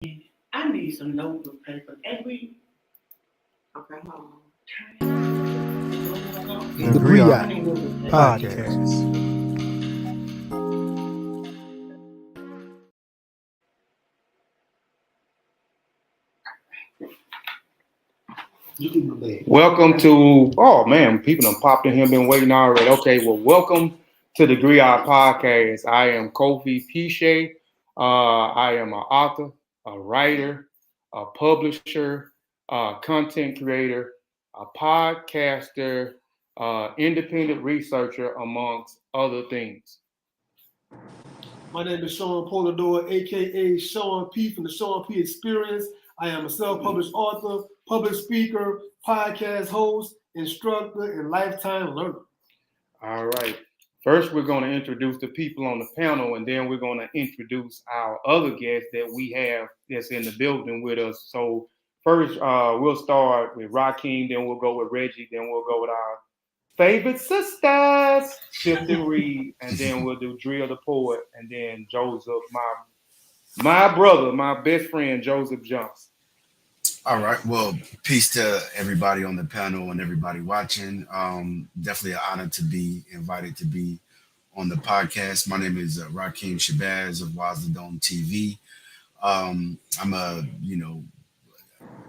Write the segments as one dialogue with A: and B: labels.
A: I need some notebook paper. And we
B: Okay, hold
C: The Griot Podcast.
D: Welcome to, oh man, people have popped in here, been waiting already. Okay, well, welcome to the Griots Podcast. I am Kofi Piesie. I am an author, a writer, a publisher, a content creator, a podcaster, independent researcher, amongst other things.
E: My name is Sean Polidore, aka Sean P from the Sean P Experience. I am a self-published author, public speaker, podcast host, instructor, and lifetime learner.
D: All right. First, we're going to introduce the people on the panel, and then we're going to introduce our other guests that we have that's in the building with us. So first, we'll start with Rakeem, then we'll go with Reggie, then we'll go with our favorite sisters, Shifton Reed, and then we'll do Drill the Poet, and then Joseph, my brother, my best friend, Joseph Johnson.
C: All right. Well, peace to everybody on the panel and everybody watching. Definitely an honor to be invited to be on the podcast. My name is Rakeem Shabazz of Waz the Dome TV. I'm a,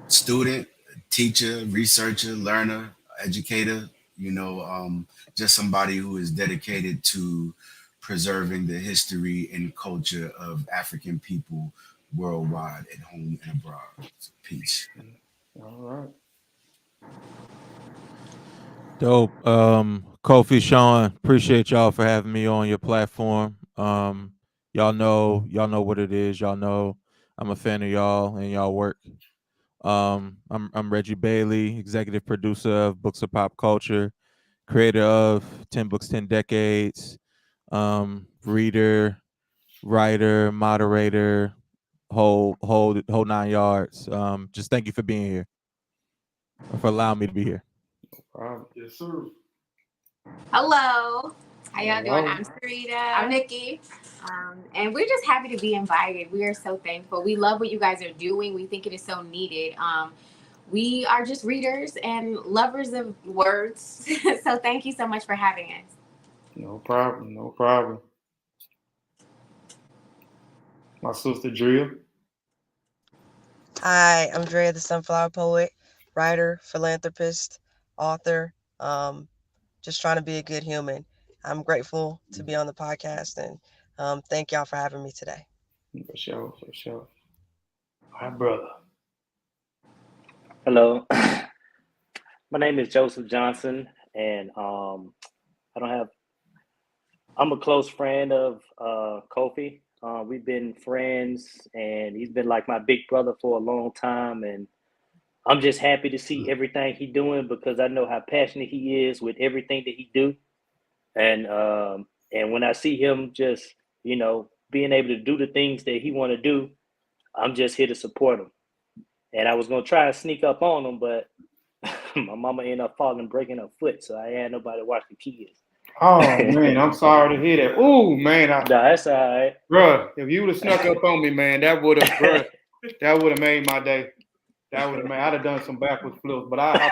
C: student, teacher, researcher, learner, educator, just somebody who is dedicated to preserving the history and culture of African people worldwide, at home and abroad. So, peace.
D: All right.
F: Dope. Kofi, Sean, appreciate y'all for having me on your platform. Y'all know what it is. Y'all know I'm a fan of y'all and y'all work. I'm Reggie Bailey, executive producer of Books of Pop Culture, creator of 10 Books, 10 Decades, reader, writer, moderator, whole 9 yards. Just thank you for being here, or for allowing me to be here.
E: Yes, sir.
B: Hello. How y'all doing? I'm Sarita. I'm Nikki. And we're just happy to be invited. We are so thankful. We love what you guys are doing. We think it is so needed. We are just readers and lovers of words. So thank you so much for having us.
D: No problem. My sister Drill.
G: Hi, I'm Drea, the Sunflower Poet, writer, philanthropist, author, just trying to be a good human. I'm grateful to be on the podcast, and thank y'all for having me today.
D: For sure. My brother.
H: Hello. My name is Joseph Johnson, and I'm a close friend of Kofi. We've been friends, and he's been like my big brother for a long time, and I'm just happy to see everything he's doing, because I know how passionate he is with everything that he do. And when I see him just, being able to do the things that he want to do, I'm just here to support him. And I was going to try and sneak up on him, but my mama ended up breaking her foot, so I had nobody to watch the kids.
D: Oh, man, I'm sorry to hear that. Oh, man.
H: No, that's all right.
D: Bruh, if you would have snuck up on me, man, that would have made my day. I'd have done some backwards flips, but I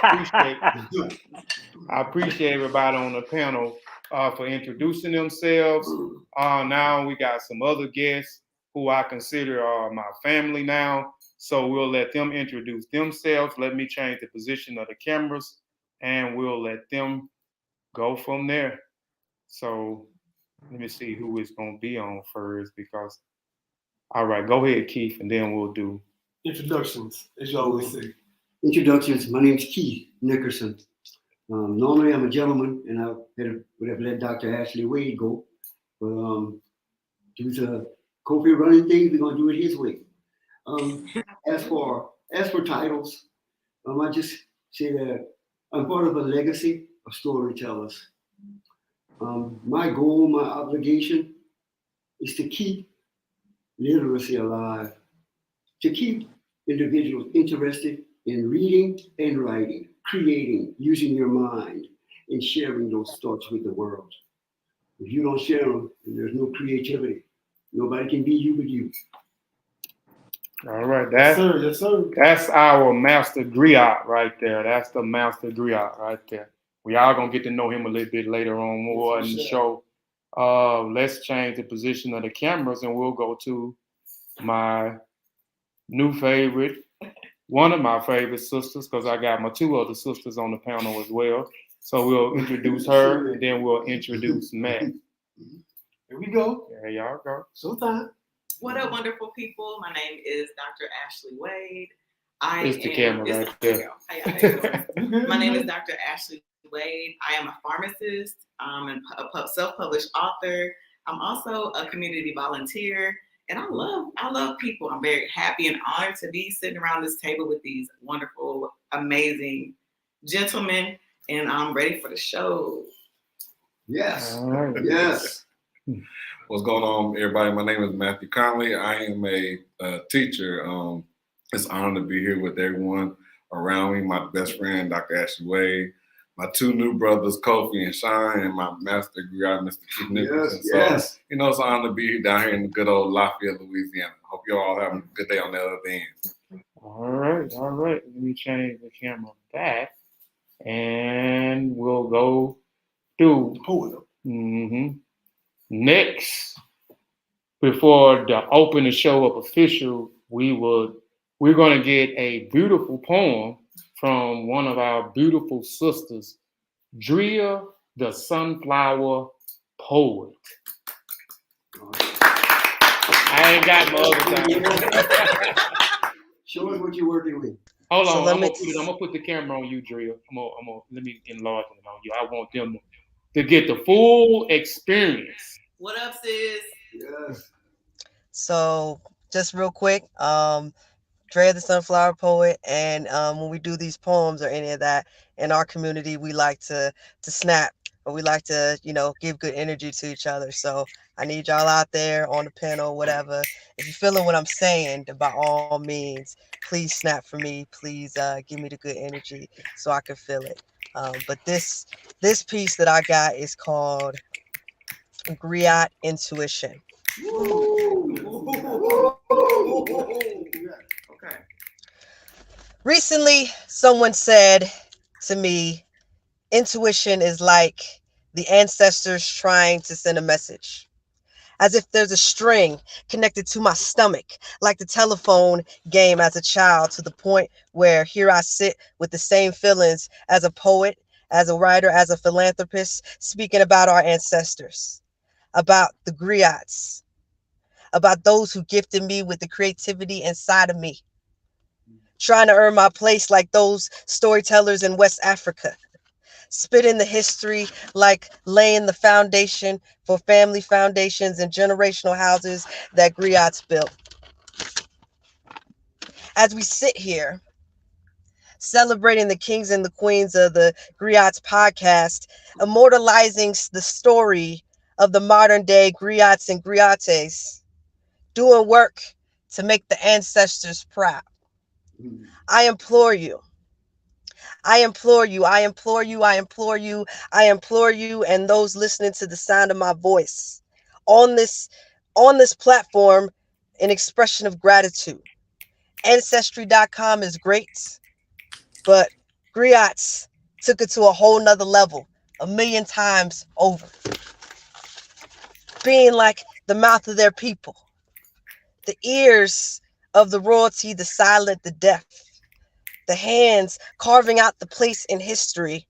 D: appreciate everybody on the panel for introducing themselves. Now we got some other guests who I consider are my family now, so we'll let them introduce themselves. Let me change the position of the cameras, and we'll let them go from there. So let me see who is going to be on first, because, all right, go ahead, Keith, and then we'll do
E: introductions, as you always say.
I: Introductions. My name's Keith Nickerson. Normally I'm a gentleman, and I would have let Dr. Ashely Wade go. But due to Kofi running things, we're gonna do it his way. As for titles, I just say that I'm part of a legacy of storytellers. My goal, my obligation is to keep literacy alive, to keep individuals interested in reading and writing, creating, using your mind, and sharing those thoughts with the world. If you don't share them, then there's no creativity. Nobody can be you but you.
D: All right,
E: Yes, sir. Yes, sir.
D: that's our Master Griot right there. That's the Master Griot right there. We all gonna get to know him a little bit later on more in the show. Let's change the position of the cameras and we'll go to my new favorite, one of my favorite sisters, because I got my two other sisters on the panel as well. So we'll introduce her and then we'll introduce Matt.
E: Here we go.
D: There y'all go.
E: Showtime.
J: What up, wonderful people? My name is Dr. Ashely Wade.
D: It's the camera right there.
J: How y'all doing? My name is Dr. Ashely Wade. I am a pharmacist, and a self-published author. I'm also a community volunteer, and I love people. I'm very happy and honored to be sitting around this table with these wonderful, amazing gentlemen, and I'm ready for the show.
I: Yes.
D: All right.
I: Yes.
K: What's going on, everybody? My name is Matthew Conley. I am a teacher. It's an honor to be here with everyone around me. My best friend, Dr. Ashely Wade, my two new brothers, Kofi and Sean, and my Master Griot, Mr. Chief Nickerson.
I: Yes.
K: So, it's an honor to be down here in the good old Lafayette, Louisiana. Hope you all have a good day on the other end.
D: All right. Let me change the camera back, and we'll go through. Next, before the open the show up official, we're gonna get a beautiful poem from one of our beautiful sisters, Drea the Sunflower Poet. I ain't got my other time.
I: Show us what you're working with.
D: Hold on,
G: So
D: I'm gonna put the camera on you, Drea. Let me enlarge it on you. I want them to get the full experience.
J: What up, sis?
I: Yes.
G: So just real quick, Dre the Sunflower Poet, and when we do these poems or any of that in our community, we like to snap, or we like to, give good energy to each other. So I need y'all out there on the panel, whatever. If you're feeling what I'm saying, by all means, please snap for me. Please give me the good energy so I can feel it. But this piece that I got is called Griot Intuition.
J: Okay.
G: Recently, someone said to me, intuition is like the ancestors trying to send a message. As if there's a string connected to my stomach, like the telephone game as a child, to the point where here I sit with the same feelings as a poet, as a writer, as a philanthropist, speaking about our ancestors, about the griots, about those who gifted me with the creativity inside of me, trying to earn my place like those storytellers in West Africa, spitting the history like laying the foundation for family foundations and generational houses that griots built. As we sit here, celebrating the kings and the queens of the Griots Podcast, immortalizing the story of the modern day griots and griottes, doing work to make the ancestors proud. I implore you, I implore you, I implore you, I implore you, I implore you, and those listening to the sound of my voice on this platform, an expression of gratitude. Ancestry.com is great, but griots took it to a whole nother level, 1,000,000 times over. Being like the mouth of their people, the ears of the royalty, the silent, the deaf, the hands carving out the place in history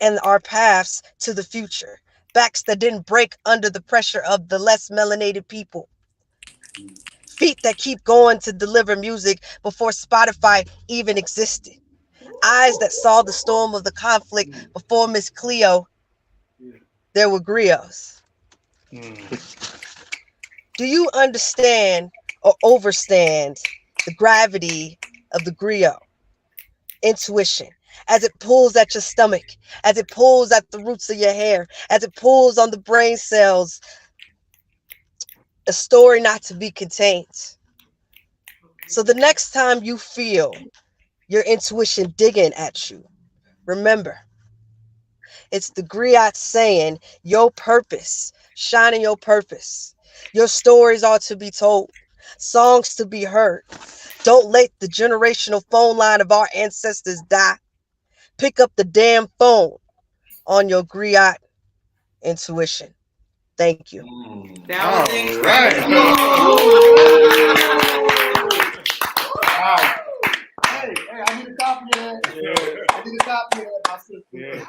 G: and our paths to the future, backs that didn't break under the pressure of the less melanated people, feet that keep going to deliver music before Spotify even existed, eyes that saw the storm of the conflict before Miss Cleo. There were griots. Do you understand or overstand the gravity of the griot intuition as it pulls at your stomach, as it pulls at the roots of your hair, as it pulls on the brain cells? A story not to be contained. So the next time you feel your intuition digging at you, remember, it's the griot saying your purpose, shining your purpose. Your stories are to be told. songs to be heard. Don't let the generational phone line of our ancestors die. Pick up the damn phone on your griot intuition. Thank you.
J: That was
D: All
E: Wow. Hey, I need a copy of that.
D: Yeah.
E: I need a copy of that, my sister.
D: Yeah.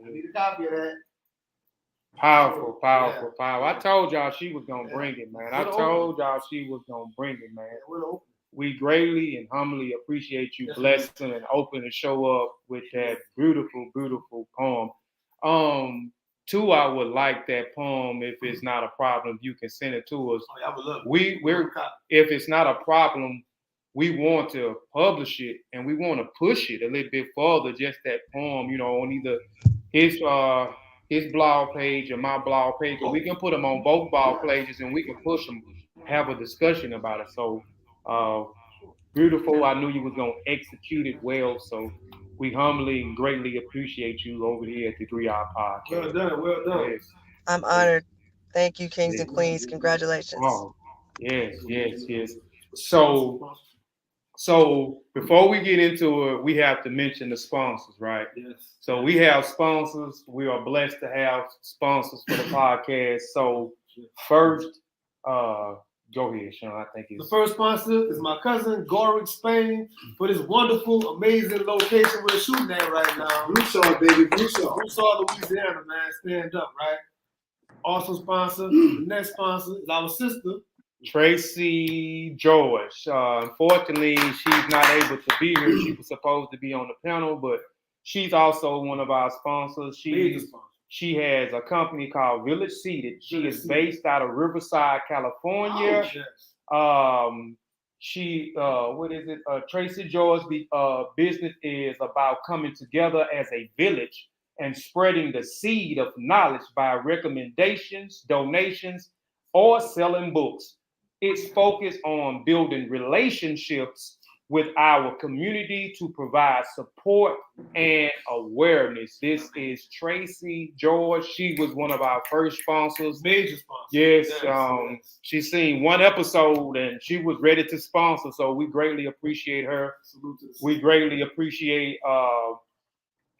E: I need a copy of that.
D: Powerful. I told y'all she was gonna bring it, man. I told y'all she was gonna bring it, man. We greatly and humbly appreciate you blessing and open to show up with that beautiful, beautiful poem. Two, I would like that poem. If it's not a problem, you can send it to us.
E: I would love it.
D: We're if it's not a problem, we want to publish it and we want to push it a little bit further. Just that poem, on either his blog page or my blog page, or we can put them on both blog pages and we can push them, have a discussion about it. So beautiful. I knew you was gonna execute it well. So we humbly and greatly appreciate you over here at the Griots Podcast.
E: Well done.
D: Yes.
G: I'm honored. Thank you, kings and queens. Congratulations.
D: Oh, yes. So before we get into it, we have to mention the sponsors, right?
E: Yes.
D: So we have sponsors. We are blessed to have sponsors for the podcast. So first, go ahead, Sean. I think
E: the first sponsor is my cousin Goric Spain for this wonderful, amazing location we're shooting at right now.
I: Broussard, baby, Broussard.
E: Broussard, Louisiana, man. Stand up, right? Also sponsor, the next sponsor is our sister,
D: Tracy George. Unfortunately, she's not able to be here. She was supposed to be on the panel, but she's also one of our sponsors. She has a company called Village Seated. She is based out of Riverside, California. Tracy George's business is about coming together as a village and spreading the seed of knowledge by recommendations, donations, or selling books. It's focused on building relationships with our community to provide support and awareness. This is Tracy George. She was one of our first sponsors.
E: Major sponsor.
D: Yes. She's seen one episode and she was ready to sponsor. So we greatly appreciate her. We greatly appreciate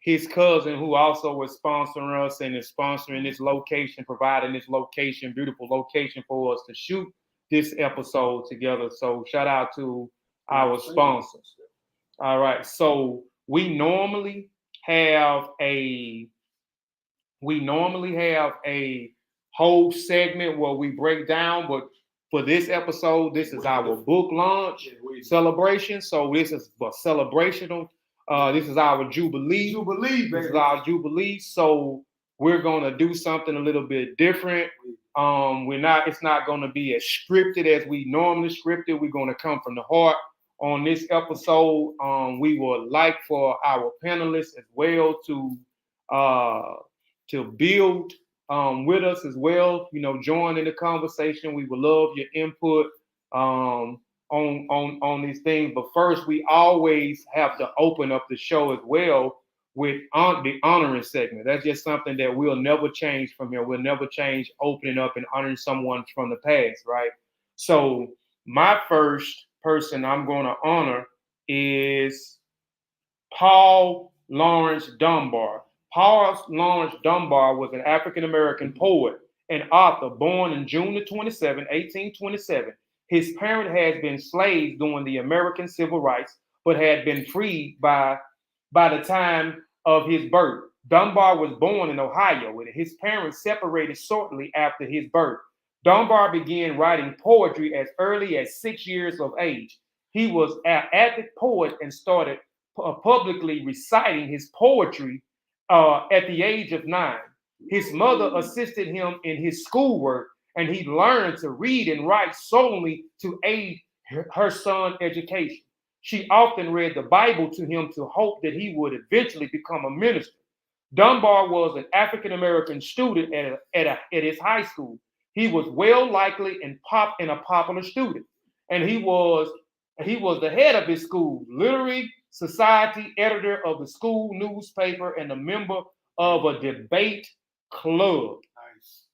D: his cousin who also was sponsoring us and is sponsoring this location, providing this location, beautiful location for us to shoot this episode together. So shout out to our sponsors. All right. So we normally have a whole segment where we break down, but for this episode, this is our book launch celebration. So this is a celebrational. This is our Jubilee. This is our Jubilee. So we're gonna do something a little bit different. It's not gonna be as scripted as we normally scripted. We're gonna come from the heart on this episode. We would like for our panelists as well to build with us as well. Join in the conversation. We would love your input on these things. But first, we always have to open up the show as well with the honoring segment. That's just something that we'll never change from here. We'll never change opening up and honoring someone from the past, right? So my first person I'm going to honor is Paul Laurence Dunbar. Paul Laurence Dunbar was an African-American poet and author born in June 27, 1827. His parents had been slaves during the American Civil Rights, but had been freed by the time of his birth. Dunbar was born in Ohio, and his parents separated shortly after his birth. Dunbar began writing poetry as early as 6 years of age. He was an avid poet and started publicly reciting his poetry at the age of 9. His mother assisted him in his schoolwork, and he learned to read and write solely to aid her son's education. She often read the Bible to him to hope that he would eventually become a minister. Dunbar was an African-American student at his high school. He was well likely and a popular student, and he was the head of his school, literary society editor of the school newspaper, and a member of a debate club. Nice.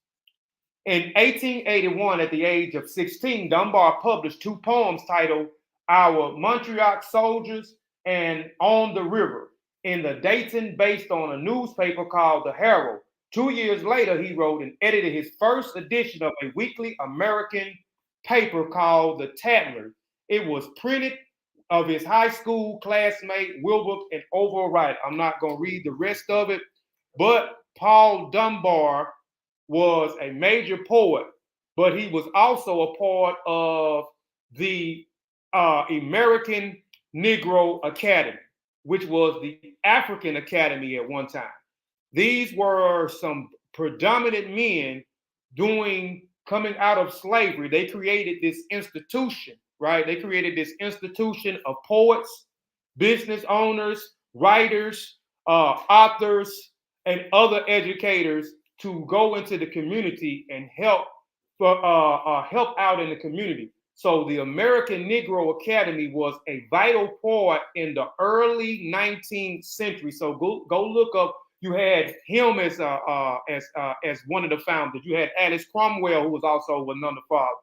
D: In 1881, at the age of 16, Dunbar published 2 poems titled Our Montreal Soldiers and On the River in the Dayton, based on a newspaper called The Herald. 2 years later, he wrote and edited his first edition of a weekly American paper called The Tatler. It was printed of his high school classmate Wilbur and Orville Wright. I'm not going to read the rest of it, but Paul Dunbar was a major poet, but he was also a part of the American Negro Academy, which was the African Academy at one time. These were some predominant men coming out of slavery. They created this institution, right? They created this institution of poets, business owners, writers, authors, and other educators to go into the community and help out in the community. So the American Negro Academy was a vital part in the early 19th century. So go look up. You had him as one of the founders. You had Alice Cromwell, who was also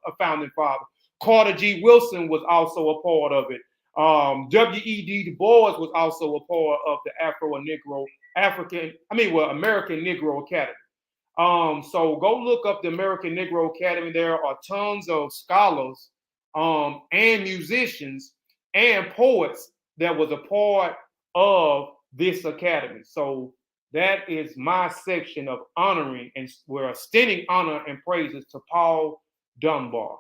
D: a founding father. Carter G. Wilson was also a part of it. W.E.B. Du Bois was also a part of the American Negro Academy. So go look up the American Negro Academy. There are tons of scholars and musicians and poets that was a part of this academy. So that is my section of honoring, and we're extending honor and praises to Paul Dunbar.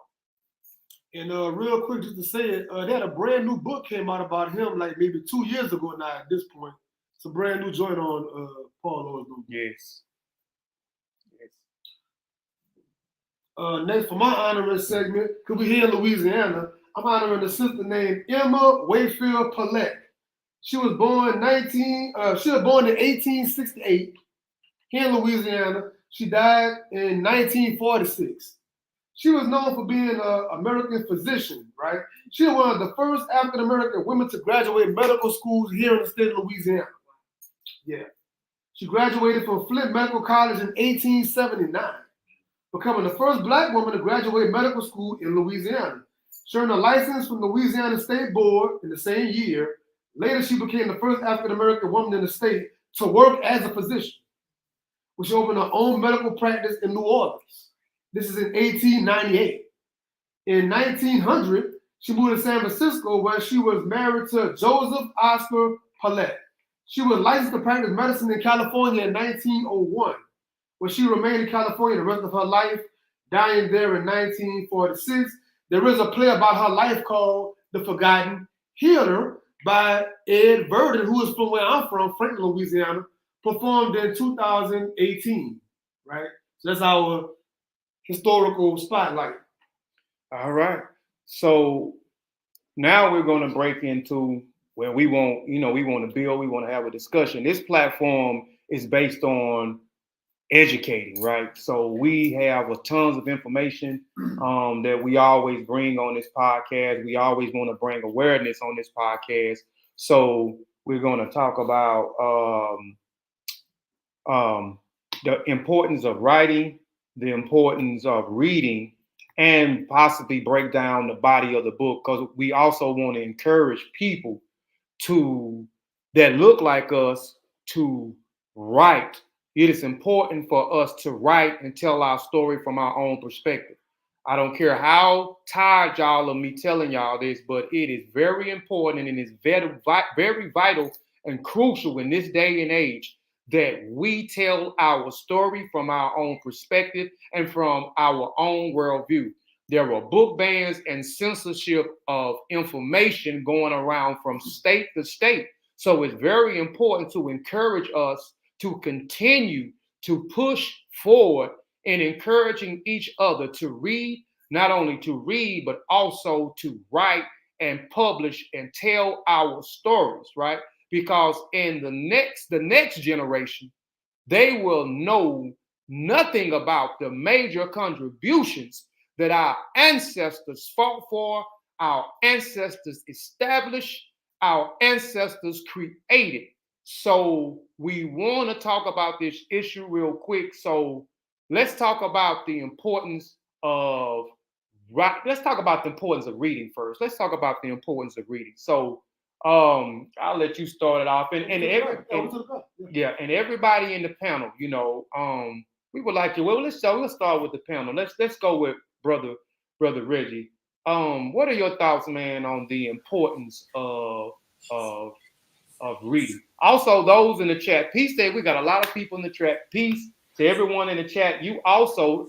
E: And real quick, just to say it, they had a brand new book came out about him like maybe 2 years ago now at this point. It's a brand new joint on Paul Dunbar.
D: Yes.
E: Next for my honoring segment, because we're here in Louisiana, I'm honoring a sister named Emma Wayfield Paulette. She was born in 1868 here in Louisiana. She died in 1946. She was known for being an American physician, right? She was one of the first African-American women to graduate medical schools here in the state of Louisiana. Yeah. She graduated from Flint Medical College in 1879, becoming the first Black woman to graduate medical school in Louisiana. She earned a license from the Louisiana State Board in the same year. Later, she became the first African-American woman in the state to work as a physician, when she opened her own medical practice in New Orleans. This is in 1898. In 1900, she moved to San Francisco, where she was married to Joseph Oscar Paulette. She was licensed to practice medicine in California in 1901, where she remained in California the rest of her life, dying there in 1946. There is a play about her life called The Forgotten Healer by Ed Verdon, who is from where I'm from, Franklin, Louisiana, performed in 2018, right? So that's our historical spotlight.
D: All right. So now we're going to break into where we want to build, we want to have a discussion. This platform is based on educating, right? So we have tons of information that we always bring on this podcast. We always want to bring awareness on this podcast. So we're going to talk about the importance of writing, the importance of reading, and possibly break down the body of the book, because we also want to encourage people that look like us to write. It is important for us to write and tell our story from our own perspective. I don't care how tired y'all of me telling y'all this, but it is very important and it is very, very vital and crucial in this day and age that we tell our story from our own perspective and from our own worldview. There are book bans and censorship of information going around from state to state. So it's very important to encourage us to continue to push forward in encouraging each other to read, not only to read, but also to write and publish and tell our stories, right? Because in the next generation, they will know nothing about the major contributions that our ancestors fought for, our ancestors established, our ancestors created. So we want to talk about this issue real quick. So let's talk about the importance of let's talk about the importance of reading first. Let's talk about the importance of reading. So I'll let you start it off. And everybody in the panel, we would like to. Well, let's start with the panel. Let's go with brother Reggie. What are your thoughts, man, on the importance of reading? Also, those in the chat, peace. We got a lot of people in the chat. Peace to everyone in the chat. You also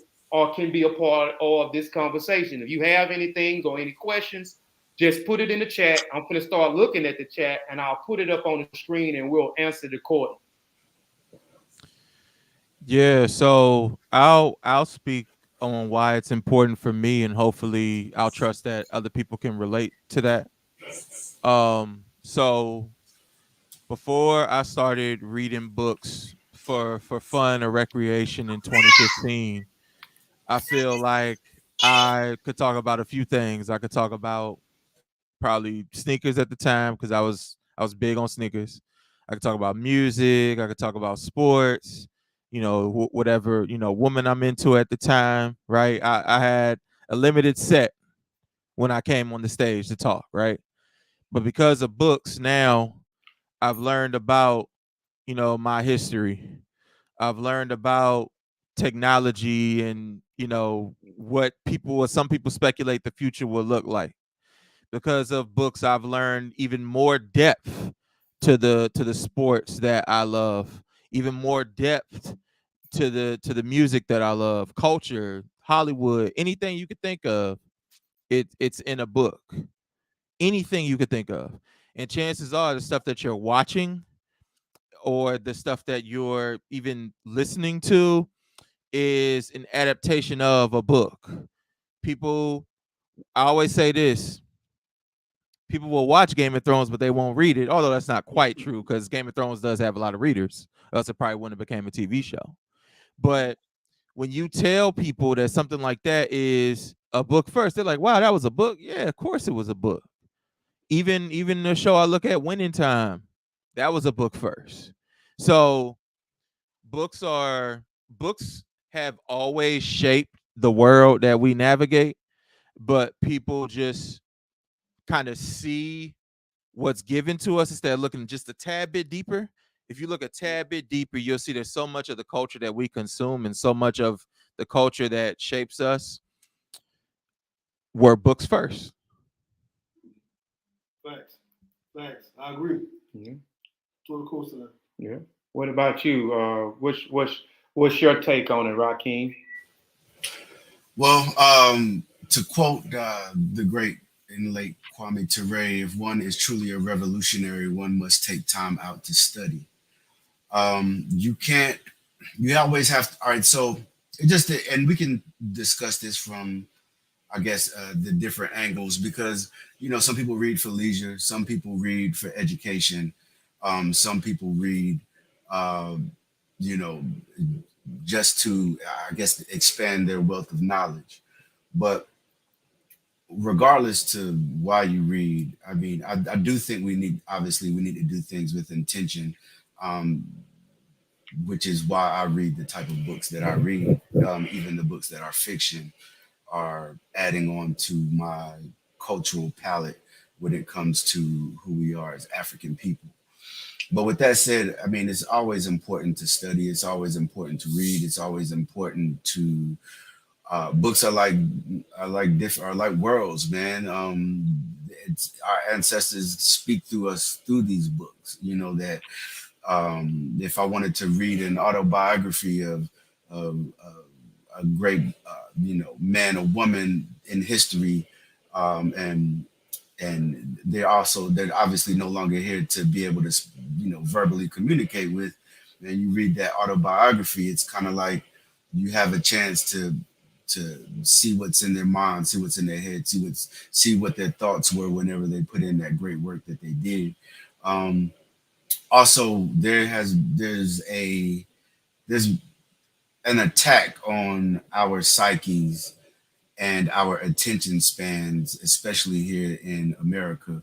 D: can be a part of this conversation. If you have anything or any questions, just put it in the chat. I'm going to start looking at the chat, and I'll put it up on the screen, and we'll answer the call.
F: Yeah, so I'll speak on why it's important for me, and hopefully I'll trust that other people can relate to that. So before I started reading books for fun or recreation in 2015, I feel like I could talk about a few things. I could talk about probably sneakers at the time because I was big on sneakers. I could talk about music. I could talk about sports. Whatever woman I'm into at the time. Right. I had a limited set when I came on the stage to talk. Right. But because of books some I've learned about my history. I've learned about technology and what some people speculate the future will look like. Because of books, I've learned even more depth to the sports that I love, even more depth to the music that I love, culture, Hollywood, anything you could think of, it's in a book. Anything you could think of. And chances are the stuff that you're watching or the stuff that you're even listening to is an adaptation of a book. I always say this, people will watch Game of Thrones, but they won't read it, although that's not quite true because Game of Thrones does have a lot of readers, else it probably wouldn't have became a TV show. But when you tell people that something like that is a book first, they're like, wow, that was a book? Yeah, of course it was a book. Even the show I look at, Winning Time, that was a book first. So books have always shaped the world that we navigate, but people just kind of see what's given to us instead of looking just a tad bit deeper. If you look a tad bit deeper, you'll see there's so much of the culture that we consume and so much of the culture that shapes us were books first.
E: Thanks. I agree. Yeah. Totally close to that.
D: Yeah. What about you? What's your take on it, Rakeem?
C: Well, to quote the great and late Kwame Ture, if one is truly a revolutionary, one must take time out to study. You always have to, all right, so and we can discuss this from, I guess, the different angles because, some people read for leisure, some people read for education, some people read, just to, I guess, expand their wealth of knowledge. But regardless to why you read, I mean, I do think we need to do things with intention, which is why I read the type of books that I read. Even the books that are fiction are adding on to my cultural palette when it comes to who we are as African people. But with that said, I mean, it's always important to study. It's always important to read. It's always important to books are like worlds, man. Our ancestors speak through us through these books. That if I wanted to read an autobiography of a great man or woman in history, and they're obviously no longer here to be able to verbally communicate with, and you read that autobiography, it's kind of like you have a chance to see what's in their mind, see what's in their head, see what their thoughts were whenever they put in that great work that they did. Also, there's an attack on our psyches and our attention spans, especially here in America,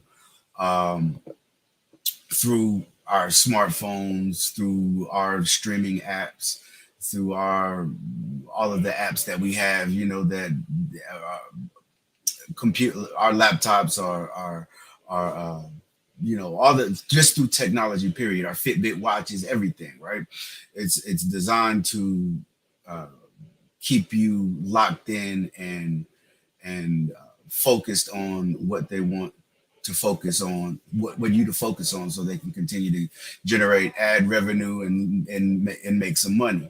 C: through our smartphones, through our streaming apps, through our all of the apps that we have, that our laptops are all the, just through technology, period. Our Fitbit watches, everything, right? It's designed to keep you locked in and focused on what they want to focus on, what you to focus on, so they can continue to generate ad revenue and make some money.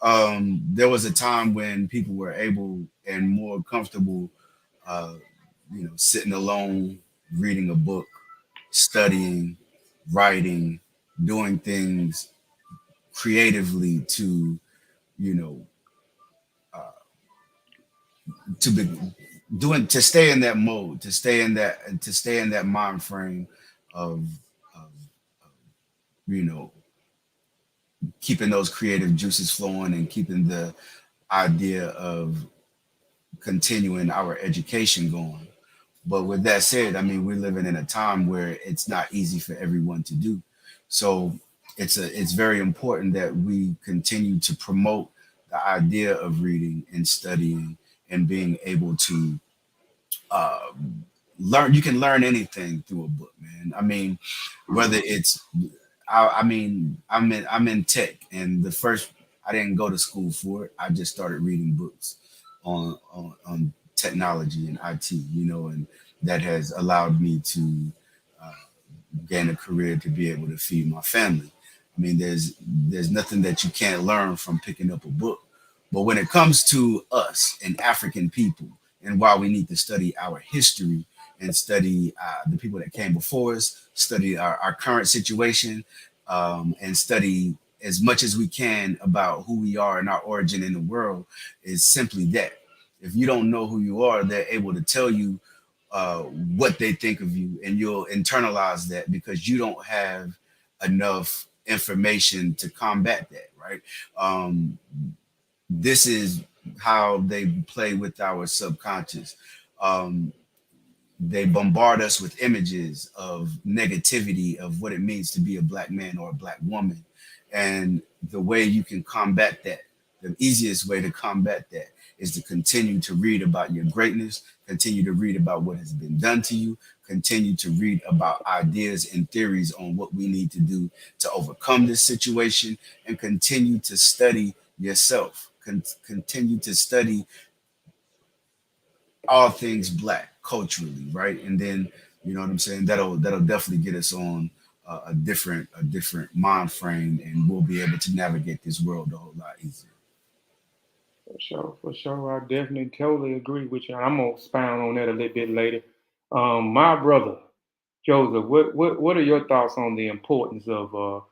C: There was a time when people were able and more comfortable, sitting alone, reading a book, studying, writing, doing things creatively to, to stay in that mode, to stay in that mind frame of keeping those creative juices flowing and keeping the idea of continuing our education going. But with that said, I mean, we're living in a time where it's not easy for everyone to do. So it's very important that we continue to promote the idea of reading and studying and being able to learn. You can learn anything through a book, man. I mean, whether it's, I'm in tech, and I didn't go to school for it. I just started reading books on technology and IT, and that has allowed me to gain a career to be able to feed my family. I mean, there's nothing that you can't learn from picking up a book. But when it comes to us and African people, and why we need to study our history and study the people that came before us, study our current situation, and study as much as we can about who we are and our origin in the world, is simply that. If you don't know who you are, they're able to tell you what they think of you, and you'll internalize that because you don't have enough information to combat that, right? This is how they play with our subconscious. They bombard us with images of negativity of what it means to be a Black man or a Black woman. And the way you can combat that, the easiest way to combat that, is to continue to read about your greatness, continue to read about what has been done to you, continue to read about ideas and theories on what we need to do to overcome this situation, and continue to study yourself, continue to study all things Black culturally, right? And then, you know what I'm saying, that'll definitely get us on a different mind frame, and we'll be able to navigate this world a whole lot easier.
D: For sure. I definitely totally agree with you. I'm gonna expound on that a little bit later. My brother Joseph, what are your thoughts on the importance of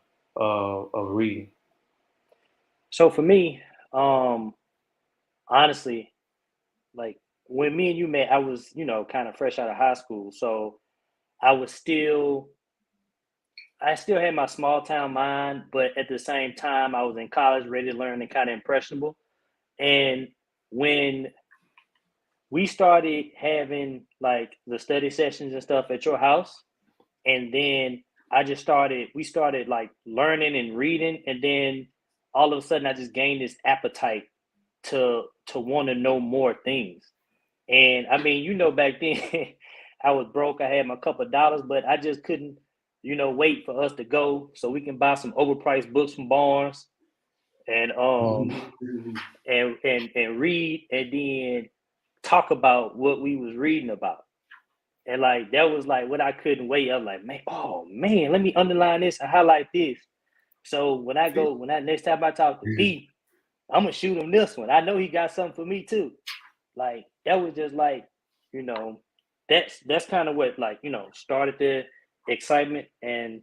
D: reading?
H: So for me, honestly, like when me and you met, I was, kind of fresh out of high school. So I still had my small town mind, but at the same time, I was in college, ready to learn and kind of impressionable. And when we started having like the study sessions and stuff at your house, and then we started like learning and reading, and then all of a sudden I just gained this appetite to want to know more things. And I mean, back then I was broke. I had my couple of dollars, but I just couldn't, wait for us to go so we can buy some overpriced books from Barnes and and read, and then talk about what we was reading about. And like that was like what I couldn't wait. I'm like, man, let me underline this and highlight this. So when next time I talk to B, I'm gonna shoot him this one. I know he got something for me too. Like that was just like, that's kind of what started the excitement. And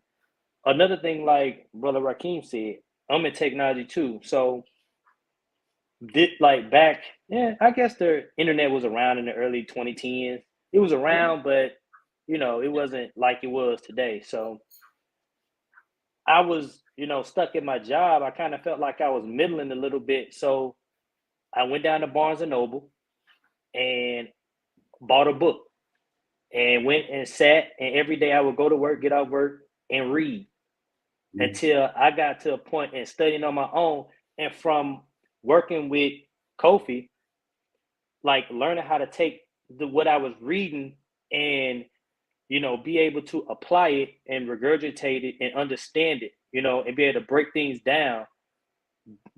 H: another thing, like Brother Rakeem said, I'm in technology too. So I guess the internet was around in the early 2010s. It was around, but it wasn't like it was today. So I was, stuck at my job. I kind of felt like I was middling a little bit. So I went down to Barnes and Noble and bought a book and went and sat, and every day I would go to work, get off work, and read until I got to a point and studying on my own. And from working with Kofi, like learning how to take what I was reading and, you know, be able to apply it and regurgitate it and understand it, you know, and be able to break things down.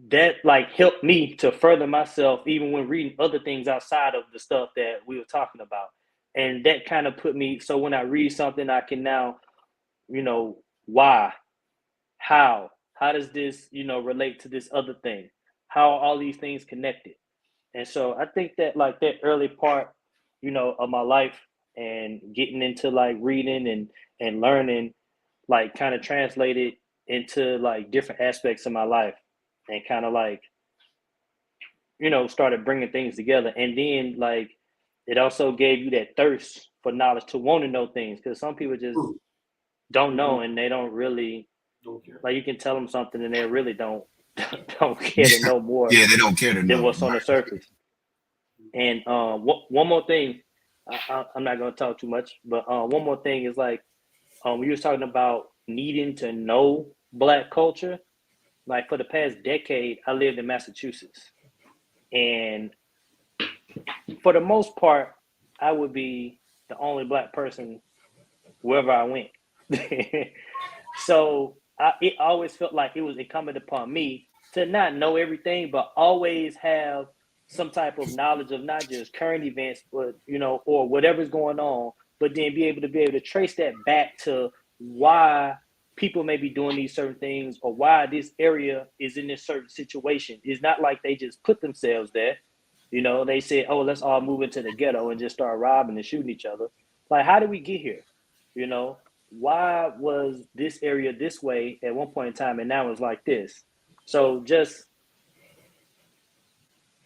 H: That like helped me to further myself even when reading other things outside of the stuff that we were talking about. And that kind of put me, so when I read something, I can now, you know, why, how does this, you know, relate to this other thing? How are all these things connected? And so I think that like that early part, you know, of my life and getting into like reading and learning, like kind of translated into like different aspects of my life and kind of like, you know, started bringing things together. And then like, it also gave you that thirst for knowledge to want to know things. Cause some people just don't know and they don't really, like you can tell them something and they really don't care to know more.
C: Yeah, they don't care to know
H: than what's on the surface. And one more thing, I'm not going to talk too much, but one more thing is like, we was talking about needing to know Black culture. Like for the past decade, I lived in Massachusetts. And for the most part, I would be the only Black person wherever I went. So it always felt like it was incumbent upon me to not know everything, but always have some type of knowledge of not just current events, but, you know, or whatever's going on, but then be able to trace that back to why people may be doing these certain things or why this area is in this certain situation. It's not like they just put themselves there. You know, they said, oh, let's all move into the ghetto and just start robbing and shooting each other. Like, how did we get here? You know, why was this area this way at one point in time and now it's like this? So just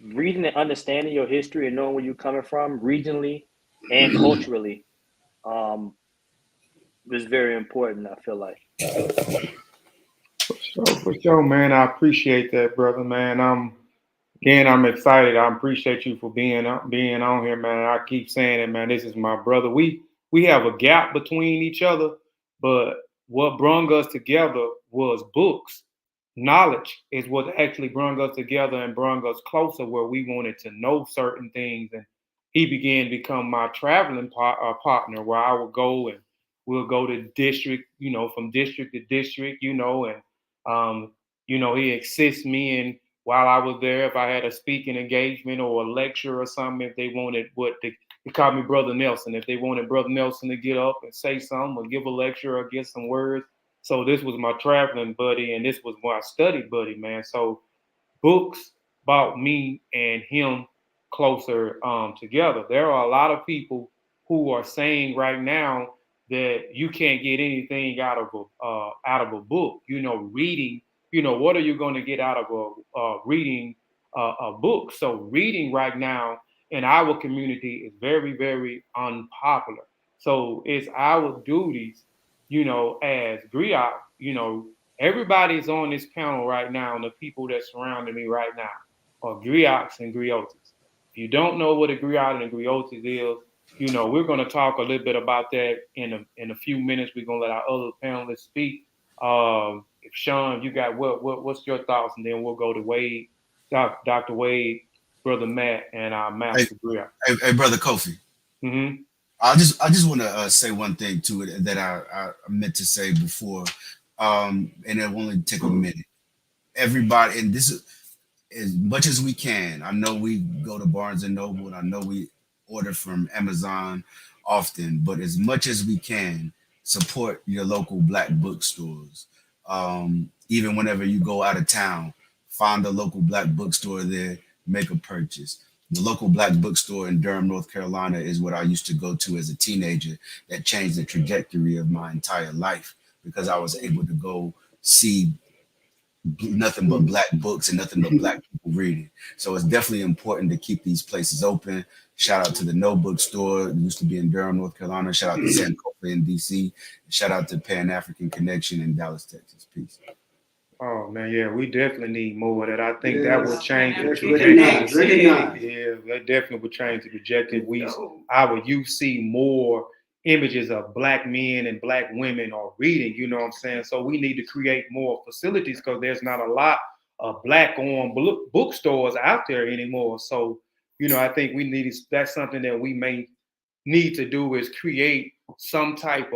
H: reading and understanding your history and knowing where you're coming from regionally and culturally is very important, I feel like.
D: For sure, man. I appreciate that, brother, man. I'm excited. I appreciate you for being on here, man. I keep saying it, man. This is my brother. We have a gap between each other, but what brought us together was books. Knowledge is what actually brought us together and brought us closer where we wanted to know certain things. And he began to become my traveling partner where I would go and we'll go to district, you know, from district to district, you know, and, you know, he assists me in while I was there, if I had a speaking engagement or a lecture or something, if they wanted they called me Brother Nelson. If they wanted Brother Nelson to get up and say something or give a lecture or get some words. So this was my traveling buddy and this was my study buddy, man. So books brought me and him closer together. There are a lot of people who are saying right now that you can't get anything out of a book. You know, reading. You know, what are you going to get out of reading a book? So reading right now in our community is very, very unpopular. So it's our duties, you know, as Griot, you know, everybody's on this panel right now, and the people that surrounded me right now are Griots and Griottes. If you don't know what a Griot and a Griotte is, you know, we're going to talk a little bit about that in a few minutes. We're going to let our other panelists speak. If Sean, you got what's your thoughts, and then we'll go to Wade, Dr. Wade, Brother Matt, and our Master Griot.
C: Hey, Brother Kofi.
D: Mm-hmm.
C: I just want to say one thing to it that I meant to say before, and it will only take a minute. Everybody, and this is as much as we can. I know we go to Barnes and Noble, and I know we order from Amazon often, but as much as we can, support your local Black bookstores. Even whenever you go out of town, find a local Black bookstore there, make a purchase. The local Black bookstore in Durham, North Carolina is what I used to go to as a teenager. That changed the trajectory of my entire life because I was able to go see nothing but Black books and nothing but Black people reading. So it's definitely important to keep these places open. Shout out to the No Bookstore. It used to be in Durham, North Carolina. Shout out to Sankofa in DC. Shout out to Pan-African Connection in Dallas, Texas. Peace.
D: Oh man, yeah, we definitely need more of that. I think that would change the trajectory. Yeah, that definitely would change the trajectory. Our youth see more images of Black men and Black women are reading, you know what I'm saying? So we need to create more facilities because there's not a lot Black-owned bookstores out there anymore. So, I think that's something that we may need to do is create some type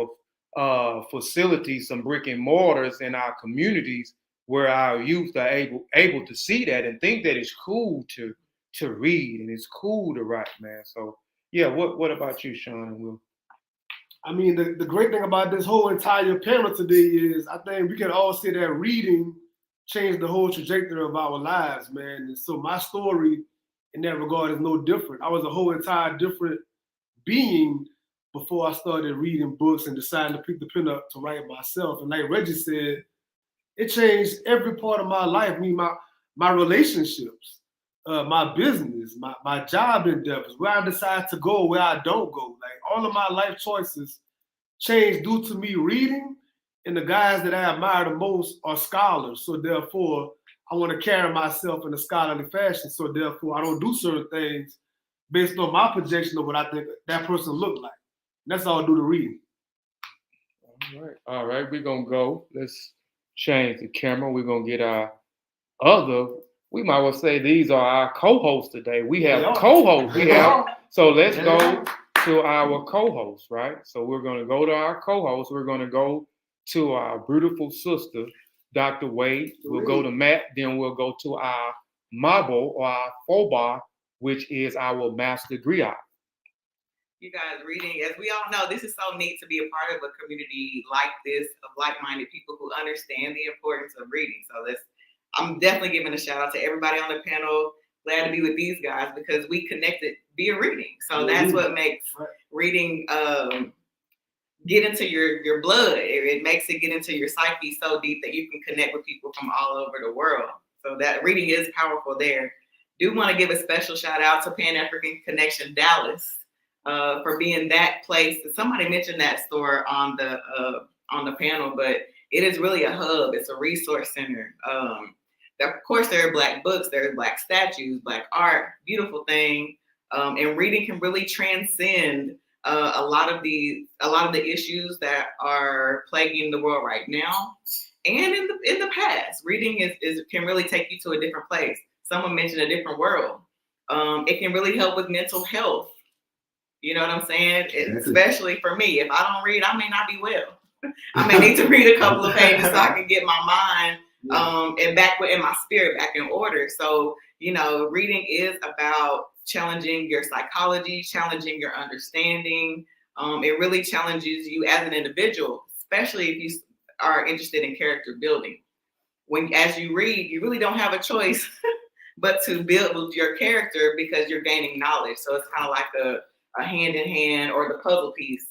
D: of facility, some brick and mortars in our communities where our youth are able to see that and think that it's cool to read and it's cool to write, man. So yeah, what about you, Sean and Will?
E: I mean, the great thing about this whole entire panel today is I think we can all say that reading changed the whole trajectory of our lives, man. And so my story in that regard is no different. I was a whole entire different being before I started reading books and deciding to pick the pen up to write myself. And like Reggie said, it changed every part of my life. I mean, my relationships, my business, my job endeavors, where I decide to go, where I don't go. Like all of my life choices changed due to me reading. And the guys that I admire the most are scholars. So therefore, I want to carry myself in a scholarly fashion. So therefore, I don't do certain things based on my projection of what I think that person looked like. And that's all I do to reading.
D: All right. We're going to go. Let's change the camera. We're going to get our other, we might well say these are our co-hosts today. We have co-hosts. So let's go to our co-hosts, right? So we're going to go to our co-hosts. We're going to go to our beautiful sister, Dr. Wade. We'll go to Matt. Then we'll go to our Mabo or our Fobar, which is our Master Griot.
J: You guys, reading, as we all know, this is so neat to be a part of a community like this of like-minded people who understand the importance of reading. So I'm definitely giving a shout out to everybody on the panel. Glad to be with these guys because we connected via reading. So that's what makes reading get into your blood. It makes it get into your psyche so deep that you can connect with people from all over the world. So that reading is powerful there. Do want to give a special shout out to Pan African Connection Dallas. For being that place. Somebody mentioned that store on the panel, but it is really a hub. It's a resource center. Of course, there are Black books, there are Black statues, Black art, beautiful thing. And reading can really transcend a lot of the issues that are plaguing the world right now, and in the past. Reading can really take you to a different place. Someone mentioned a different world. It can really help with mental health. You know what I'm saying? Especially for me. If I don't read, I may not be well. I may need to read a couple of pages so I can get my mind and my spirit back in order. So, reading is about challenging your psychology, challenging your understanding. It really challenges you as an individual, especially if you are interested in character building. As you read, you really don't have a choice but to build your character because you're gaining knowledge. So it's kind of like a hand in hand or the puzzle piece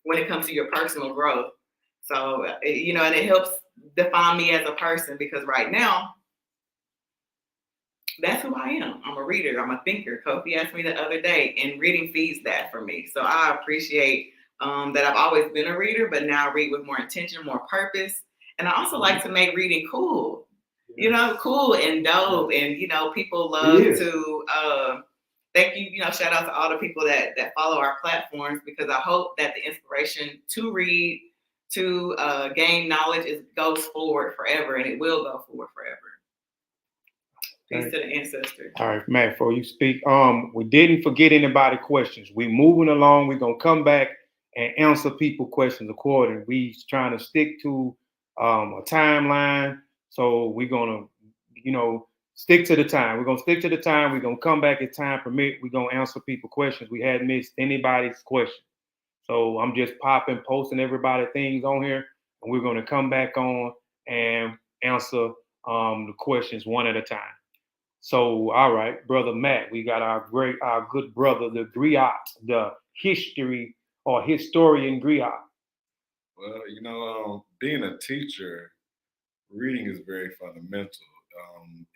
J: when it comes to your personal growth. So, and it helps define me as a person because right now, that's who I am. I'm a reader. I'm a thinker. Kofi asked me the other day, and reading feeds that for me. So I appreciate that I've always been a reader, but now I read with more intention, more purpose. And I also like to make reading cool, cool and dope. And, people love to thank you, shout out to all the people that follow our platforms because I hope that the inspiration to read, to gain knowledge goes forward forever, and it will go forward forever. Peace to the ancestors.
D: All right, Matt, before you speak, we didn't forget anybody questions. We moving along. We're going to come back and answer people questions accordingly. We trying to stick to a timeline. So we're going to, stick to the time. We're going to stick to the time. We're going to come back as time permit. We're going to answer people questions. We hadn't missed anybody's question. So I'm just posting everybody things on here, and we're going to come back on and answer the questions one at a time. So, all right, Brother Matt, we got our good brother, the Griot, the historian Griot.
K: Well, being a teacher, reading is very fundamental.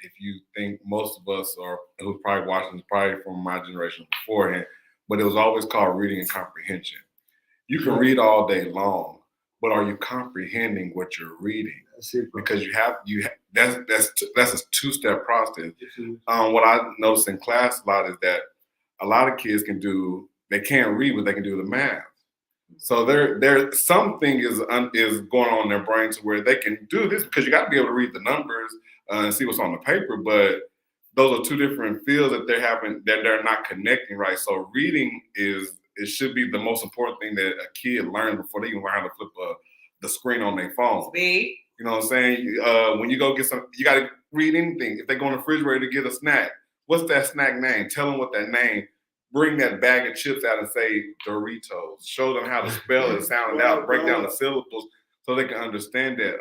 K: If you think most of us who's probably watching this probably from my generation beforehand, but it was always called reading and comprehension. You can read all day long, but are you comprehending what you're reading? Because that's a two-step process. What I notice in class a lot is that a lot of kids they can't read, but they can do the math. So there something is going on in their brain to where they can do this, because you got to be able to read the numbers and see what's on the paper. But those are two different fields that they're not connecting, right? So reading it should be the most important thing that a kid learns before they even learn how to flip the screen on their phone.
J: Speed.
K: You know what I'm saying? When you go get some, you got to read anything. If they go in the refrigerator to get a snack, what's that snack name? Tell them what that name. Bring that bag of chips out and say Doritos. Show them how to spell it, sound it out, break down the syllables so they can understand that.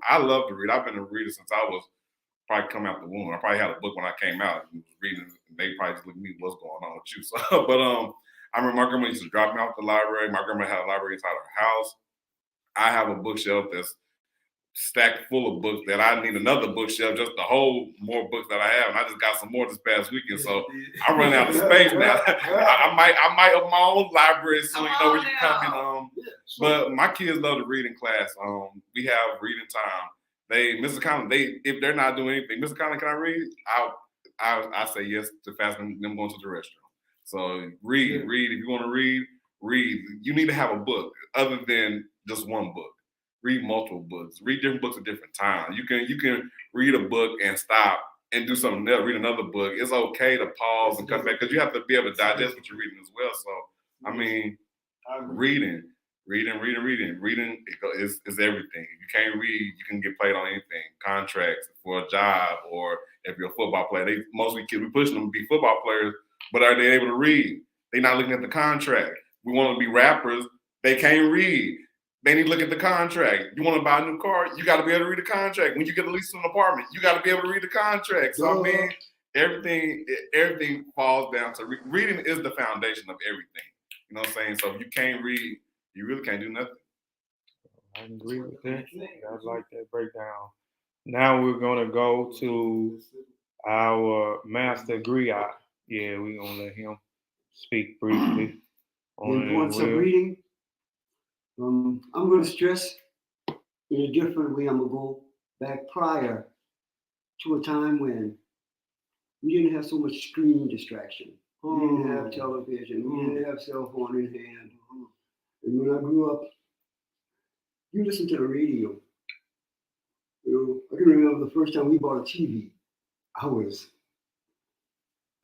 K: I love to read. I've been a reader since I was probably come out the womb. I probably had a book when I came out and was reading. And they probably just looked at me, what's going on with you? So, but I remember my grandma used to drop me off at the library. My grandma had a library inside her house. I have a bookshelf that's stacked full of books that I need another bookshelf just to hold more books that I have, and I just got some more this past weekend, so I'm running out of space now. I might open my own library soon, when you come in. But my kids love to read in class. We have reading time. Mr. Conley, if they're not doing anything, Mr. Conley, can I read? I say yes to faster than them going to the restroom. So read. If you want to read. You need to have a book other than just one book. Read multiple books. Read different books at different times. You can read a book and stop and do something else. Read another book. It's okay to pause and come back, because you have to be able to digest what you're reading as well. So, I mean, reading is everything. If you can't read, you can get played on anything. Contracts for a job, or if you're a football player. Mostly kids, we pushing them to be football players, but are they able to read? They're not looking at the contract. We want to be rappers. They can't read. They need to look at the contract. You want to buy a new car? You got to be able to read the contract. When you get a lease to an apartment, you got to be able to read the contract. So, I mean, everything falls down to reading is the foundation of everything. You know what I'm saying? So if you can't read, you really can't do nothing.
D: I agree with that. I like that breakdown. Now we're going to go to our Master Griot. Yeah, we're going to let him speak briefly.
I: On some reading. I'm going to stress in a different way. I'm going to go back prior to a time when we didn't have so much screen distraction. We didn't have television. We didn't have cell phone in hand. And when I grew up, you listened to the radio. I can remember the first time we bought a TV. I was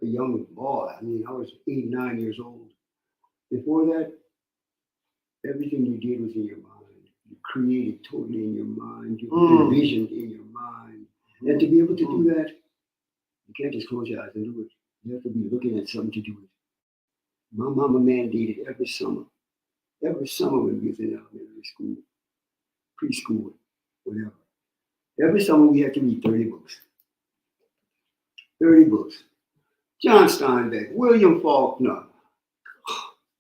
I: a young boy. I mean, I was 8, 9 years old. Before that, everything you did was in your mind. You created totally in your mind. You envisioned in your mind. And to be able to do that, you can't just close your eyes and do it. You have to be looking at something to do it. My mama mandated every summer when we was in elementary school, preschool, whatever. Every summer we had to read 30 books. 30 books. John Steinbeck, William Faulkner,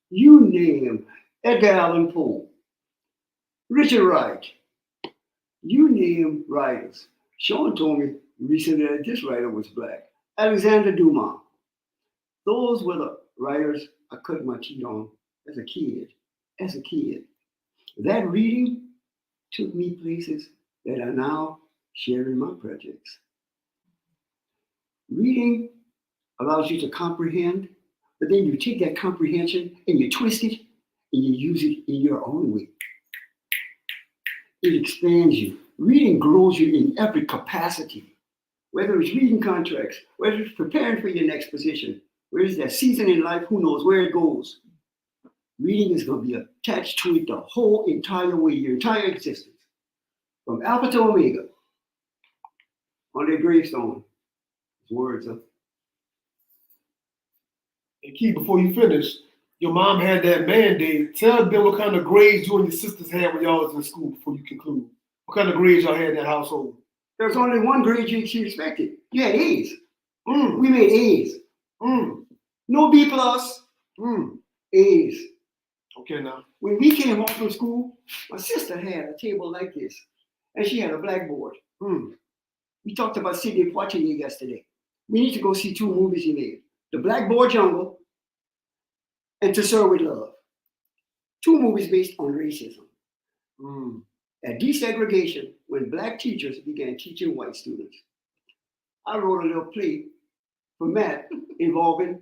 I: you name them, Edgar Allan Poe, Richard Wright, you name writers. Sean told me recently that this writer was black. Alexander Dumas. Those were the writers I cut my teeth on as a kid. That reading took me places that are now sharing my projects. Reading allows you to comprehend, but then you take that comprehension and you twist it and you use it in your own way. It expands you. Reading grows you in every capacity, whether it's reading contracts, whether it's preparing for your next position, whether it's that season in life, who knows where it goes. Reading is going to be attached to it the whole entire way, your entire existence. From Alpha to Omega, on their gravestone, words of.
E: And Key, before you finish, your mom had that mandate. Tell them what kind of grades you and your sisters had when y'all was in school before you conclude. What kind of grades y'all had in that household?
I: There's only one grade she expected. You had A's. We made A's. No B plus. A's.
E: Okay, now.
I: When we came home from school, my sister had a table like this, and she had a blackboard. We talked about Sidney Poitier yesterday. We need to go see 2 movies he made. The Blackboard Jungle and To Serve With Love. 2 movies based on racism. At desegregation, when black teachers began teaching white students. I wrote a little play for Matt involving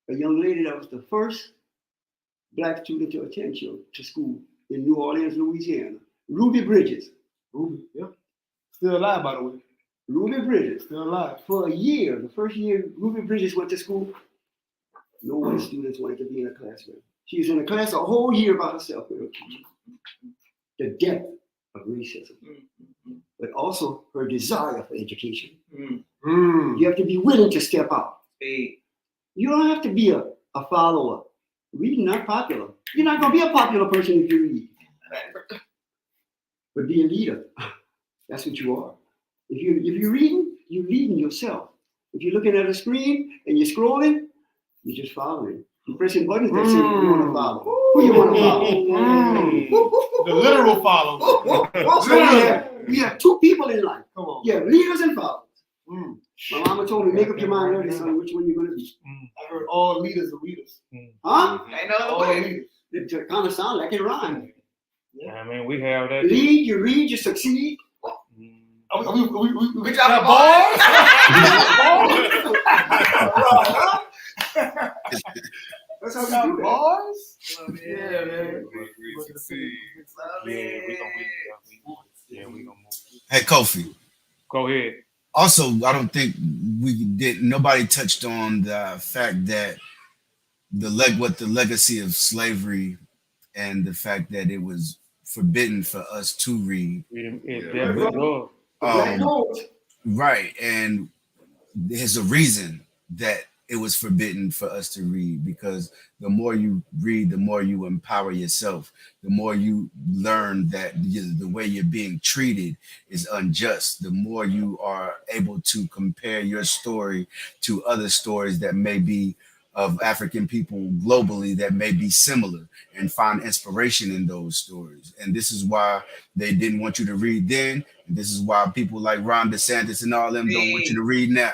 I: a young lady that was the first black student to attend to school in New Orleans, Louisiana. Ruby Bridges.
E: Ruby, yeah. Still alive, by the way.
I: Ruby Bridges.
E: Still alive.
I: For a year, the first year Ruby Bridges went to school, no white students wanted to be in a class with her. She was in a class a whole year by herself with her teacher. The depth of racism, but also her desire for education. You have to be willing to step out. You don't have to be a follower. Reading not popular. You're not gonna be a popular person if you read. But be a leader. That's what you are. If you're reading, you're leading yourself. If you're looking at a screen and you're scrolling, you're just following. You're pressing buttons that say you want to follow. Who you want to follow?
E: The literal follow.
I: So we have two people in life. You have leaders and followers. My mama told me, make up your mind early, son, which one you're going to be.
E: I heard all leaders are leaders.
I: Huh?
J: I know the
E: All
J: way.
E: leaders.
I: It kind of sounds like it rhymes.
D: Yeah, I mean, we have that.
I: Lead, you read, you succeed.
E: We
J: drop
E: bars.
I: That's how we do it.
E: Bars?
J: Yeah,
E: man.
D: Yeah, we gonna move.
C: Hey, Kofi.
D: Go ahead.
C: Also, I don't think nobody touched on the fact that what the legacy of slavery and the fact that it was forbidden for us to read.
D: It definitely was.
C: Right. And there's a reason that it was forbidden for us to read, because the more you read, the more you empower yourself, the more you learn that the way you're being treated is unjust, the more you are able to compare your story to other stories that may be of African people globally that may be similar, and find inspiration in those stories. And this is why they didn't want you to read then. And this is why people like Ron DeSantis and all them don't want you to read now.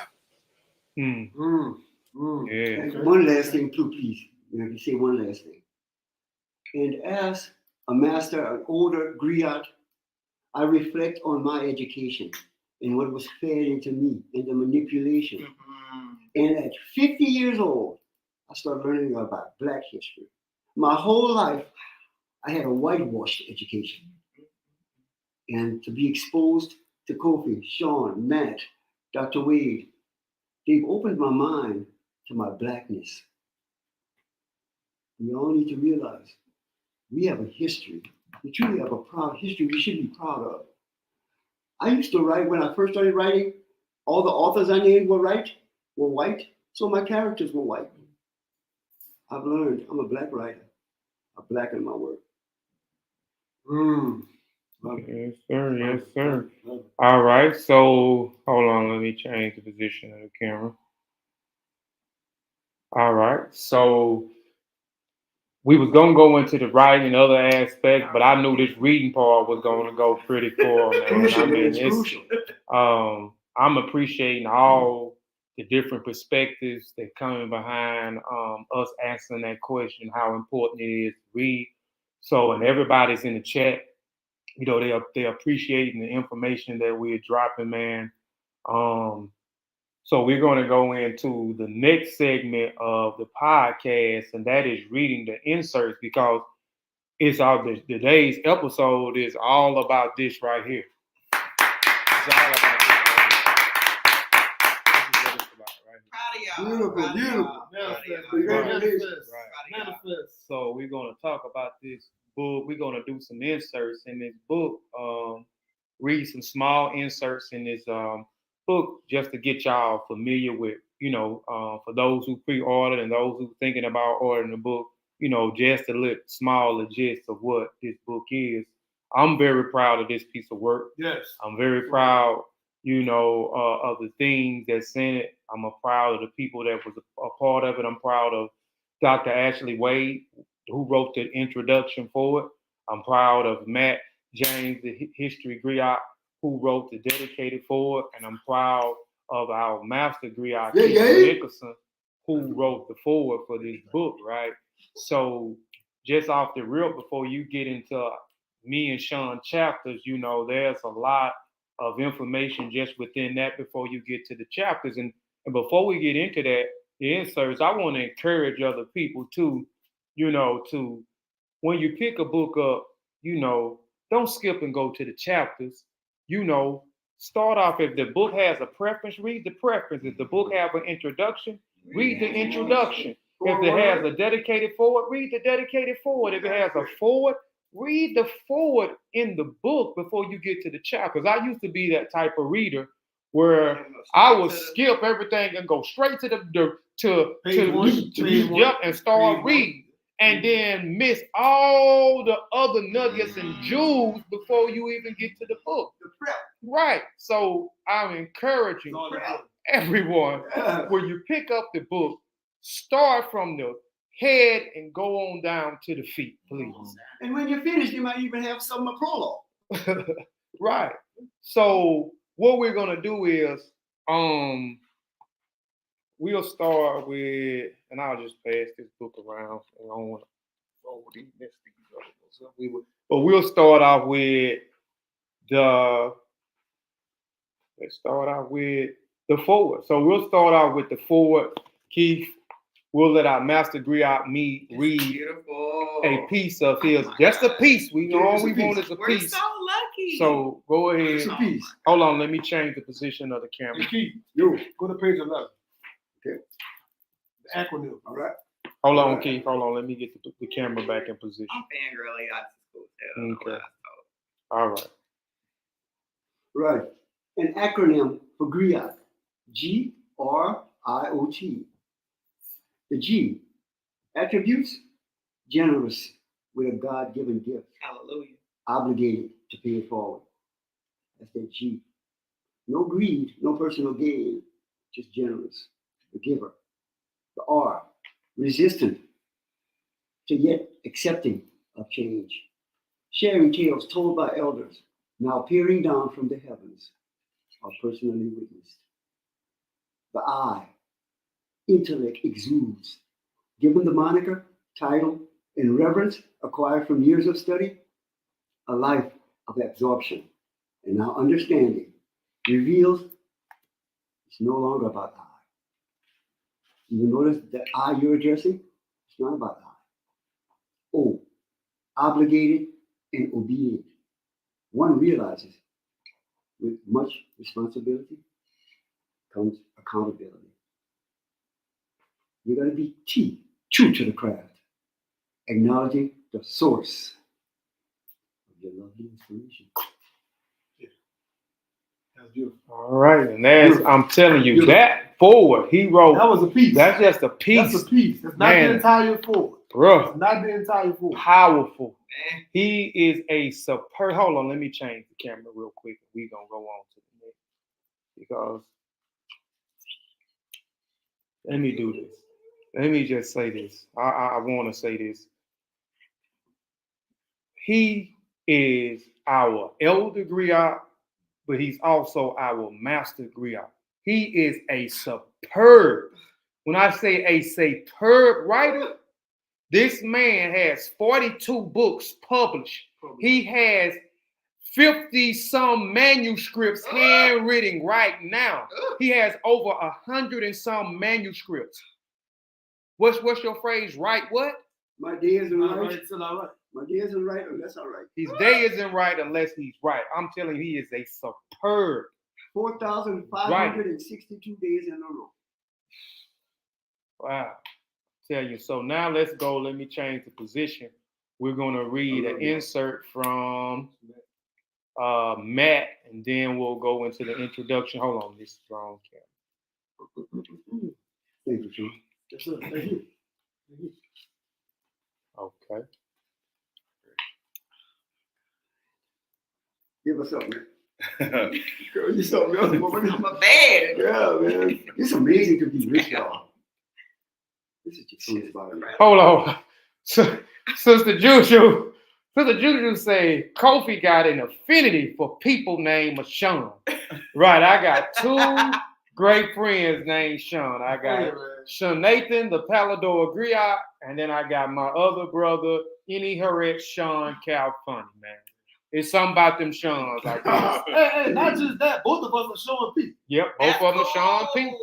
D: Yeah.
I: And one last thing too, please. You have to say one last thing. And as a master, an older griot, I reflect on my education and what was fed into me and the manipulation. And at 50 years old, I started learning about Black history. My whole life, I had a whitewashed education. And to be exposed to Kofi, Sean, Matt, Dr. Wade, they've opened my mind to my Blackness. We all need to realize we have a history. We truly have a proud history we should be proud of. I used to write, when I first started writing, all the authors I named were white, so my characters were white. I've learned I'm a Black writer. I blacken my work.
D: Yes, sir. Yes, sir. All right. So hold on. Let me change the position of the camera. All right. So we was gonna go into the writing and other aspects, but I knew this reading part was gonna go pretty far, man. I mean, it's I'm appreciating all the different perspectives that coming behind us answering that question, how important it is to read. So, and everybody's in the chat, you know, they're appreciating the information that we're dropping, man. So we're going to go into the next segment of the podcast, and that is reading the inserts, because it's all today's episode is all about this right here. It's all about this right here. This is what it's about right here.
E: Beautiful.
D: Manifest. So we're going to talk about this book. We're going to do some inserts in this book. Read some small inserts in this book just to get y'all familiar with, you know, for those who pre-ordered and those who thinking about ordering the book, you know, just a little small gist of what this book is. I'm very proud of this piece of work.
E: Yes.
D: I'm very proud, you know, of the things that's in it. I'm proud of the people that was a part of it. I'm proud of Dr. Ashely Wade, who wrote the introduction for it. I'm proud of Matt James, the history griot, who wrote the dedicated for it. And I'm proud of our Master Griot, Nickerson, who wrote the foreword for this book, right? So just off the rip, before you get into me and Sean chapters, you know, there's a lot of information just within that before you get to the chapters. And before we get into that, the inserts, I want to encourage other people to, to when you pick a book up, don't skip and go to the chapters. Start off, if the book has a preference, read the preference. If the book have an introduction, read the introduction. If it has a dedicated forward, read the dedicated forward. If it has a forward, read the forward in the book before you get to the chapters. I used to be that type of reader where I would skip everything and go straight to and start reading, and then miss all the other nuggets and jewels before you even get to the book. Right. So I'm encouraging everyone, when you pick up the book, start from the head and go on down to the feet, please.
I: And when you're finished, you might even have some prologue.
D: Right. So what we're gonna do is we'll start with, and I'll just pass this book around. I don't want to fold these next to each other. But we'll start off with let's start out with the forward. So we'll start out with the forward. Keith, we'll let our Master Griot read a piece of his. Just a piece. We know all we want is a piece.
J: We're so lucky.
D: So go ahead. Hold on, let me change the position of the camera.
E: Keith, go to page 11. Okay. The acronym.
I: All right.
D: Hold on, Keith. Hold on. Let me get the camera back in position.
J: I'm fangirling out to school.
D: Okay. All right.
I: Right. An acronym for Griot. G-R-I-O-T. The G. Attributes. Generous with a God-given gift.
J: Hallelujah.
I: Obligated to pay it forward. That's the G. No greed, no personal gain. Just generous. The giver. The R. Resistant to yet accepting of change. Sharing tales told by elders, now peering down from the heavens, are personally witnessed. The I. Intellect exudes. Given the moniker, title, and reverence acquired from years of study, a life of absorption and now understanding reveals it's no longer about I. You notice the I you're addressing, it's not about I. O, obligated and obedient. One realizes with much responsibility comes accountability. You gotta be T, true to the craft, acknowledging the source of your lovely inspiration.
E: That's beautiful.
D: All right, and that's, I'm telling you, that forward he wrote.
E: That was a piece.
D: That's just a piece.
E: That's a piece. That's not the entire forward.
D: Bro.
E: It's not the entire forward.
D: Powerful. He is a superb. Hold on, let me change the camera real quick. We're gonna go on to the next because let me do this. Let me just say this. I want to say this. He is our elder griot, but he's also our master griot. He is a superb. When I say a superb writer, this man has 42 books published. He has 50 some manuscripts handwritten right now. He has over 100 and some manuscripts. What's your phrase? Right what?
I: My day isn't right.
E: Still all right.
I: My day isn't right unless I'm right.
D: His day isn't right unless he's right. I'm telling you, he is a superb.
I: 4,562 days in a row.
D: Wow. Tell you. So now let's go. Let me change the position. We're going to read an insert from Matt, and then we'll go into the introduction. Hold on, this is wrong camera.
I: Thank you, Sean.
E: Yes, sir. Thank you.
D: Okay.
I: Give us up, man. Girl, you something else, woman.
J: I'm a bad.
I: Yeah, man. It's amazing to be rich, y'all. This is just something about it.
D: Hold on. Sister Juju say Kofi got an affinity for people named Sean. Right, I got two great friends named Sean. I got Seanathan, the Polidore Griot, and then I got my other brother, Inherent Sean Calfunny, man. It's something about them Seans. Like
E: hey, not just that. Both of us are Sean P.
D: Yep, both of them are Sean P.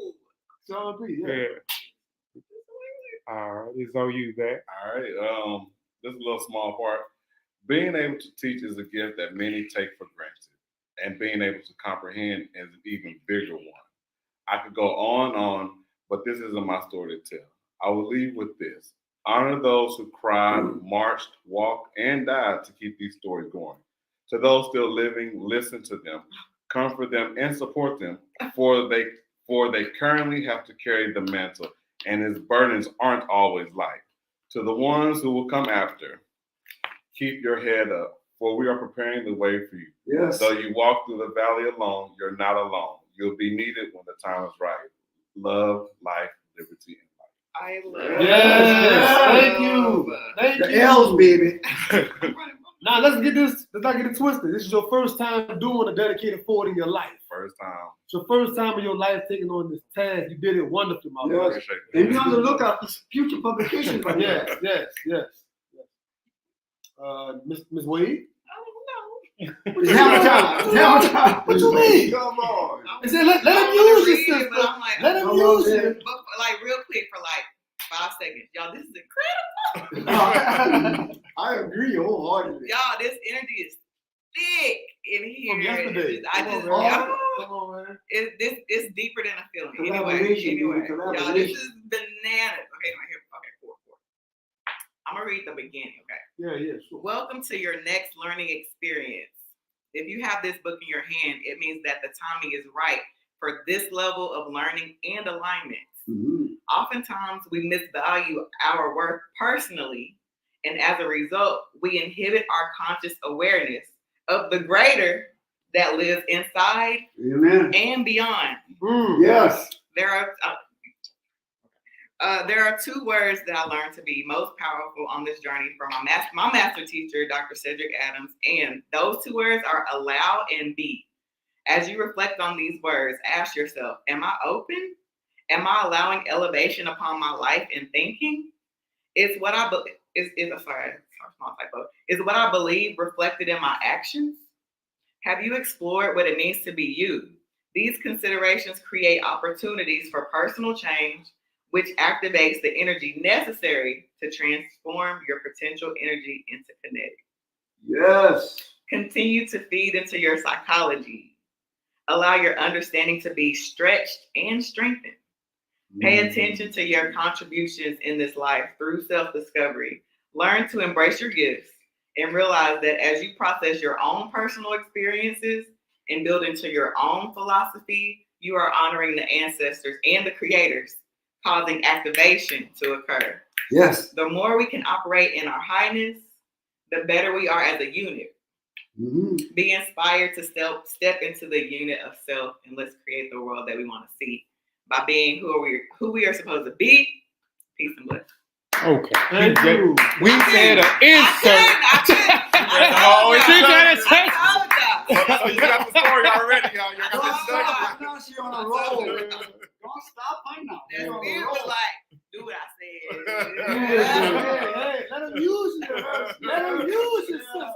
E: Sean P. Yeah.
D: All right, it's on you, Zach.
K: All right. This is a little small part. Being able to teach is a gift that many take for granted, and being able to comprehend is an even bigger one. I could go on, but this isn't my story to tell. I will leave with this. Honor those who cried, marched, walked, and died to keep these stories going. To those still living, listen to them, comfort them, and support them, for they currently have to carry the mantle, and his burdens aren't always light. To the ones who will come after, keep your head up, for we are preparing the way for you.
I: Yes.
K: Though you walk through the valley alone, you're not alone. You'll be needed when the time is right. Love, life, liberty, and life.
J: I love.
E: Yes. Thank you. Thank
I: The
E: you.
I: L's, baby.
E: Now let's not get it twisted. This is your first time doing a dedicated forward in your life.
K: First time.
E: It's your first time in your life taking on this task. You did it wonderfully, my brother.
K: Appreciate that.
I: And be on the lookout for future publications. By
E: Yes. Miss Wade.
I: It's hammer time.
E: What you mean?
I: Come on.
E: I said, let him use it, sister. Let him use it.
J: But like real quick for like 5 seconds, y'all. This is incredible.
I: I agree wholeheartedly.
J: Y'all, this energy is thick in here.
E: From yesterday. Come on, man.
J: It's deeper than a feeling.
I: Collaboration,
J: Anyway,
I: baby,
J: y'all, this
I: collaboration.
J: is bananas. Okay, here. Okay, 4. I'm gonna read the beginning. Okay.
E: Yeah, sure.
J: Welcome to your next learning experience. If you have this book in your hand, it means that the timing is right for this level of learning and alignment.
I: Mm-hmm.
J: Oftentimes, we misvalue our work personally, and as a result, we inhibit our conscious awareness of the greater that lives inside
I: Amen.
J: and beyond.
I: Yes.
J: There are 2 words that I learned to be most powerful on this journey from my master teacher, Dr. Cedric Adams, and those 2 words are allow and be. As you reflect on these words, ask yourself, am I open? Am I allowing elevation upon my life and thinking? Is what I believe is what I believe reflected in my actions? Have you explored what it means to be you? These considerations create opportunities for personal change, which activates the energy necessary to transform your potential energy into kinetic.
I: Yes.
J: Continue to feed into your psychology. Allow your understanding to be stretched and strengthened. Pay attention to your contributions in this life through self-discovery. Learn to embrace your gifts and realize that as you process your own personal experiences and build into your own philosophy, you are honoring the ancestors and the creators, causing activation to occur.
I: Yes.
J: The more we can operate in our highness, the better we are as a unit.
I: Mm-hmm.
J: Be inspired to step into the unit of self, and let's create the world that we want to see by being who we are supposed to be. Peace and blessings.
D: Okay.
E: Thank you.
D: We said an insert.
K: She
D: said
K: So you got the story already, y'all. You got the
I: Now she on a roll. Don't stop right now.
J: That spirit was like, do what I said.
E: Hey, let him use it. Let him use it, sister.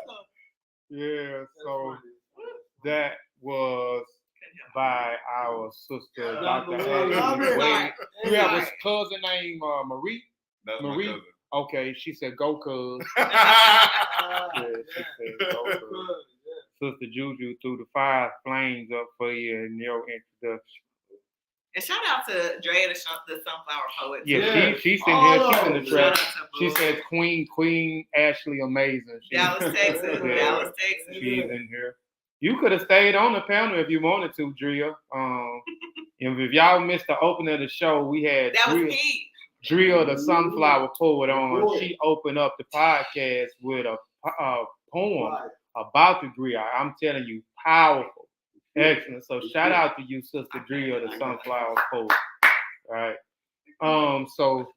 D: Yeah, so that was by our sister, Dr. Ashely Wade. You have a cousin named Marie?
K: That's
D: Marie?
K: my cousin.
D: Okay, she said, go cuz. Yeah, she said, go cuz. Sister Juju threw the 5 flames up for you in your introduction.
J: And shout out to Dre, the Sunflower Poet.
D: Yeah, she's in here. She's in the track. She said, Queen Ashely amazing.
J: Dallas, Texas.
D: Yeah.
J: Dallas, Texas.
D: She's in here. You could have stayed on the panel if you wanted to, Drea. If y'all missed the opening of the show, we had
J: That was me.
D: Drea, the Sunflower Poet, on. She opened up the podcast with a poem about the Griot. I'm telling you, powerful. Excellent. So shout out to you, Sister Drea, the Sunflower Poet. All right. So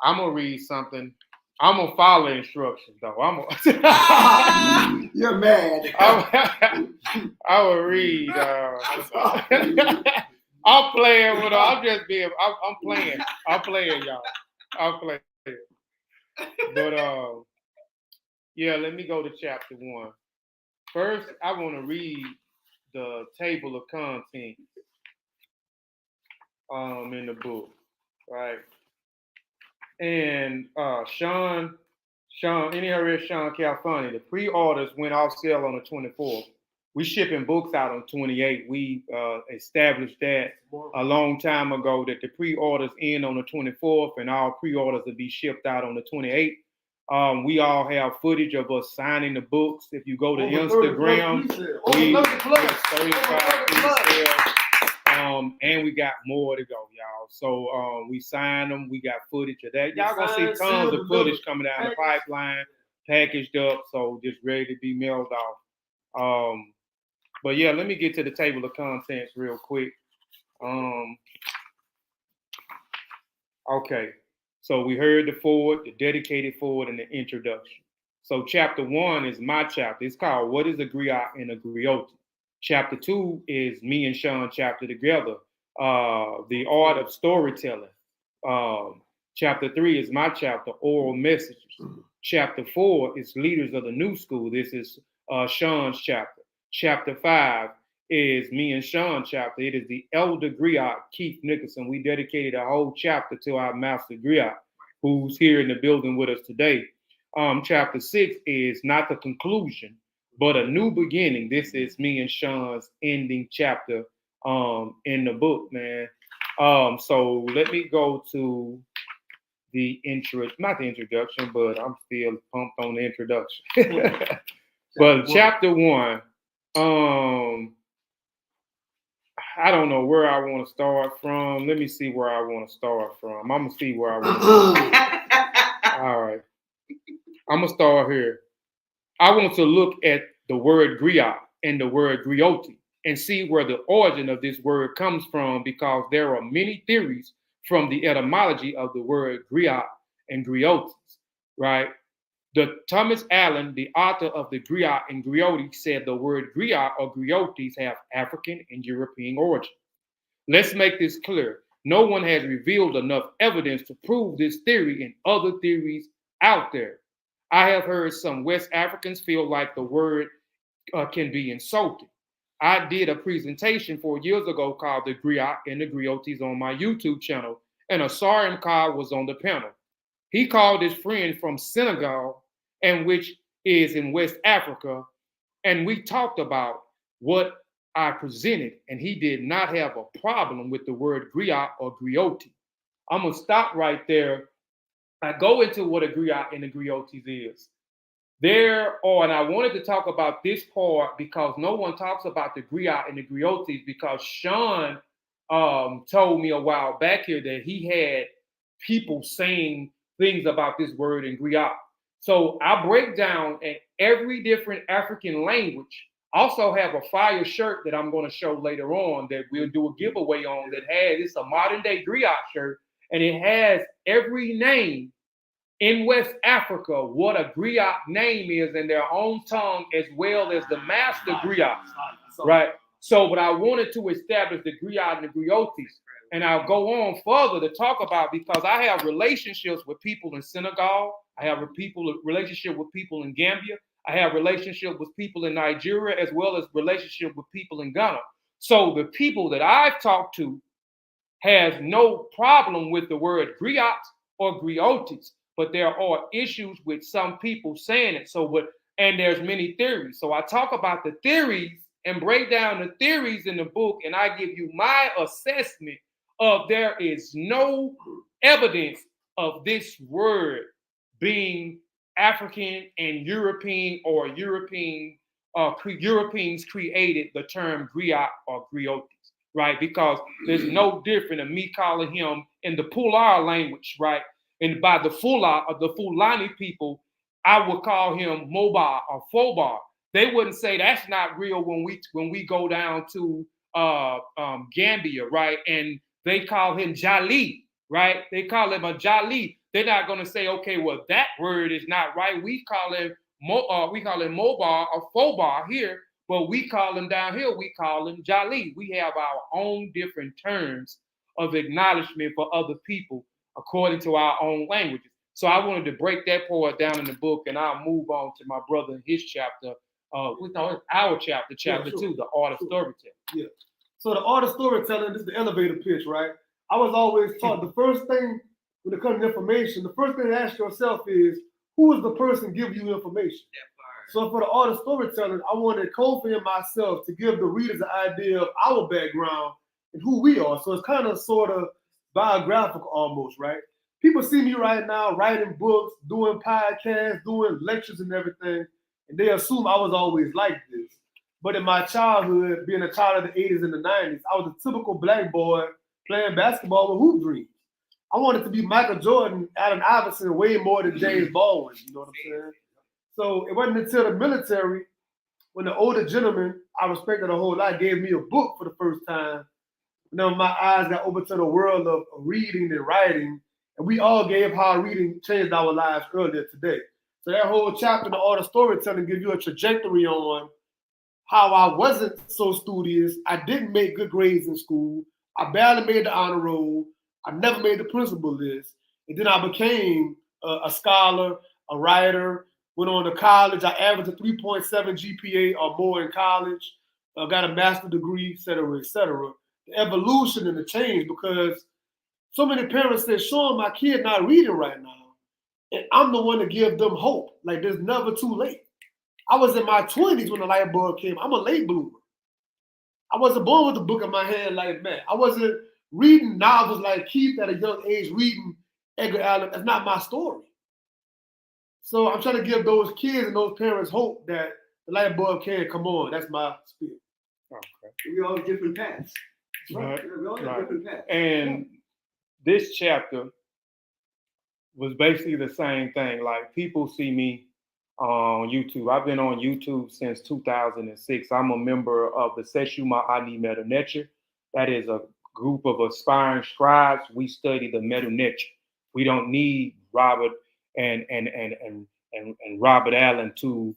D: I'm gonna read something. I'm gonna follow instructions though.
I: You're mad.
D: I will read. I'm playing with her. I'm just being. I'm playing. I'm playing, y'all. I'm playing. But yeah. Let me go to chapter 1. First, I want to read the table of contents in the book, right? And Sean, any area Sean, California, the pre-orders went off sale on the 24th. We shipping books out on 28. We established that a long time ago that the pre-orders end on the 24th and all pre-orders will be shipped out on the 28th. We all have footage of us signing the books. If you go to Instagram, we 35 and we got more to go, y'all. So we signed them. We got footage of that. Y'all gonna see tons of footage coming down the pipeline, packaged up, so just ready to be mailed off. But yeah, let me get to the table of contents real quick. Okay, so we heard the forward, the dedicated forward, and the introduction. So chapter 1 is my chapter. It's called What is a Griot and a Griot? Chapter 2 is me and Sean chapter together, the art of storytelling. Chapter 3 is my chapter, oral messages. Chapter 4 is leaders of the new school. This is Sean's chapter. Chapter 5 is me and Sean chapter. It is the elder Griot, Keith Nickerson. We dedicated a whole chapter to our Master Griot, who's here in the building with us today. Chapter 6 is not the conclusion, but a new beginning. This is me and Sean's ending chapter in the book, man. So let me go to the not the introduction, but I'm still pumped on the introduction. But chapter 1, I don't know where I want to start from. Let me see where I want to start from. I'm going to see where I want to start. All right. I'm going to start here. I want to look at the word griot and the word griot and see where the origin of this word comes from, because there are many theories from the etymology of the word griot and griots, right? The Thomas Allen, the author of the Griot and Griots, said the word griot or griotes have African and European origin. Let's make this clear. No one has revealed enough evidence to prove this theory and other theories out there. I have heard some West Africans feel like the word can be insulting. I did a presentation 4 years ago called The Griot and the Griots on my YouTube channel, and Asarim Khan was on the panel. He called his friend from Senegal, and which is in West Africa, and we talked about what I presented, and he did not have a problem with the word griot or griot. I'm gonna stop right there. I go into what a griot and a griots is. And I wanted to talk about this part because no one talks about the griot and the griots, because Sean told me a while back here that he had people saying things about this word in griot. So I break down at every different African language. Also have a fire shirt that I'm going to show later on that we'll do a giveaway on that it's a Modern Day Griot shirt, and it has every name in West Africa, what a griot name is in their own tongue, as well as the Master Griot, right? So, but I wanted to establish the griot and the griots, and I'll go on further to talk about, because I have relationships with people in Senegal, I have a relationship with people in Gambia, I have relationship with people in Nigeria, as well as relationship with people in Ghana. So the people that I've talked to has no problem with the word griot or griots, but there are issues with some people saying it. And there's many theories. So I talk about the theories and break down the theories in the book, and I give you my assessment of there is no evidence of this word being African and European, or Europeans created the term griot or griots, right? Because there's no different than me calling him in the Pular language, right? And by the Fulani people, I would call him Mobar or Fobar. They wouldn't say that's not real when we go down to Gambia, right? And they call him Jali, right? They call him a Jali. They're not going to say, okay, well, that word is not right. We call him Mobar or Fobar here, but we call him down here, we call him Jali. We have our own different terms of acknowledgement for other people according to our own languages. So I wanted to break that part down in the book, and I'll move on to my brother in his chapter. Our chapter 2, the art of storytelling.
E: Yeah. So the art of storytelling, this is the elevator pitch, right? I was always taught the first thing when it comes to information, the first thing to ask yourself is, who is the person giving you information? So for the art of storytelling, I wanted Kofi and myself to give the readers an idea of our background and who we are. So it's kind of sort of biographical almost, right? People see me right now writing books, doing podcasts, doing lectures and everything, and they assume I was always like this. But in my childhood, being a child of the 80s and the 90s, I was a typical black boy playing basketball with hoop dreams. I wanted to be Michael Jordan, Allen Iverson, way more than James Baldwin, you know what I'm saying? So it wasn't until the military, when the older gentleman I respected a whole lot gave me a book for the first time, and then my eyes got open to the world of reading and writing, and we all gave how reading changed our lives earlier today. So that whole chapter, the art of storytelling, gives you a trajectory on how I wasn't so studious. I didn't make good grades in school. I barely made the honor roll. I never made the principal list. And then I became a scholar, a writer, went on to college. I averaged a 3.7 GPA or more in college. Got a master's degree, et cetera, et cetera. The evolution and the change, because so many parents say, Sean, my kid not reading right now. And I'm the one to give them hope. Like, there's never too late. I was in my 20s when the light bulb came. I'm a late bloomer. I wasn't born with a book in my hand like that. I wasn't reading novels like Keith at a young age, reading Edgar Allan. That's not my story. So I'm trying to give those kids and those parents hope that the light bulb can come on. That's my spirit.
D: Okay.
I: We all have different paths.
D: Right.
I: We all have different paths.
D: And this chapter was basically the same thing. Like, people see me on YouTube. I've been on YouTube since 2006. I'm a member of the Seshuma Ani Medunecha. That is a group of aspiring scribes. We study the Medunecha. We don't need Robert and Robert Allen to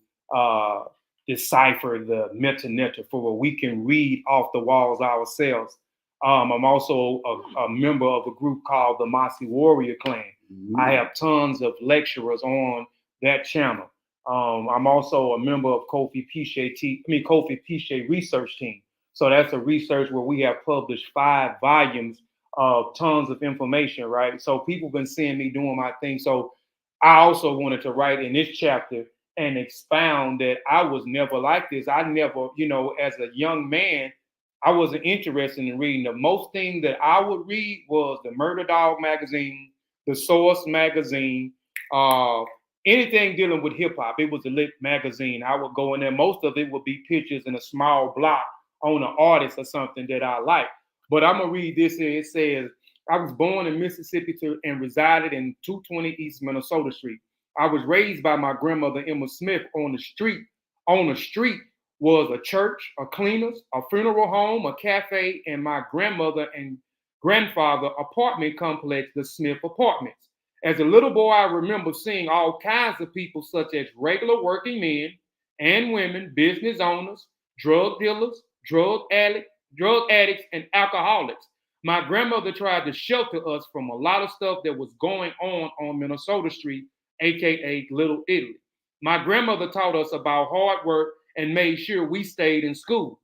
D: decipher the Medunecha, for what we can read off the walls ourselves. I'm also a member of a group called the Masi Warrior Clan. Mm-hmm. I have tons of lecturers on that channel. I'm also a member of Kofi Piesie research team. So that's a research where we have published 5 volumes of tons of information, right? So people been seeing me doing my thing. So I also wanted to write in this chapter and expound that I was never like this. I never, as a young man, I wasn't interested in reading. The most thing that I would read was the Murder Dog magazine, the Source magazine, anything dealing with hip hop. It was a lit magazine. I would go in there. Most of it would be pictures in a small block on an artist or something that I like. But I'm gonna read this here. It says, I was born in Mississippi and resided in 220 East Minnesota Street. I was raised by my grandmother, Emma Smith, on the street. On the street was a church, a cleaners, a funeral home, a cafe, and my grandmother and grandfather apartment complex, the Smith Apartments. As a little boy, I remember seeing all kinds of people, such as regular working men and women, business owners, drug dealers, drug addicts, and alcoholics. My grandmother tried to shelter us from a lot of stuff that was going on Minnesota Street, aka Little Italy. My grandmother taught us about hard work and made sure we stayed in school.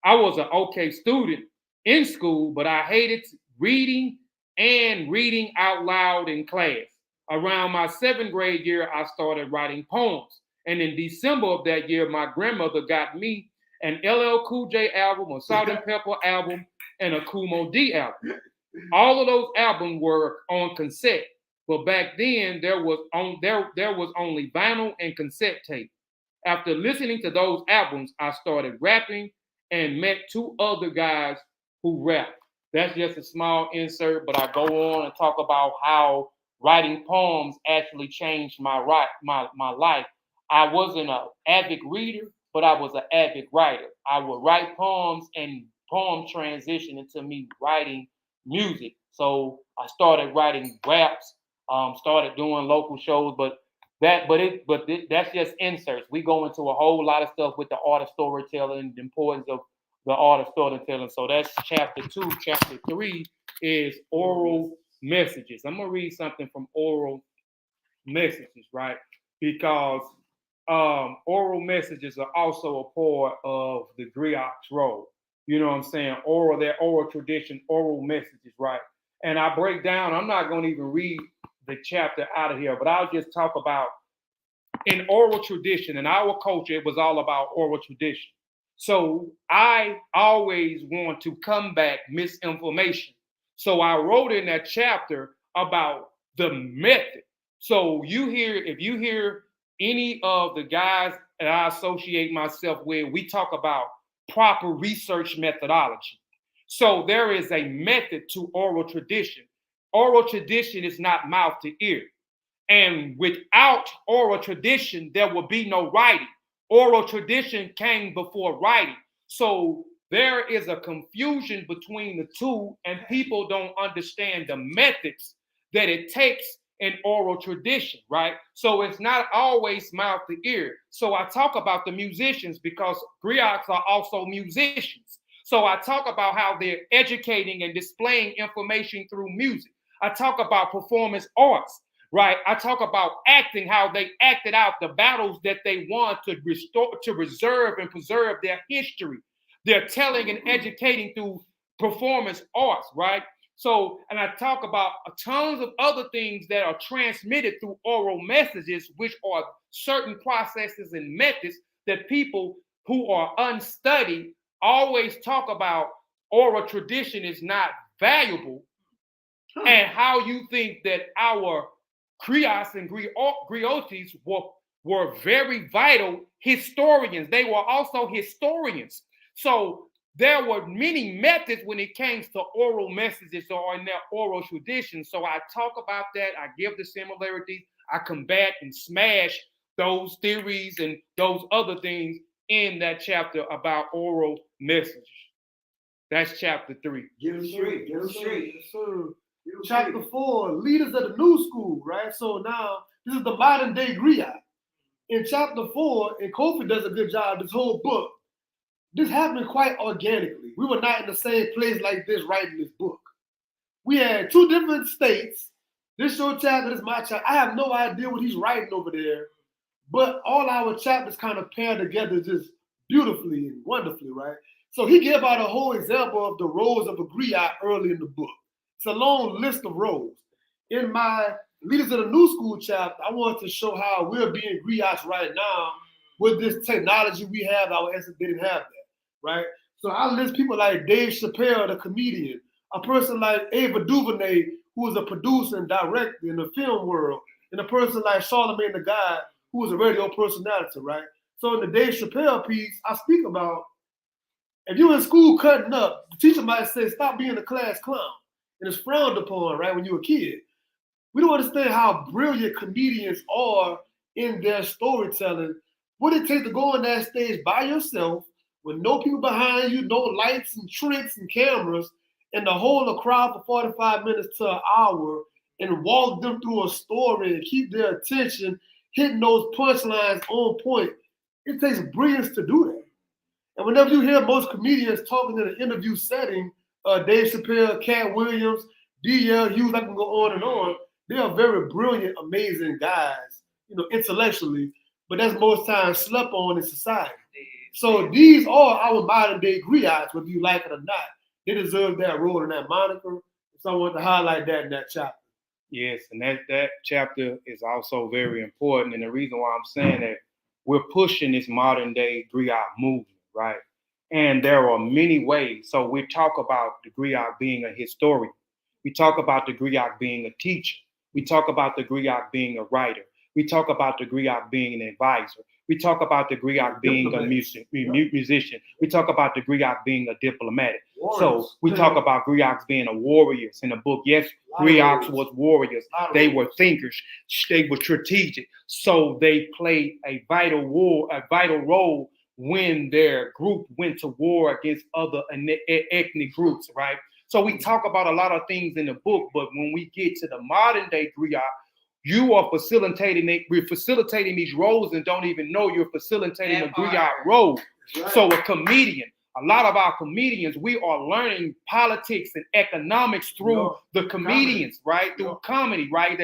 D: I was an okay student in school, but I hated reading and reading out loud in class. Around my 7th grade year, I started writing poems. And in December of that year, my grandmother got me an LL Cool J album, a Salt and Pepper album, and a Kumo D album. All of those albums were on cassette, but back then there was only vinyl and cassette tape. After listening to those albums, I started rapping and met 2 other guys who rap. That's just a small insert, but I go on and talk about how writing poems actually changed my life. I wasn't an avid reader, but I was an avid writer. I would write poems, and poems transitioned into me writing music. So I started writing raps, started doing local shows, but that's just inserts. We go into a whole lot of stuff with the art of storytelling, the importance of the art of storytelling. So that's chapter 2. Chapter 3 is oral messages. I'm gonna read something from oral messages, right? Because oral messages are also a part of the Griots role. You know what I'm saying? Their oral tradition, oral messages, right? and I break down. I'm not going to even read the chapter out of here, but I'll just talk about in oral tradition. In our culture, it was all about oral tradition. So I always want to combat misinformation. So I wrote in that chapter about the method. So if you hear any of the guys that I associate myself with, we talk about proper research methodology. So there is a method to oral tradition. Oral tradition is not mouth to ear. And without oral tradition, there will be no writing. Oral tradition came before writing. So there is a confusion between the two, and people don't understand the methods that it takes in oral tradition, right? So it's not always mouth to ear. So I talk about the musicians because griots are also musicians. So I talk about how they're educating and displaying information through music. I talk about performance arts, right? I talk about acting, how they acted out the battles that they won to restore, to reserve and preserve their history. They're telling and educating through performance arts, right? So, and I talk about tons of other things that are transmitted through oral messages, which are certain processes and methods that people who are unstudied always talk about. Oral tradition is not valuable, and how you think that our Griots and Griottes were very vital historians. They were also historians. So there were many methods when it came to oral messages or in their oral tradition. So I talk about that. I give the similarities. I combat and smash those theories and those other things in that chapter about oral messages. That's chapter 3.
I: Get them straight. Get them straight.
E: Yes, sir. Chapter 4, leaders of the new school, right? So now this is the modern day griot. In chapter 4, and Kofi does a good job, this whole book, this happened quite organically. We were not in the same place like this writing this book. We had 2 different states. This your chapter, this is my chapter. I have no idea what he's writing over there, but all our chapters kind of pair together just beautifully and wonderfully, right? So he gave out a whole example of the roles of a griot early in the book. It's a long list of roles. In my Leaders of the New School chapter, I wanted to show how we're being griots right now with this technology we have. Our ancestors didn't have that, right? So I list people like Dave Chappelle, the comedian, a person like Ava DuVernay, who was a producer and director in the film world, and a person like Charlamagne the God, who was a radio personality, right? So in the Dave Chappelle piece, I speak about if you're in school cutting up, the teacher might say, stop being a class clown. And it's frowned upon, right, when you're a kid. We don't understand how brilliant comedians are in their storytelling. What it takes to go on that stage by yourself with no people behind you, no lights and tricks and cameras, and to hold a crowd for 45 minutes to an hour and walk them through a story and keep their attention, hitting those punchlines on point. It takes brilliance to do that. And whenever you hear most comedians talking in an interview setting, Dave Chappelle, Cat Williams, D.L. Hughes, I can go on and on. They are very brilliant, amazing guys, intellectually, but that's most times slept on in society. So these are our modern day griots, whether you like it or not. They deserve that role and that moniker. So I want to highlight that in that chapter.
D: Yes, and that chapter is also very important. And the reason why I'm saying that we're pushing this modern day griot movement, right? And there are many ways. So we talk about the griot being a historian. We talk about the griot being a teacher. We talk about the griot being a writer. We talk about the griot being an advisor. We talk about the griot being a musician. We talk about the griot being a diplomatic. So we talk about griots being a warriors in the book. Yes, griots was warriors. They were thinkers. They were strategic. So they played a vital role when their group went to war against other ethnic groups, right? So we talk about a lot of things in the book, but when we get to the modern day griot, you are facilitating these roles and don't even know you're facilitating a griot role. Right. So a comedian, a lot of our comedians, we are learning politics and economics through the comedians, right? Through comedy, right?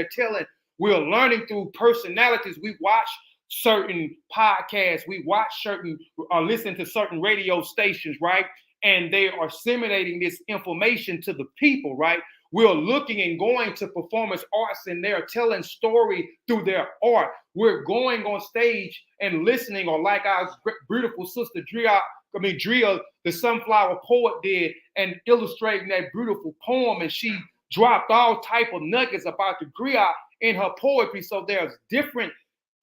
D: We're learning through personalities. We watch certain podcasts, we watch listen to certain radio stations, right? And they are disseminating this information to the people, right? We're looking and going to performance arts and they're telling story through their art. We're going on stage and listening, or like our beautiful sister Drea, the Sunflower Poet, did, and illustrating that beautiful poem. And she dropped all type of nuggets about the griot in her poetry. So there's different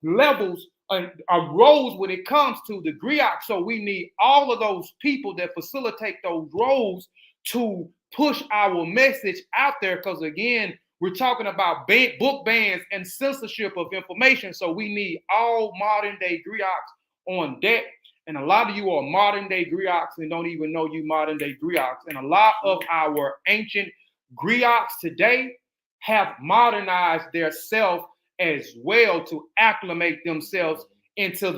D: levels and roles when it comes to the griot. So we need all of those people that facilitate those roles to push our message out there. Because again, we're talking about book bans and censorship of information. So we need all modern day griots on deck. And a lot of you are modern day griots and don't even know you modern day griots. And a lot of our ancient griots today have modernized their self as well to acclimate themselves into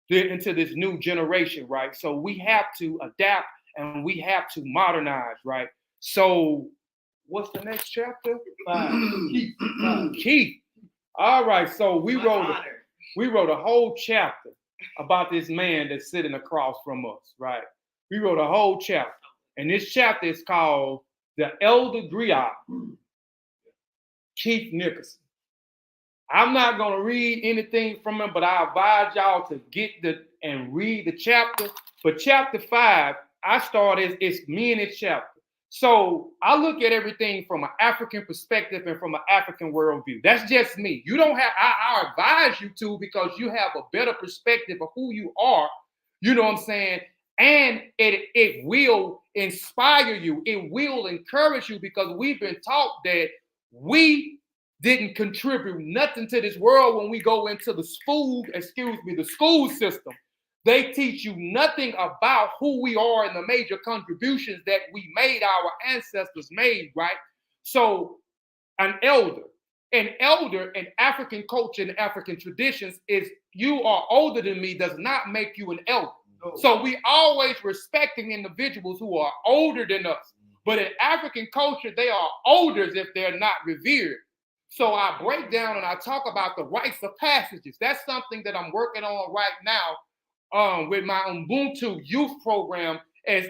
D: this new generation, right? So we have to adapt and we have to modernize, right? So what's the next chapter? Keith. All right, so we wrote a whole chapter about this man that's sitting across from us, right? We wrote a whole chapter, and this chapter is called The Elder Griot, Keith Nickerson. I'm not going to read anything from him, but I advise y'all to get and read the chapter. But chapter 5, I started, it's me in this chapter. So I look at everything from an African perspective and from an African worldview. That's just me. You don't have, I advise you to, because you have a better perspective of who you are. You know what I'm saying? And it will inspire you. It will encourage you, because we've been taught that we didn't contribute nothing to this world when we go into the school system. They teach you nothing about who we are and the major contributions that we made, our ancestors made, right? So an elder in African culture and African traditions is, you are older than me does not make you an elder. No. So we always respecting individuals who are older than us. But in African culture, they are elders if they're not revered. So I break down and I talk about the rites of passages. That's something that I'm working on right now with my Ubuntu youth program, as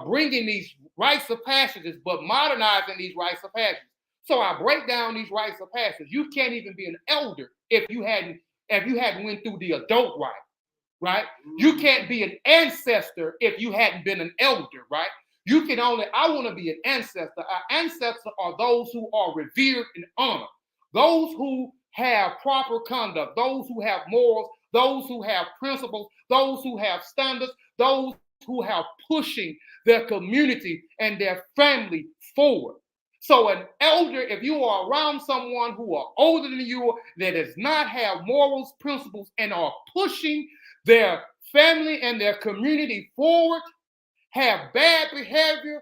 D: bringing these rites of passages, but modernizing these rites of passages. So I break down these rites of passage. You can't even be an elder if you hadn't went through the adult rite, right? You can't be an ancestor if you hadn't been an elder, right? You can only, I want to be an ancestor. Our ancestors are those who are revered and honored, those who have proper conduct, those who have morals, those who have principles, those who have standards, those who have pushing their community and their family forward. So an elder, if you are around someone who are older than you, that does not have morals, principles, and are pushing their family and their community forward, have bad behavior,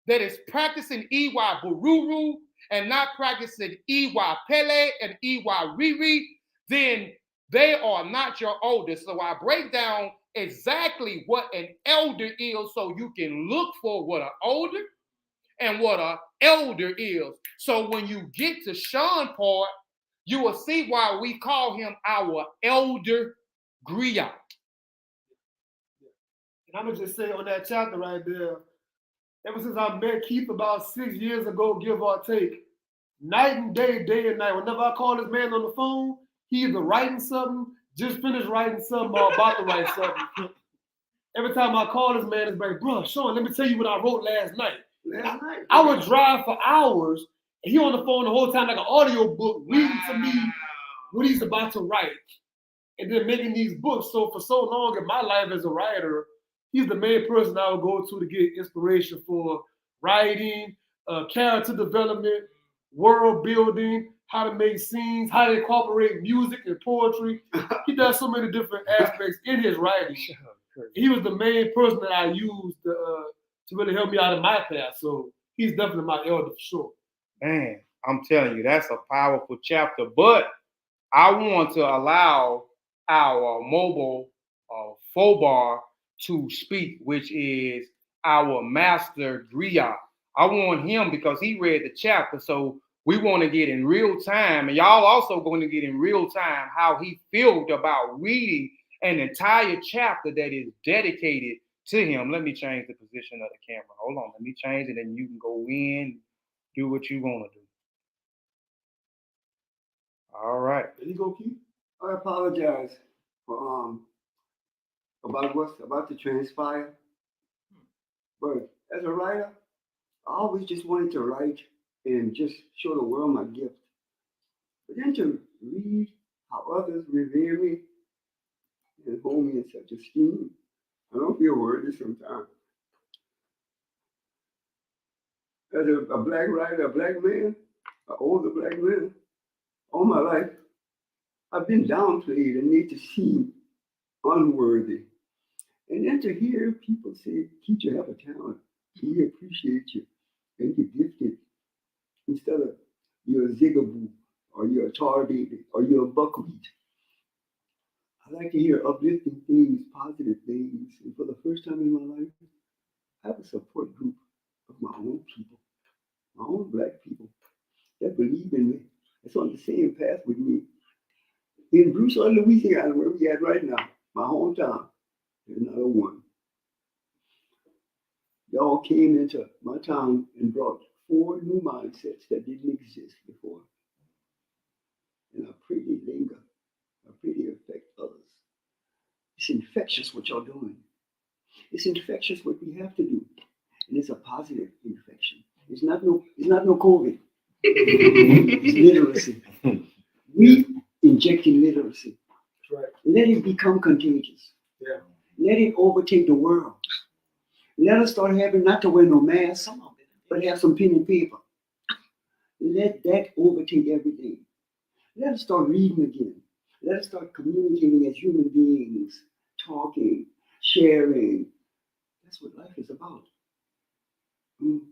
D: that is practicing Iwa Bururu and not practicing Iwa Pele and Iwa Riri, then they are not your elder. So I break down exactly what an elder is, so you can look for what an older and what an elder is. So when you get to Sean part, you will see why we call him our elder griot.
E: And I'm gonna just say on that chapter right there, ever since I met Keith about 6 years ago, give or take, night and day, day and night, whenever I call this man on the phone, he either writing something, just finished writing something, or about to write something. Every time I call this man, it's like, bro, Sean, let me tell you what I wrote last night. I would drive for hours, and he on the phone the whole time like an audio book, reading to me what he's about to write, and then making these books. So for so long in my life as a writer, he's the main person I would go to get inspiration for writing, character development, world building, how to make scenes, how to incorporate music and poetry. He does so many different aspects in his writing. He was the main person that I used to really help me out of my path. So he's definitely my elder for sure.
D: Man, I'm telling you, that's a powerful chapter. But I want to allow our mobile Fobar to speak, which is our Master Griot. I want him, because he read the chapter, so we want to get in real time, and y'all also going to get in real time how he felt about reading an entire chapter that is dedicated to him. Let me change the position of the camera. Hold on, let me change it, and you can go in, do what you want to do. All right.
E: There you go, Keith.
I: I apologize for about what's about to transpire. But as a writer, I always just wanted to write and just show the world my gift. But then to read how others revere me and hold me in such esteem, I don't feel worthy sometimes. As a black writer, a black man, an older black man, all my life, I've been downplayed and made to seem unworthy. And then to hear people say, Keith, you have a talent. We appreciate you. And you're gifted. Instead of you're a zigaboo, or you're a tar baby, or you're a buckwheat. I like to hear uplifting things, positive things. And for the first time in my life, I have a support group of my own people, my own black people that believe in me. That's on the same path with me. In Griots, Louisiana, where we at right now, my hometown, there's another one. Y'all came into my town and brought 4 new mindsets that didn't exist before. And I pray they linger. I pray they affect others. It's infectious what y'all doing. It's infectious what we have to do. And it's a positive infection. It's not no COVID. It's literacy. We injecting literacy.
E: That's right.
I: Let it become contagious.
E: Yeah.
I: Let it overtake the world. Let us start having not to wear no mask, but have some pen and paper. Let that overtake everything. Let us start reading again. Let us start communicating as human beings, talking, sharing. That's what life is about. I'm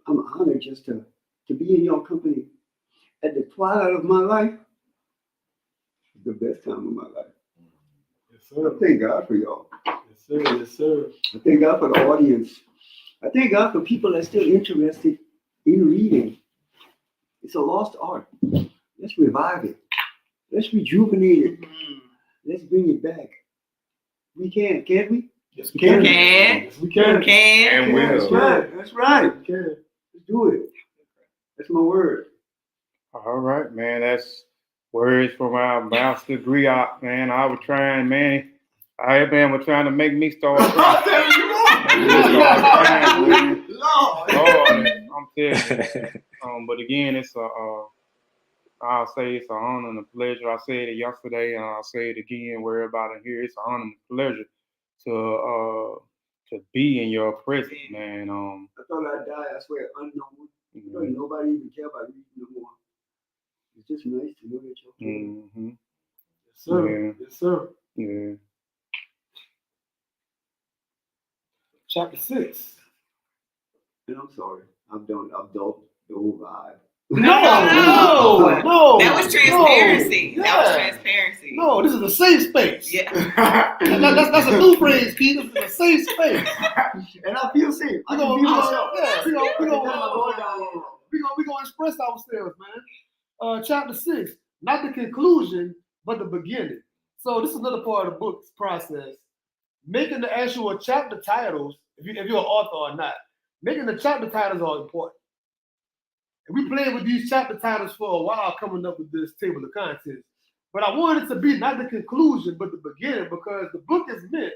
I: honored just to be in your company at the twilight of my life. It's the best time of my life.
E: Yes, sir.
I: I thank God for y'all.
E: Yes, sir. Yes, sir.
I: I thank God for the audience. I thank God for people that are still interested in reading. It's a lost art. Let's revive it. Let's rejuvenate it. Let's bring it back. We can, can't we?
E: Yes, we can. Yes, we can.
K: And we
I: That's
K: will.
I: right. That's right.
E: We can.
I: Let's do it. That's my word.
D: All right, man. That's words from our Master Griot, man. I was trying, man. I man was trying to make me start crying. Lord, I'm telling you. But again, it's I'll say it's an honor and a pleasure. I said it yesterday, and I'll say it again where everybody here. It's an honor and a pleasure to be in your presence, man.
I: I thought I'd die. I swear, unknown. Nobody even care about reading no more. It's just nice to know that you're
D: Mm-hmm.
E: Yes, sir.
D: Yeah.
E: Yes, sir.
D: Yeah.
E: Chapter 6.
I: And I'm sorry. I've done the whole vibe.
E: No.
J: That was transparency.
E: No.
J: That was
E: Yeah.
J: transparency.
E: No, this is a safe space.
J: Yeah.
E: That's a new phrase, Keith. This is a safe space.
I: And I feel safe. I can be myself.
E: We're gonna express ourselves, man. Chapter 6, not the conclusion, but the beginning. So this is another part of the book's process. Making the actual chapter titles, if you're an author or not, making the chapter titles are important. And we played with these chapter titles for a while, coming up with this table of contents. But I wanted it to be not the conclusion, but the beginning, because the book is meant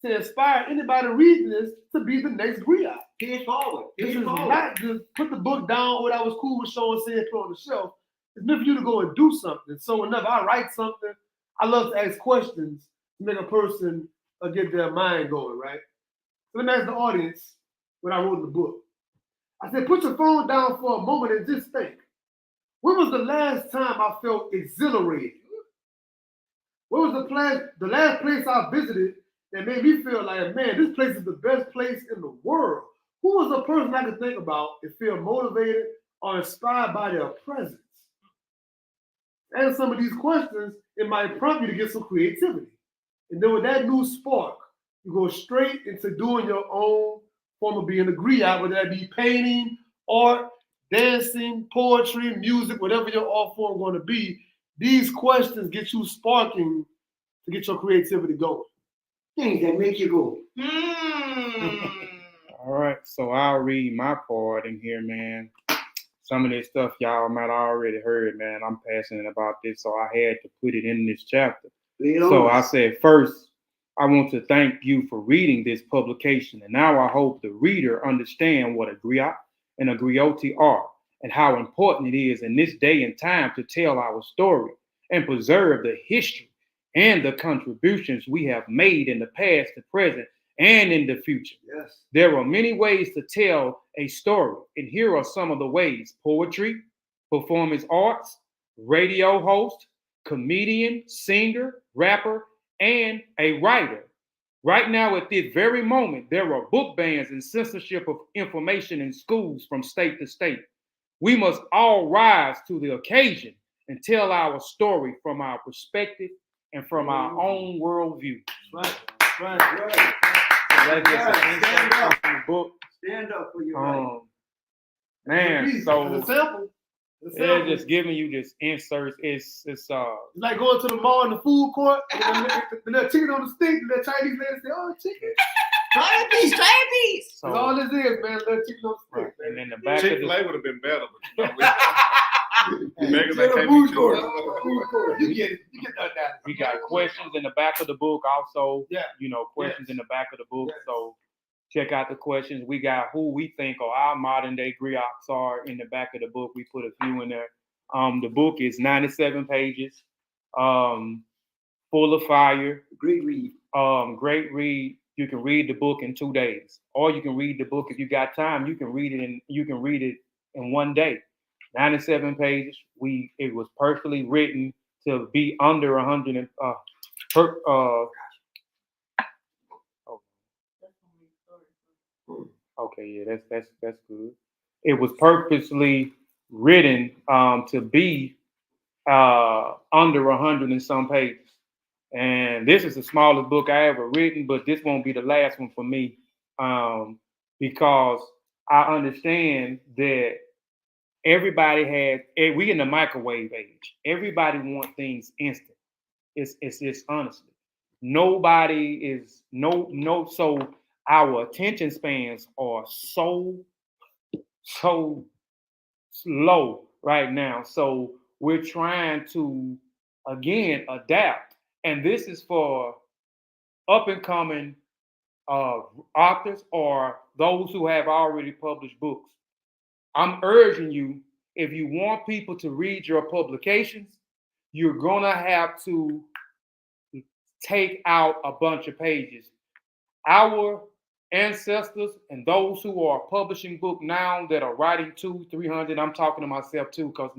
E: to inspire anybody reading this to be the next Griot.
I: Pay it forward.
E: This is not just put the book down, or that was cool with Sean said, put on the shelf. It's meant for you to go and do something. So whenever I write something, I love to ask questions to make a person get their mind going, right? So let me ask the audience when I wrote the book. I said, put your phone down for a moment and just think. When was the last time I felt exhilarated? What was the last place I visited that made me feel like, man, this place is the best place in the world? Who was the person I could think about and feel motivated or inspired by their presence? And some of these questions, it might prompt you to get some creativity. And then with that new spark, you go straight into doing your own form of being a griot, whether that be painting, art, dancing, poetry, music, whatever your art form going to be. These questions get you sparking to get your creativity going.
I: Things that make you go.
D: All right, so I'll read my part in here, man. some of this stuff y'all might have already heard, man. I'm passionate about this, so I had to put it in this chapter. So I said, first, I want to thank you for reading this publication. And now I hope the reader understand what a griot and a griotte are and how important it is in this day and time to tell our story and preserve the history and the contributions we have made in the past, the present, and in the future.
I: Yes.
D: There are many ways to tell a story, and here are some of the ways: poetry, performance arts, radio host, comedian, singer, rapper, and a writer. Right now, at this very moment, there are book bans and censorship of information in schools from state to state. We must all rise to the occasion and tell our story from our perspective and from our own worldview.
E: Right.
D: So that's just an insight from the book.
I: Stand up for your right.
D: Man, so
E: It's a sample.
D: they're just giving you this inserts. It's
E: like going to the mall in the food court and they're chicken on the stick, and the Chinese lady say, "Oh, chicken."
J: Try a piece.
D: so,
E: That's all this is, man. Little chicken on the
D: right.
E: stick.
D: And then the back of
K: Chick-fil-A
D: the
K: would have been better. Beggars
E: Go
K: that
E: to
K: can't
E: food
K: be
E: court.
K: choosers.
E: Food court. You get done now.
D: we got questions in the back of the book also.
E: Yeah.
D: Questions in the back of the book.
E: Yes.
D: So check out the questions. We got who we think are our modern day griots are in the back of the book. We put a few in there. The book is 97 pages, full of fire.
I: Great read.
D: Great read. You can read the book in 2 days, or you can read the book if you got time. You can read it in 1 day. 97 pages. It was perfectly written to be under 100 and okay, yeah, that's good. It was purposely written to be under 100 and some pages. And this is the smallest book I ever written, but this won't be the last one for me, because I understand that everybody we in the microwave age. Everybody wants things instant. It's honestly. Nobody is so our attention spans are so low right now. So we're trying to again adapt. And this is for up and coming authors or those who have already published books. I'm urging you, if you want people to read your publications, you're going to have to take out a bunch of pages. Our ancestors and those who are publishing book now that are writing 200-300, I'm talking to myself too, because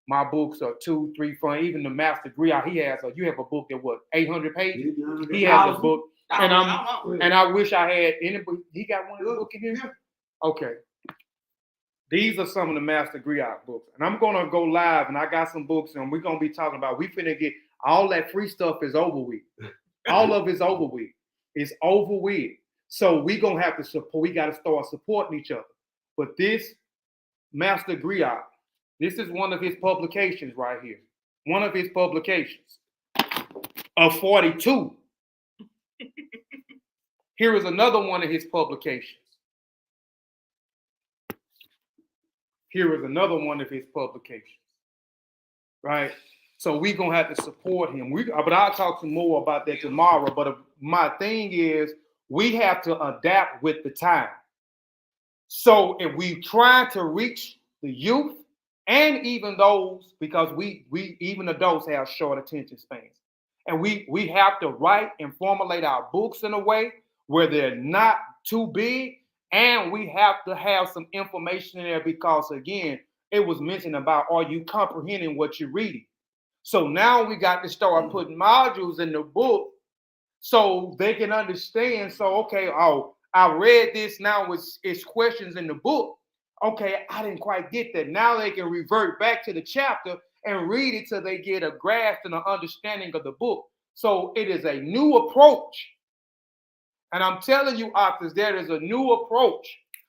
D: my books are 200-300. Even the Master Griot, you have a book that 800 pages. He has a book, and I wish I had anybody. He got one of the book in here. Okay. These are some of the Master Griot books. And I'm going to go live, and I got some books, and we're going to be talking about, we finna get, all that free stuff is over with. All of it's over with. It's over with. So we're going to have to support, we got to start supporting each other. But this Master Griot, this is one of his publications right here. One of his publications of 42. Here is another one of his publications. Here is another one of his publications, right? So we're going to have to support him. But I'll talk some more about that tomorrow. But my thing is, we have to adapt with the time. So if we try to reach the youth and even those, because we even adults have short attention spans. And we have to write and formulate our books in a way where they're not too big. And we have to have some information in there because, again, it was mentioned about, are you comprehending what you're reading? So now we got to start putting modules in the book so they can understand. So, okay, I read this, now it's questions in the book. Okay, I didn't quite get that. Now they can revert back to the chapter and read it till they get a grasp and an understanding of the book. So it is a new approach. And I'm telling you, authors, there is a new approach.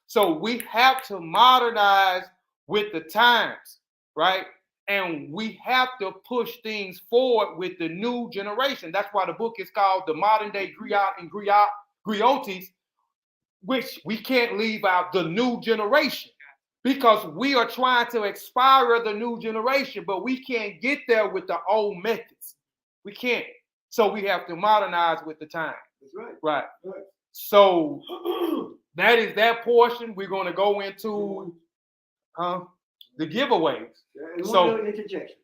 D: So we have to modernize with the times, right? And we have to push things forward with the new generation. That's why the book is called The Modern Day Griot and Griottes, which we can't leave out the new generation. because we are trying to inspire the new generation, but we can't get there with the old methods. We can't. So we have to modernize with the time.
I: That's right.
D: Right.
I: Right.
D: So that is that portion. We're going to go into the giveaways.
I: And
D: So-
I: one little interjection.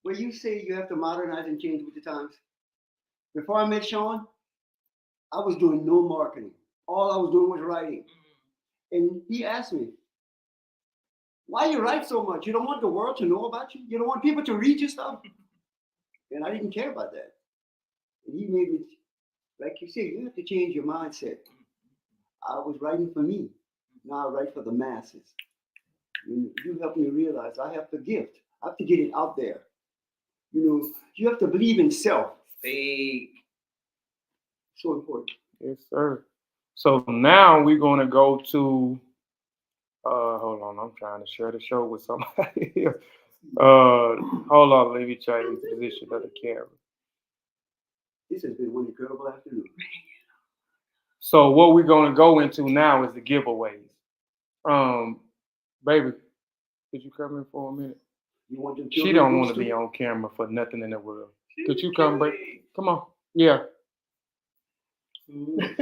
I: When you say you have to modernize and change with the times, before I met Sean, I was doing no marketing. All I was doing was writing. And he asked me, why you write so much? You don't want the world to know about you? You don't want people to read your stuff? And I didn't care about that. And he made me, like you said, you have to change your mindset. I was writing for me. Now I write for the masses. You helped me realize I have the gift. I have to get it out there. You have to believe in self. So important.
D: Yes, sir. So now we're going to go to, hold on, I'm trying to share the show with somebody else. Hold on, let me change the position of the camera.
I: This has been one incredible afternoon.
D: So what we're going to go into now is the giveaways. Baby, could you come in for a minute?
I: You want them
D: She don't want to be on camera for nothing in the world. Could you come, baby? Come on. Yeah.
I: And that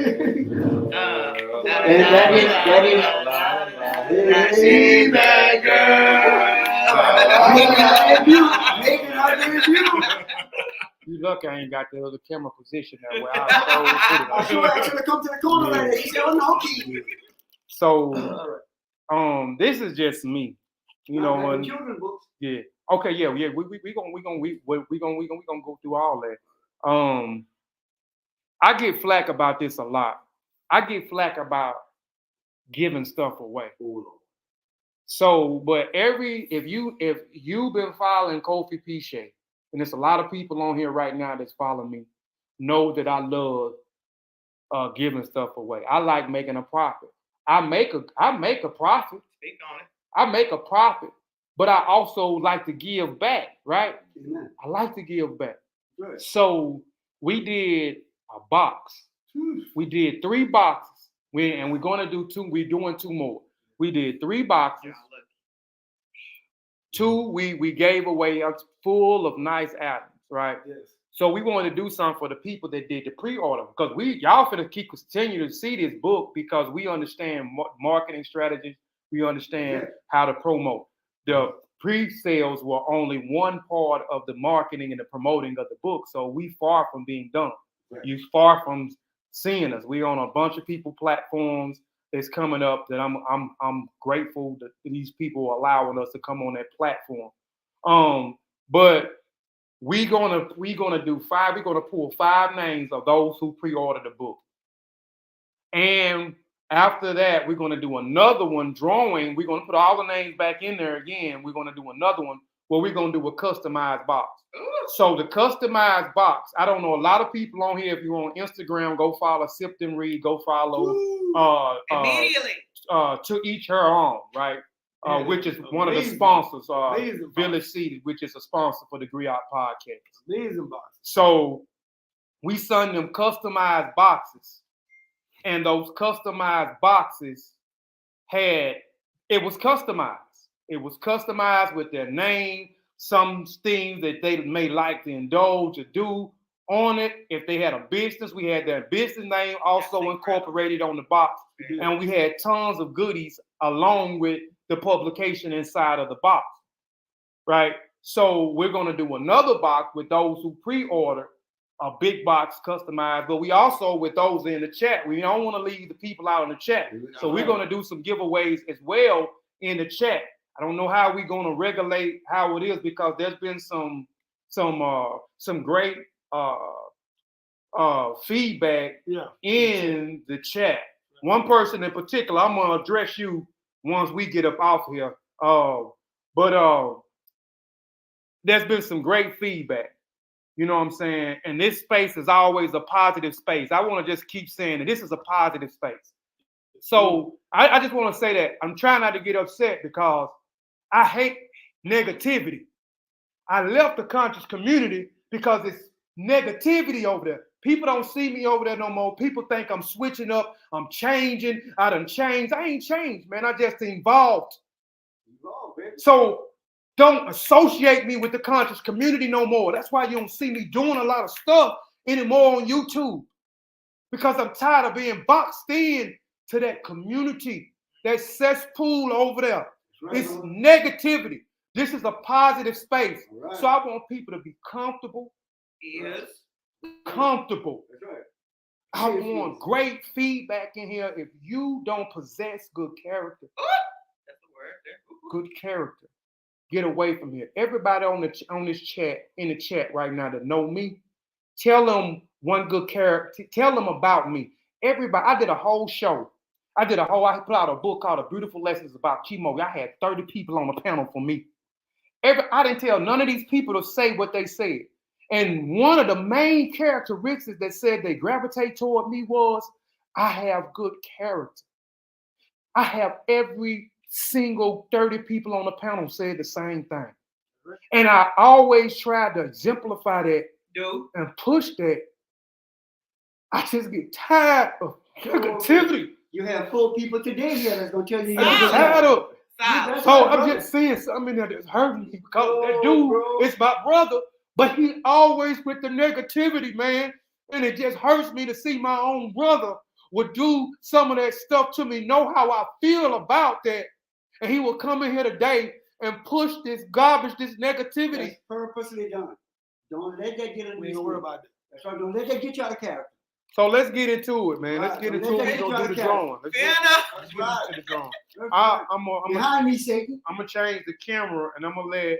I: is that girl. Making our debut.
D: You lucky I ain't got the other camera position that way.
I: I should have come to the corner like that. He said, "Oh no, Keith."
D: So, this is just me. When
I: children books.
D: yeah. Okay, yeah. We gonna go through all that. I get flack about this a lot. I get flack about giving stuff away. So, but if you've been following Kofi Piesie, and there's a lot of people on here right now that's following me, know that I love giving stuff away. I like making a profit. I make a profit.
J: Speak on it.
D: I make a profit, but I also like to give back, right?
I: Amen.
D: I like to give back.
I: Good.
D: So we did a box. We did 3 boxes. We're gonna do 2. We're doing 2 more. We did 3 boxes. 2 we gave away full of nice items, right?
I: Yes.
D: So we wanted to do something for the people that did the pre-order, because y'all finna continue to see this book, because we understand marketing strategies. We understand how to promote. The pre-sales were only one part of the marketing and the promoting of the book. So we far from being done.
I: Right.
D: You far from seeing us. We on a bunch of people platforms that's coming up that I'm grateful that these people are allowing us to come on that platform. But we're gonna do 5. We're gonna pull 5 names of those who pre-ordered the book, and after that, we're gonna do another one drawing. We're gonna put all the names back in there again. We're gonna do another one where we're gonna do a customized box. So the customized box, I don't know, a lot of people on here, if you're on Instagram, go follow Sip and Read, go follow
J: Immediately.
D: To Each Her Own, right? Which is one of the sponsors, Village Seated, which is a sponsor for the Griots Podcast.
E: Amazing box.
D: So we send them customized boxes, and those customized boxes was customized. It was customized with their name, some things that they may like to indulge or do on it. If they had a business, we had their business name also incorporated on the box. And we had tons of goodies along with the publication inside of the box, right? So we're going to do another box with those who pre-order, a big box customized, but we also, with those in the chat, we don't want to leave the people out in the chat. So we're going to do some giveaways as well in the chat. I don't know how we're going to regulate how it is, because there's been some great feedback in the chat. One person in particular, I'm going to address you once we get up off here. But there's been some great feedback. You know what I'm saying? And this space is always a positive space. I want to just keep saying that this is a positive space. So I just want to say that I'm trying not to get upset, because I hate negativity. I left the conscious community because it's negativity over there. People don't see me over there no more. People think I'm switching up. I'm changing. I done changed. I ain't changed, man. I just evolved. So don't associate me with the conscious community no more. That's why you don't see me doing a lot of stuff anymore on YouTube. Because I'm tired of being boxed in to that community, that cesspool over there.
I: Right,
D: it's negativity. This is a positive space.
I: Right.
D: So I want people to be comfortable.
J: Yes.
D: Comfortable.
I: That's right.
D: I want great feedback in here. If you don't possess good character,
J: That's the word there.
D: good character, get away from here. Everybody on this chat, in the chat right now that know me, tell them one good character. Tell them about me. Everybody, I did a whole show. I put out a book called A Beautiful Lessons About Chemo. I had 30 people on the panel for me. I didn't tell none of these people to say what they said. And one of the main characteristics that said they gravitate toward me was I have good character. I have every single 30 people on the panel said the same thing. And I always tried to exemplify that and push that. I just get tired of negativity.
I: You have 4 people today here that's gonna tell you.
D: I'm tired of it.
J: Stop.
D: So I'm just seeing something in there that's hurting me because that dude is my brother, but he always with the negativity, man. And it just hurts me to see my own brother would do some of that stuff to me, know how I feel about that. And he will come in here today and push this garbage, this negativity.
I: That's purposely done. Don't let that get in.
E: We ain't gonna worry about that.
I: That's right. Don't let that get you out of character.
D: So let's get into it, man. Let's
I: Right.
D: get into
I: Let's
D: it. We're gonna do the drawing. Let's
J: Fair
D: get
J: enough.
I: That's
D: into
I: right.
D: the drawing.
I: That's right.
D: I'm
I: Behind me, Satan.
D: gonna change the camera and I'm gonna let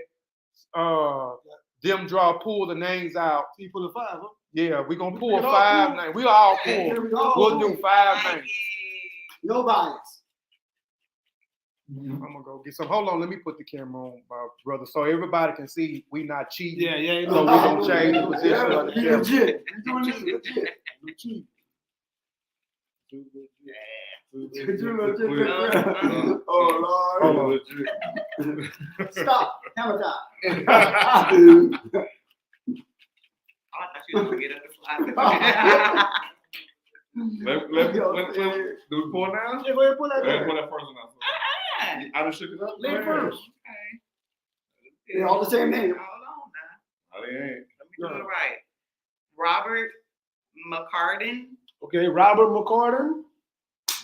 D: them pull the names out.
E: So you pull a 5, huh?
D: Yeah, we're gonna pull
E: We all
D: 5
E: pull.
D: names. We all
I: Here
D: pull.
I: we go.
D: We'll do 5
J: Hey.
D: names.
I: No bias.
D: I'm gonna go get some. Hold on, let me put the camera on, my brother, so everybody can see we not cheating.
E: Yeah.
D: So we're gonna change the position of the
I: You
D: camera.
I: legit. You doing this legit.
E: Legit.
I: You legit. Oh
D: Hold
I: Lord.
D: on.
I: Stop. Hammer time.
J: I thought you were gonna get up and slide.
K: Let do we pull now?
E: Yeah, go ahead and pull that
K: Let's
E: down.
K: pull that first one out. I done shook it up.
E: Lay it first.
J: Okay.
I: They all the same name.
J: Hold on now.
K: Oh, they ain't.
J: Let me do it right. Robert McCarden.
E: Okay, Robert McCarden.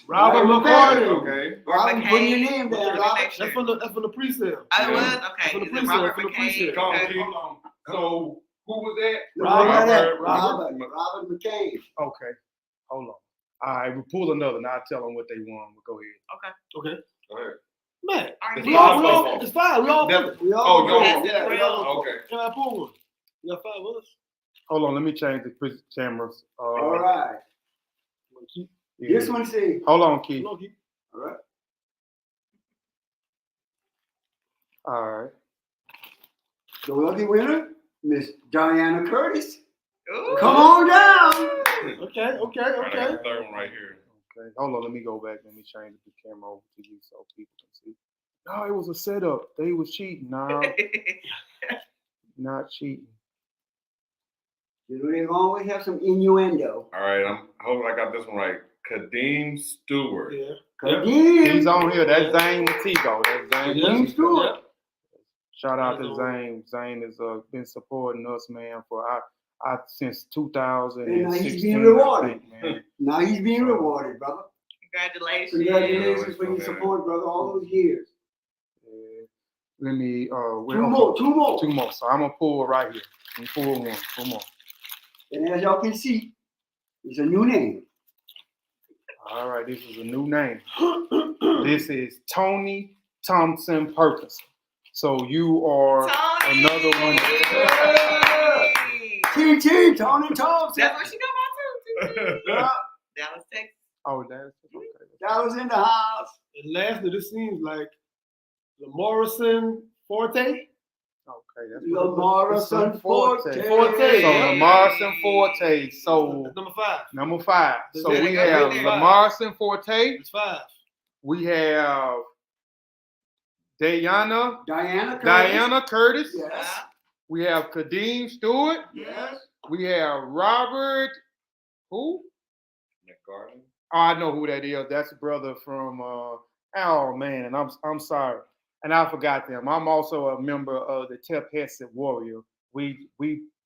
I: Robert
E: McCarden.
K: Okay.
I: Robert, put your name down, Robert.
E: That's from the pre-sale.
J: Oh, it was?
E: For
J: Okay.
E: the
J: Is it
E: pre-sale,
J: Robert
E: for the
J: McCain?
E: pre-sale.
K: Come on,
J: Okay.
K: Keith. So who was that?
I: Robert McCain.
D: Okay, hold on. All right, we'll pull another. Now I'll tell them what they want. We'll go ahead.
E: Okay.
K: Go ahead.
E: Man,
J: All right,
E: we all,
K: It's
E: it's fine. We all
K: That-
E: pull it.
I: We
K: Oh,
I: all
K: yo.
J: That's
I: yeah,
J: the
I: we
J: real-
I: all-
K: Okay.
E: Can I pull one? You got 5 of us.
D: Hold on, let me change the cameras.
I: All right.
D: Yeah.
I: This one say.
D: Hold on, Keith.
E: No, keep-
I: All right.
D: All right.
I: The lucky winner, Miss Diana Curtis.
J: Ooh.
I: Come on down.
E: Okay.
K: All right, I got the third one right here.
D: Okay, hold on. Let me go back. Let me change the camera over to you so people can see. No, it was a setup. They was cheating. No, not cheating.
I: You know, they always have some innuendo.
K: All right, I hope I got this one right. Kadeem Stewart.
E: Yeah.
I: Kadeem.
D: He's on here. That's Zane Matigo. That's Zane.
I: Kadeem Stewart.
D: Shout out to Zane. Zane has been supporting us, man, for since 2016.
I: And now he's being rewarded.
D: I think, man.
I: Now he's being rewarded, brother.
J: Congratulations.
I: Congratulations for your support, brother, all those years.
D: Let me.
I: Two more.
D: So I'm gonna pull right here. I'm pull one more.
I: And as y'all can see, it's a new name.
D: All right, this is a new name. This is Tony Thompson Perkins. So you are
J: Tony.
D: another one.
I: TT, Tony Thompson.
J: That's what she got my too.
I: Yeah,
J: Dallas, Texas.
D: Oh, that's okay.
I: that was in the house.
E: And lastly, this seems like the Morrison Forte.
D: Okay, that's
I: Morrison Forte.
D: So Morrison Forte. So
E: That's number 5.
D: number 5. So
E: There
D: we
E: you go,
D: have
E: right there.
D: Morrison Forte.
E: It's 5.
D: We have Diana Curtis.
I: Yes.
D: We have Kadeem Stewart.
I: Yes.
D: We have Robert Who?
K: Nick Garden.
D: Oh, I know who that is. That's a brother from. Oh man, and I'm sorry, and I forgot them. I'm also a member of the Tep-Hesed Warrior. We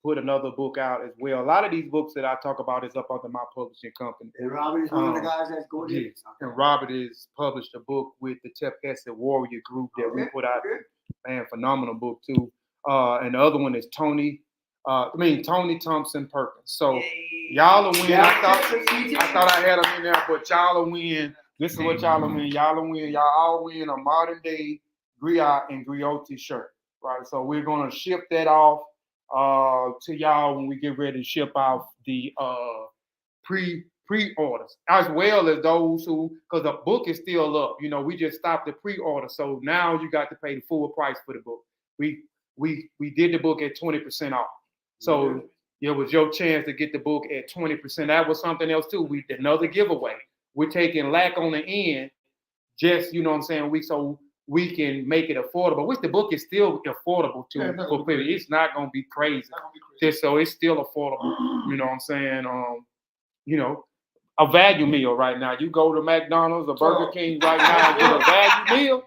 D: put another book out as well. A lot of these books that I talk about is up under my publishing company.
I: And Robert is one of the guys that's going to.
D: Yes. And Robert has published a book with the Tep-Hesed Warrior group that we put out. Man, phenomenal book too. And the other one is Tony Thompson Perkins. So y'all will win. I thought I had them in there, but y'all will win. This is what y'all will win. Y'all will win. Y'all all win a Modern Day Griot and Griots shirt. Right. So we're gonna ship that off to y'all when we get ready to ship out the pre-orders, as well as those who, because the book is still up. You know, we just stopped the pre-order, so now you got to pay the full price for the book. We did the book at 20% off, so it was your chance to get the book at 20%. That was something else too. We did another giveaway. We're taking lack on the end, just so we can make it affordable. Which the book is still affordable for people. It's not gonna be crazy. Just so it's still affordable. You know what I'm saying? A value meal right now. You go to McDonald's or Burger King right now and get a value meal.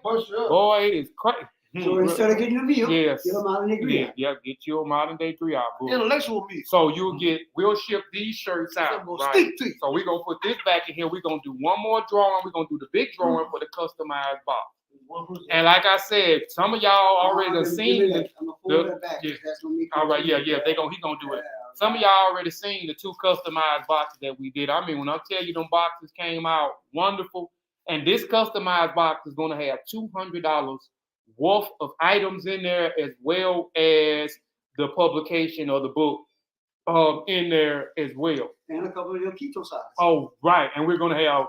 D: Boy, it is crazy.
I: So instead of getting a meal, get a Modern Day Griot.
D: Yeah, get you a Modern Day Griot book.
E: Intellectual meal.
D: So we'll ship these shirts out. Right? So we're gonna put this back in here. We're gonna do one more drawing. We're gonna do the big drawing for the customized box. And like I said, some of y'all already have seen all right, yeah, he gonna do it. Some of y'all already seen the 2 customized boxes that we did. I mean, when I tell you them boxes came out wonderful, and this customized box is gonna have $200 worth of items in there, as well as the publication of the book in there as well.
I: And a couple of your keto size.
D: Oh, right. And we're gonna have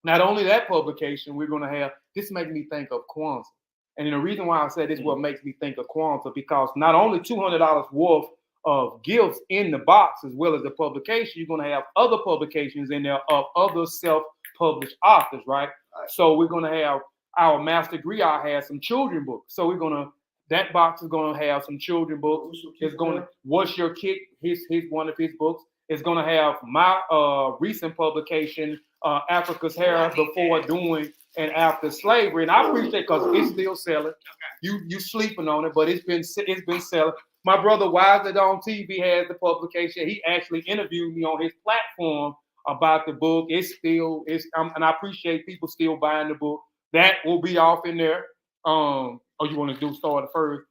D: not only that publication, we're gonna have, this makes me think of Kwanzaa. And the reason why I said this is what makes me think of Kwanzaa, because not only $200 worth of gifts in the box, as well as the publication, you're gonna have other publications in there of other self-published authors, right? So we're gonna have our Master Griot has some children books. So that box is gonna have some children books. It's gonna What's Your Kick? His one of his books. It's gonna have my recent publication, Africa's Hair Before, During, and After Slavery. And I appreciate it because it's still selling. You sleeping on it, but it's been selling. My brother Wiser on TV has the publication. He actually interviewed me on his platform about the book. And I appreciate people still buying the book. That will be off in there. You want to start first?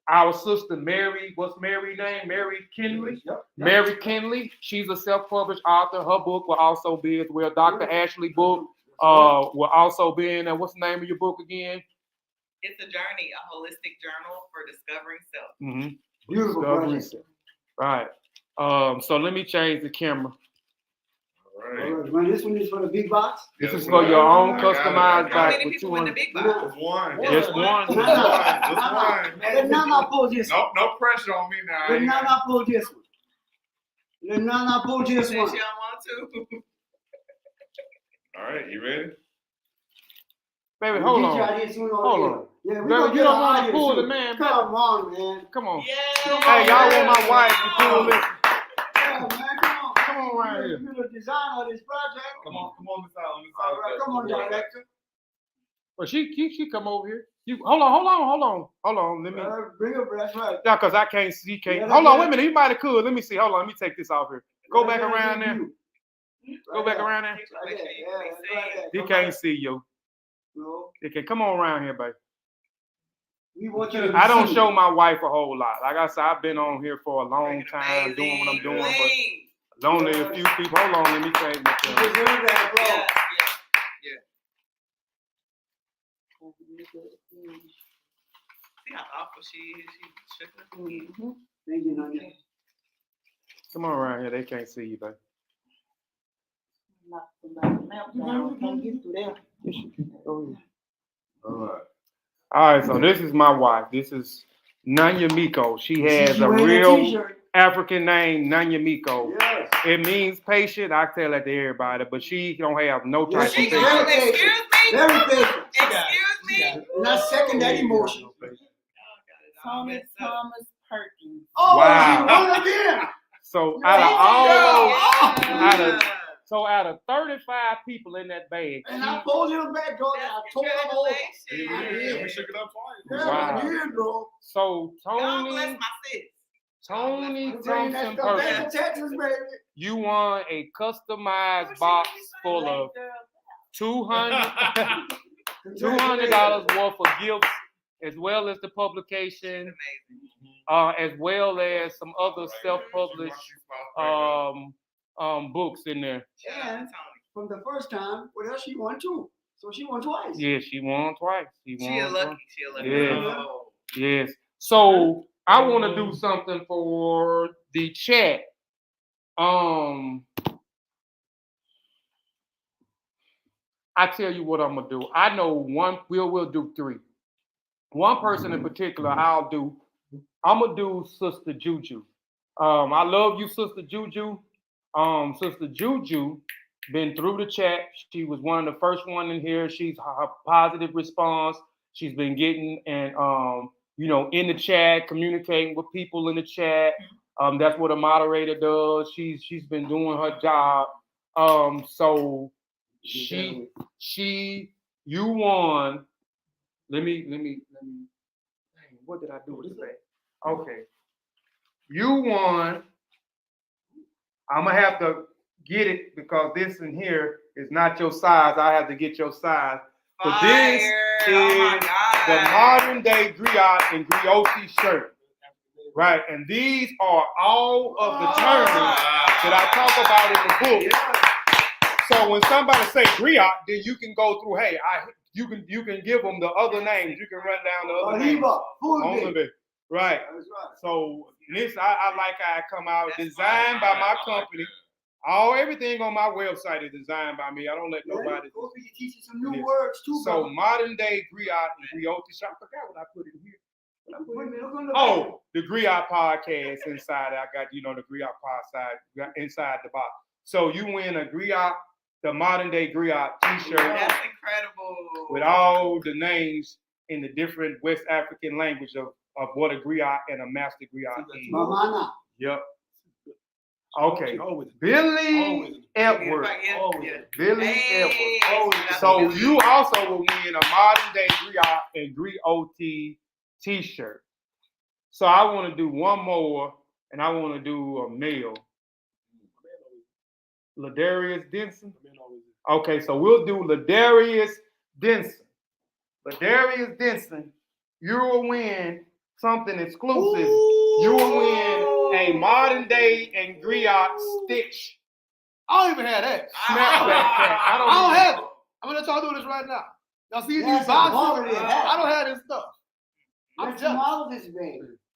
D: Our sister Mary, what's Mary's name? Mary Kinley. Yep. Mary Kinley. She's a self-published author. Her book will also be as well. Dr. Ashely book will also be in there. What's the name of your book again?
J: It's a journey, a holistic journal for discovering self.
D: Mm-hmm.
I: Beautiful project.
D: Right. So let me change the camera.
K: All
I: right. This one is for the big box.
D: This is for your own customized
J: How
D: box
J: many
D: with
J: people in the
D: 200.
J: big box?
K: Just one.
D: Just one.
I: Let Nana pull this one.
K: No pressure on me now.
I: Let Nana pull this one. Let Nana pull this one.
J: Y'all want to?
K: All right, you ready?
D: Baby, hold on.
I: Yeah,
D: Baby, you don't want to pull the man.
I: Come on, man.
D: Come on.
J: Yeah.
D: Hey, y'all want my wife to pull it?
I: Yeah, man,
D: Come on right here.
I: You're the designer of this project.
K: Come on this side.
I: All right, come on, director.
D: Well, she come over here. Hold on. Let me
I: bring her. That's right.
D: Yeah, because I can't see.
I: Yeah,
D: Hold on, wait a minute. He might have could. Let me see. Hold on. Let me take this off here. Go back around there. Go back around there.
I: Right there. Yeah, right
D: He
I: there.
D: can't see you.
I: No.
D: He can come on around here, baby.
I: We want you to
D: I don't show my wife a whole lot. Like I said, I've been on here for a long time doing what I'm doing, but only a few people. Hold on, let me change my camera.
J: See how awful she is. She's tripping.
I: Thank you, Nanya.
D: Come on around here. They can't see you, baby. All right, so this is my wife. This is Nanya Miko. She has a real African name, Nanya Miko.
I: Yes.
D: It means patient. I tell that to everybody, but she don't have no type of
J: Excuse
D: patience.
J: me.
I: Very patient.
J: Excuse me.
I: Not second that emotion.
A: Thomas Perkins.
I: Oh,
D: Wow.
I: she won again.
D: So out of
J: Yeah.
D: out of 35 people in that bag,
I: And I pulled him back, bro. I told him over.
J: Congratulations.
K: We shook it up twice.
I: Yeah,
D: Wow.
I: I did, bro.
D: so
J: God bless
D: Tony
J: my sis.
D: Tony
I: I'm bringing that
D: Thompson
I: stuff back
D: Perkins,
I: to Texas, baby.
D: you won a customized box full of $200 worth of gifts, as well as the publication, as well as some other self-published books in there.
I: And from the first time, what else she won too? So she won twice.
D: Yeah, she won twice. She
J: She a
D: won
J: lucky.
D: twice.
J: She a lucky.
D: Yeah.
J: Oh.
D: Yes. So I want to do something for the chat. I tell you what I'm gonna do. I know one. We'll do three. One person in particular, I'm gonna do Sister Juju. I love you, Sister Juju. Sister Juju been through the chat. She was one of the first one in here. She's her positive response. She's been getting and in the chat, communicating with people in the chat. That's what a moderator does. She's been doing her job. So you won. Let me. Dang, what did I do with the bag? Okay. You won. I'm gonna have to get it because this in here is not your size. I have to get your size. But this is the Modern Day Griot and Griots shirt. Right, and these are all of the terms that I talk about in the book. So when somebody say Griot, then you can go through. Hey, you can give them the other names. You can run down the other names. Right. So this I like how it come out. Designed by my company. Everything on my website is designed by me. I don't let nobody.
I: Kofi, you teaching some new words too,
D: So
I: bro.
D: Modern Day Griot and Griots. I forgot what I put in here. The Griot Podcast inside. I got the Griot Podcast inside the box. So you win a Griot, the Modern Day Griot T-shirt.
J: That's incredible.
D: With all the names in the different West African language of what a Griot and a Master Griot is.
I: Mamana.
D: Yep. Okay. Billy Edwards. Billy Edwards. So you also will win a Modern Day Griot and Griot T-shirt. So I want to do one more, and I want to do a male. Ladarius Denson. Okay, so we'll do Ladarius Denson. Ladarius Denson, you will win something exclusive. You will win a Modern Day and Griot Stitch.
E: I don't even have that.
D: Snapback cap.
E: I don't have it. I'm gonna let y'all do this right now. Y'all see these boxes? I don't have this stuff. I'm jealous.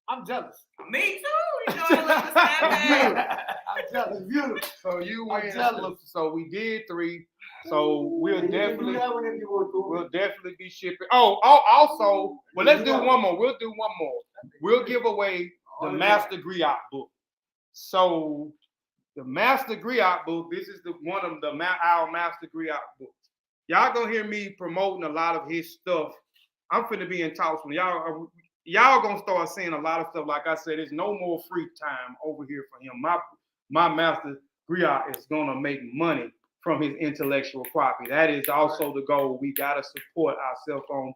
E: I'm jealous.
J: Me too. You know I love the snapback.
E: I'm jealous. Beautiful.
D: So you win.
E: jealous.
D: So we did 3. So we'll definitely be shipping. Also, well, let's do one more. We'll do one more. We'll give away the Master Griot book. So the Master Griot book, this is one of our Master Griot books. Y'all gonna hear me promoting a lot of his stuff. I'm finna be in talks with y'all. Y'all gonna start seeing a lot of stuff. Like I said, there's no more free time over here for him. My Master Griot is gonna make money from his intellectual property. That is also the goal. We gotta support our self-owned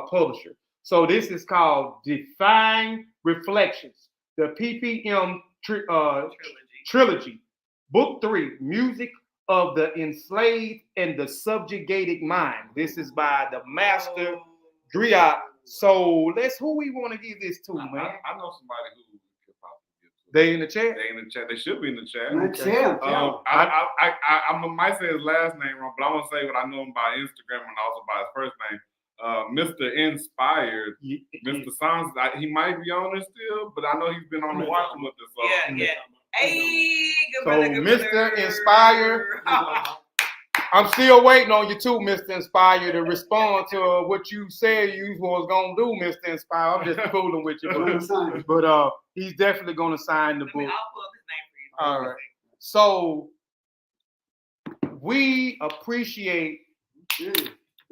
D: publisher. So this is called Define Reflections, the PPM trilogy, book 3, Music of the Enslaved and the Subjugated Mind. This is by the Master Griot. So who we want to give this to, man?
K: I know somebody who could possibly give to.
D: They in the chat?
K: They in the chat. They should be in the chat.
D: I
K: might say his last name wrong, but I want to say what I know him by Instagram and also by his first name. Mr. Inspired, Mr. Sons, he might be on there still, but I know he's been on the watching with us.
J: Yeah. Hey, good
D: So
J: brother,
D: Mr. Inspired, I'm still waiting on you too, Mr. Inspired, to respond to what you said you was gonna do, Mr. Inspired. I'm just fooling with you, but he's definitely gonna sign the book.
J: I'll pull up his name for you.
D: All right. So we appreciate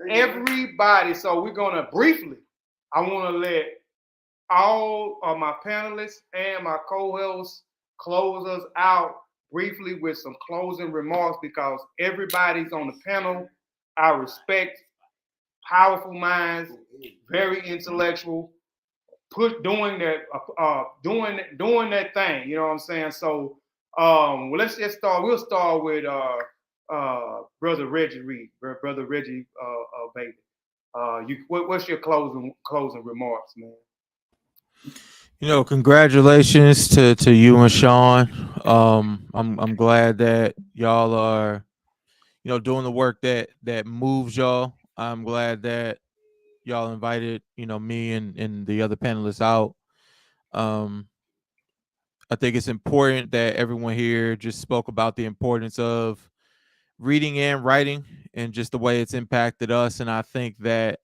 D: everybody. So we're gonna briefly. I want to let all of my panelists and my co-hosts close us out briefly with some closing remarks, because everybody's on the panel. I respect powerful minds, very intellectual, doing that thing. You know what I'm saying? So well, let's just start. We'll start with Brother Reggie Reed, Brother Reggie Bailey. What's your closing remarks, man?
F: You know, congratulations to you and Sean. I'm glad that y'all are, you know, doing the work that moves y'all. I'm glad that y'all invited, you know, me and the other panelists out. I think it's important that everyone here just spoke about the importance of reading and writing and just the way it's impacted us. And I think that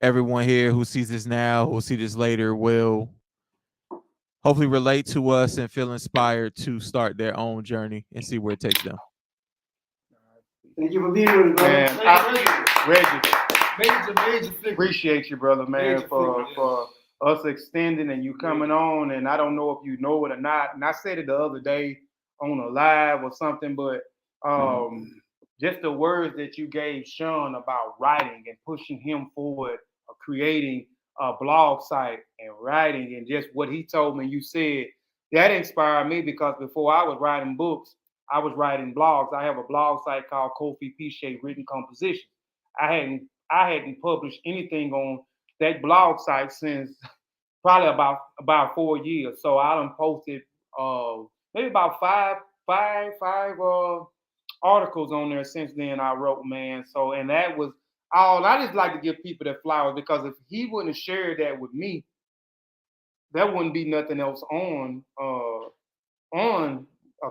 F: everyone here who sees this now, who will see this later, will hopefully relate to us and feel inspired to start their own journey and see where it takes them.
I: Thank you for being with us,
D: man. Reggie,
E: Major figure.
D: appreciate you, brother, man,
E: Major
D: for
E: figure,
D: us extending and you coming on. And I don't know if you know it or not. And I said it the other day on a live or something, but just the words that you gave Sean about writing and pushing him forward, creating a blog site and writing, and just what he told me, you said, that inspired me, because before I was writing books, I was writing blogs. I have a blog site called Kofi Piesie Written Composition. I hadn't published anything on that blog site since probably about 4 years. So I done posted maybe about five articles on there since then. I wrote, man. So, and that was all. I just like to give people that flowers, because if he wouldn't have shared that with me, there wouldn't be nothing else on a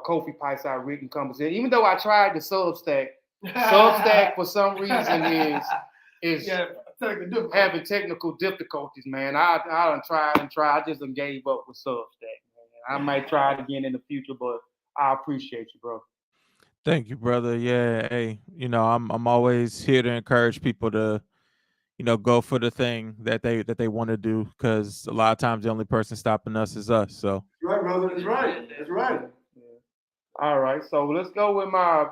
D: Kofi Piesie Written Composition. Even though I tried the Substack for some reason is having technical difficulties, man. I done tried and tried. I just done gave up with Substack, man. I might try it again in the future, but I appreciate you, bro.
F: Thank you, brother. Yeah, hey, you know, I'm always here to encourage people to, you know, go for the thing that they want to do, because a lot of times the only person stopping us is us. So
I: That's right, brother. That's right. That's right.
D: All right, so let's go with my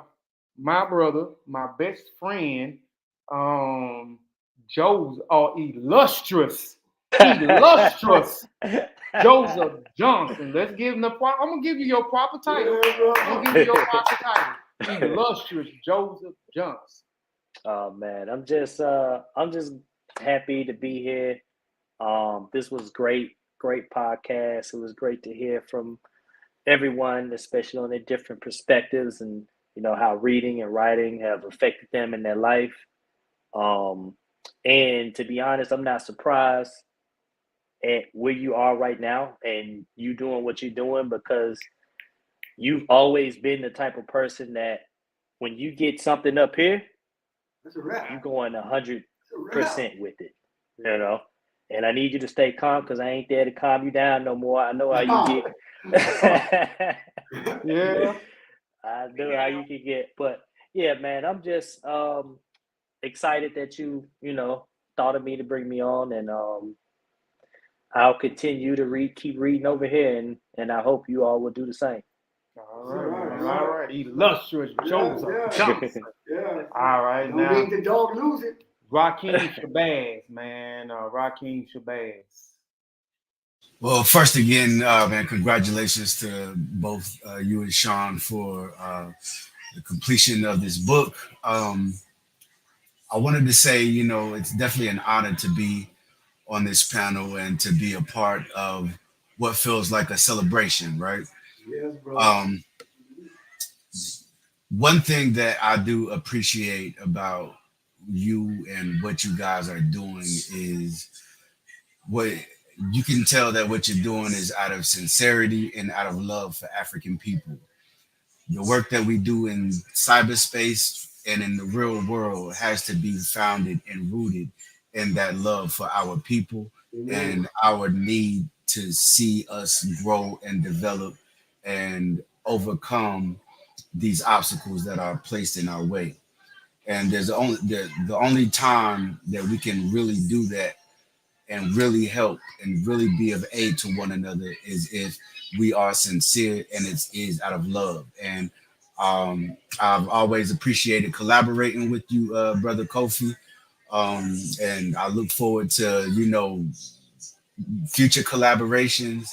D: brother, my best friend, Joe's illustrious Joseph Johnson. Let's give him I'm gonna give you your proper title. I'm gonna give you your proper title. Illustrious Joseph Johnson.
H: Oh man, I'm just happy to be here. This was great podcast. It was great to hear from everyone, especially on their different perspectives, and you know how reading and writing have affected them in their life. And to be honest, I'm not surprised at where you are right now and you doing what you're doing, because you've always been the type of person that when you get something up here,
I: That's a wrap.
H: you're going 100% with it, you know. And I need you to stay calm, because I ain't there to calm you down no more. I know how you get.
D: Yeah.
H: I know how you can get. But yeah, man, I'm just excited that you thought of me to bring me on, and I'll continue to keep reading over here, and I hope you all will do the same.
D: All right. Illustrious Joseph Johnson.
I: Yeah.
D: All right,
I: Don't
D: now
I: make the dog lose it.
D: Rakeem Shabazz, man. Rakeem Shabazz.
C: Well, first again, man, congratulations to both you and Sean for the completion of this book. I wanted to say, you know, it's definitely an honor to be on this panel and to be a part of what feels like a celebration, right?
I: Yes, bro.
C: One thing that I do appreciate about you and what you guys are doing is what you can tell that what you're doing is out of sincerity and out of love for African people. The work that we do in cyberspace and in the real world has to be founded and rooted in that love for our people and our need to see us grow and develop and overcome these obstacles that are placed in our way. And there's the only time that we can really do that and really help and really be of aid to one another is if we are sincere and it is out of love. And I've always appreciated collaborating with you, brother Kofi. And I look forward to, future collaborations.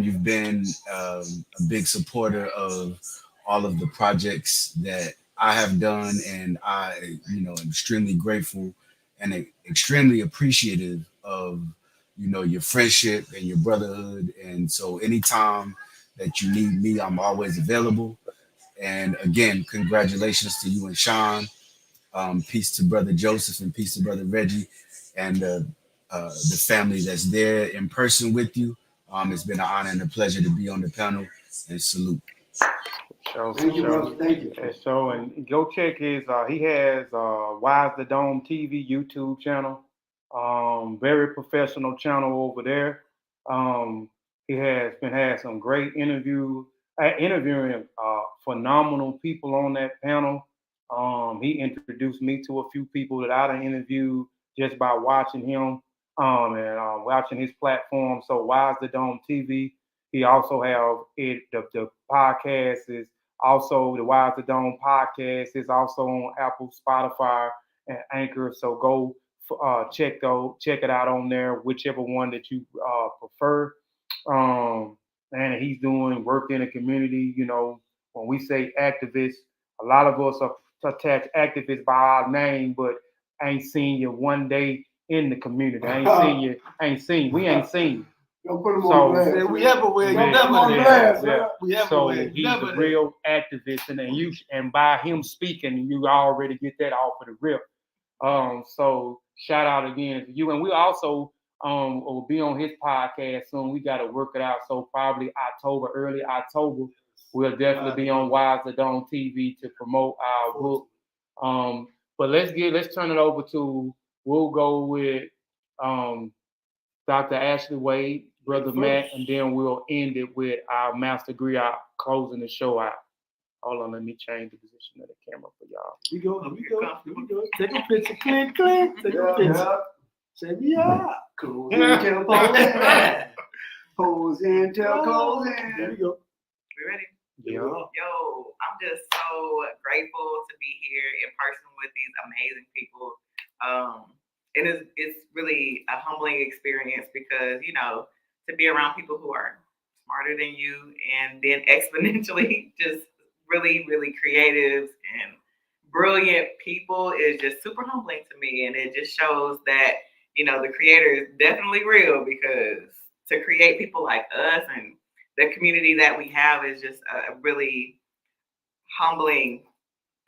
C: You've been a big supporter of all of the projects that I have done, and I, am extremely grateful and extremely appreciative of, your friendship and your brotherhood. And so anytime that you need me, I'm always available. And again, congratulations to you and Sean. Peace to brother Joseph and peace to brother Reggie and the family that's there in person with you. It's been an honor and a pleasure to be on the panel, and salute.
I: Thank you, brother. Thank you.
D: And so, and go check his, he has Wise the Dome TV YouTube channel. Very professional channel over there. He has had some great interviewing phenomenal people on that panel. He introduced me to a few people that I interviewed just by watching him and watching his platform. So Wise the Dome TV. He also have the podcast is also the Wise the Dome podcast is also on Apple, Spotify, and Anchor. So go check it out on there, whichever one that you prefer. And he's doing work in the community. When we say activists, a lot of us are attached activists by our name, but ain't seen you one day in the community. We ain't seen you.
E: Don't put him on blast. We everywhere. You never on blast. We everywhere.
D: So he's a real activist, and by him speaking, you already get that off of the rip. So shout out again to you, and we also will be on his podcast soon. We got to work it out. So probably early October, we'll definitely be on Wise the Dome TV to promote our book. But let's turn it over to. We'll go with Dr. Ashely Wade, Brother Matt, and then we'll end it with our Master Griot closing the show out. Hold on, let me change the position of the camera for y'all.
E: We go. Take a picture. Click. Take a picture. Check me out.
I: Cool. Intel pose in.
E: There we go.
J: We ready?
D: Yeah.
J: Yo, I'm just so grateful to be here in person with these amazing people. And it's really a humbling experience because, to be around people who are smarter than you and then exponentially just really, really creative and brilliant people is just super humbling to me. And it just shows that, the creator is definitely real, because to create people like us and the community that we have is just a really humbling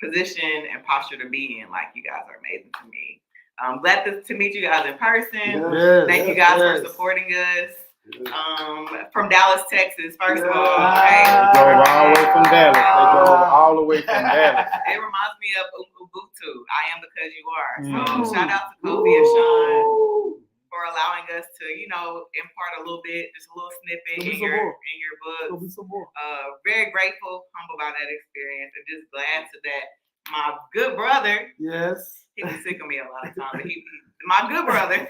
J: position and posture to be in. Like, you guys are amazing to me. I'm glad to meet you guys in person. Thank you guys for supporting us. From Dallas, Texas, first of all.
D: They drove all the way from Dallas.
J: It reminds me of Ubuntu. I am because you are. So shout out to Kofi and Sean for allowing us to, impart a little bit, just a little snippet in your book. Very grateful, humble by that experience, and just glad that my good brother.
E: Yes.
J: He was sick of me a lot of times, but my good brother,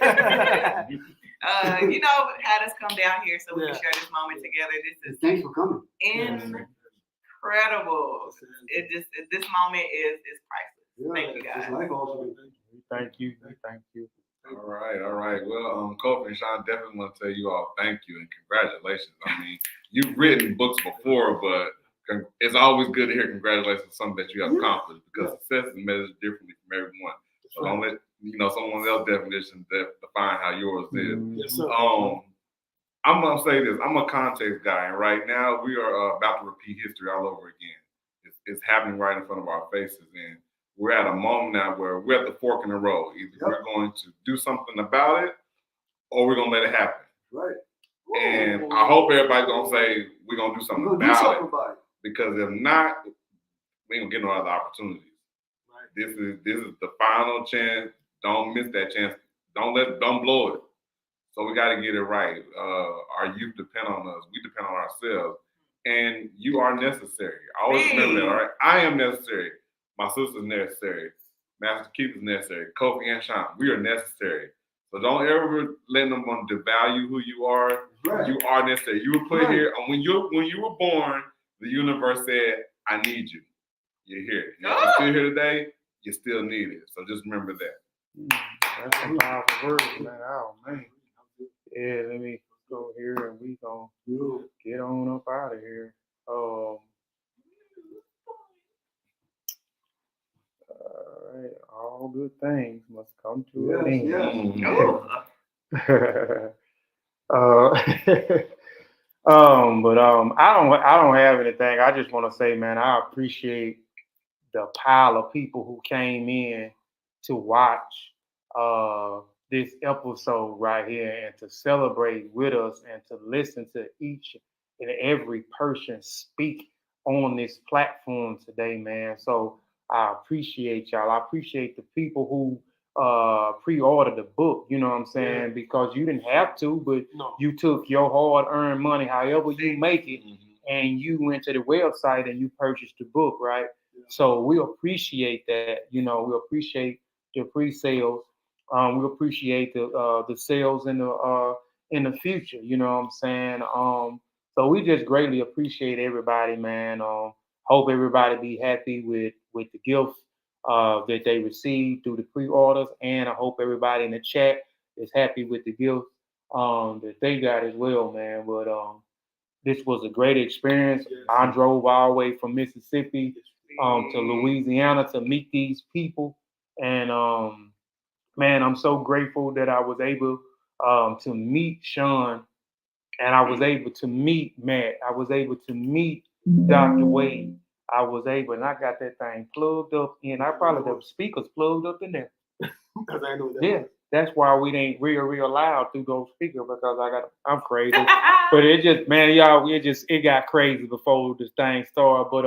J: had us come down here so we can share this moment together. This is
I: Thanks for coming.
J: Incredible. This moment is priceless. Thank you guys.
D: Thank you.
K: All right. Well, Kofi and Sean, definitely want to tell you all thank you and congratulations. I mean, you've written books before, but it's always good to hear congratulations on something that you have accomplished, because success is measured differently from everyone. So don't let someone else's definition define how yours is.
E: Yes, sir.
K: I'm gonna say this. I'm a context guy, and right now we are about to repeat history all over again. It's happening right in front of our faces, and we're at a moment now where we're at the fork in the road. Either we're going to do something about it, or we're gonna let it happen.
I: Right.
K: And I hope everybody's gonna say we're gonna do something about it. Because if not, we ain't gonna get no other opportunities. Right. This is the final chance. Don't miss that chance. Don't blow it. So we got to get it right. Our youth depend on us. We depend on ourselves. And you are necessary. Always remember that, all right? I am necessary. My sister's necessary. Master Keith is necessary. Kofi and Sean, we are necessary. So don't ever let them devalue who you are.
I: Right.
K: You are necessary. You were put here, and when you were born, the universe said, "I need you. You're here. You're still here today. You're still needed." So just remember that.
D: That's some powerful words, man. Oh man. Yeah, let me go here and we gonna get on up out of here. All right, all good things must come to an end. I don't have anything. I just want to say, man, I appreciate the pile of people who came in to watch this episode right here and to celebrate with us and to listen to each and every person speak on this platform today, man. So I appreciate y'all. I appreciate the people who pre-ordered the book, you know what I'm saying? Because you didn't have to, but you took your hard-earned money, however you make it, and you went to the website and you purchased the book, right? So we appreciate that. You know, we appreciate the pre-sales. We appreciate the sales in the future. You know what I'm saying? So we just greatly appreciate everybody, man. Hope everybody be happy with the gifts that they received through the pre-orders, and I hope everybody in the chat is happy with the gifts that they got as well, man. But this was a great experience. I drove all the way from Mississippi to Louisiana to meet these people, and man, I'm so grateful that I was able to meet Sean, and I was able to meet Matt. I was able to meet Dr. Wade. I was able, and I got that thing plugged up in. I probably got the speakers plugged up in there.
E: Because I know that.
D: Yeah, that's why we ain't real loud through those speakers, because I'm crazy. But it just, man, y'all, it got crazy before this thing started. But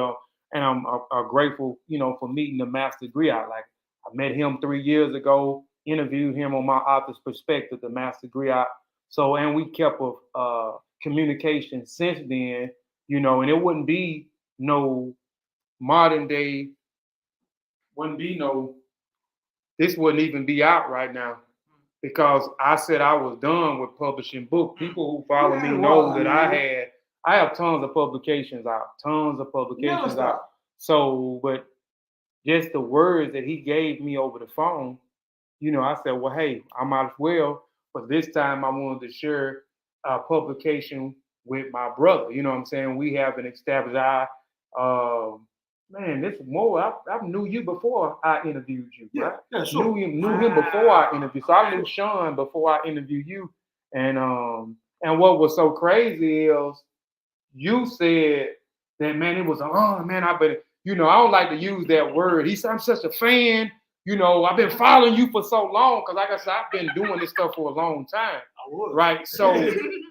D: and I'm grateful, you know, for meeting the Master Griot. Like, I met him 3 years ago, interviewed him on my author's perspective, the Master Griot. So, and we kept a communication since then, you know, and it wouldn't be no modern day, this wouldn't even be out right now, because I said I was done with publishing books. People who follow me know that I have tons of publications out. So, but just the words that he gave me over the phone, you know, I said, well, hey, I might as well. But this time I wanted to share a publication with my brother. You know what I'm saying? We have an established man, this is more. I knew you before I interviewed you, right?
E: Yeah, sure.
D: Knew him before I interviewed. So I knew Sean before I interviewed you. And what was so crazy is you said that, man, it was man, I better, you know, I don't like to use that word. He said, I'm such a fan. You know, I've been following you for so long, because like I said, I've been doing this stuff for a long time. Right. So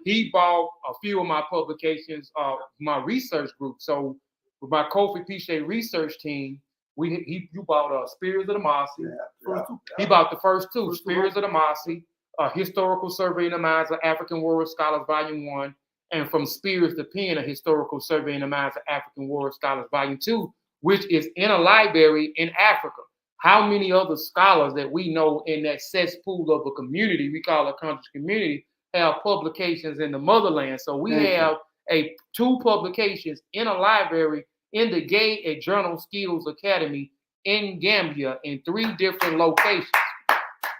D: he bought a few of my publications, my research group. So with my Kofi Piesie research team, you bought Spears of the Mossy. He bought the first two, Spears of the Mossy, Historical Survey in the Minds of African Warrior Scholars, Volume 1, and From Spears to Pen, a Historical Survey in the Minds of African Warrior Scholars, Volume 2, which is in a library in Africa. How many other scholars that we know in that cesspool of a community, we call a country community, have publications in the motherland? So we have two publications in a library in the Gay and Journal Skills Academy in Gambia in 3 different locations.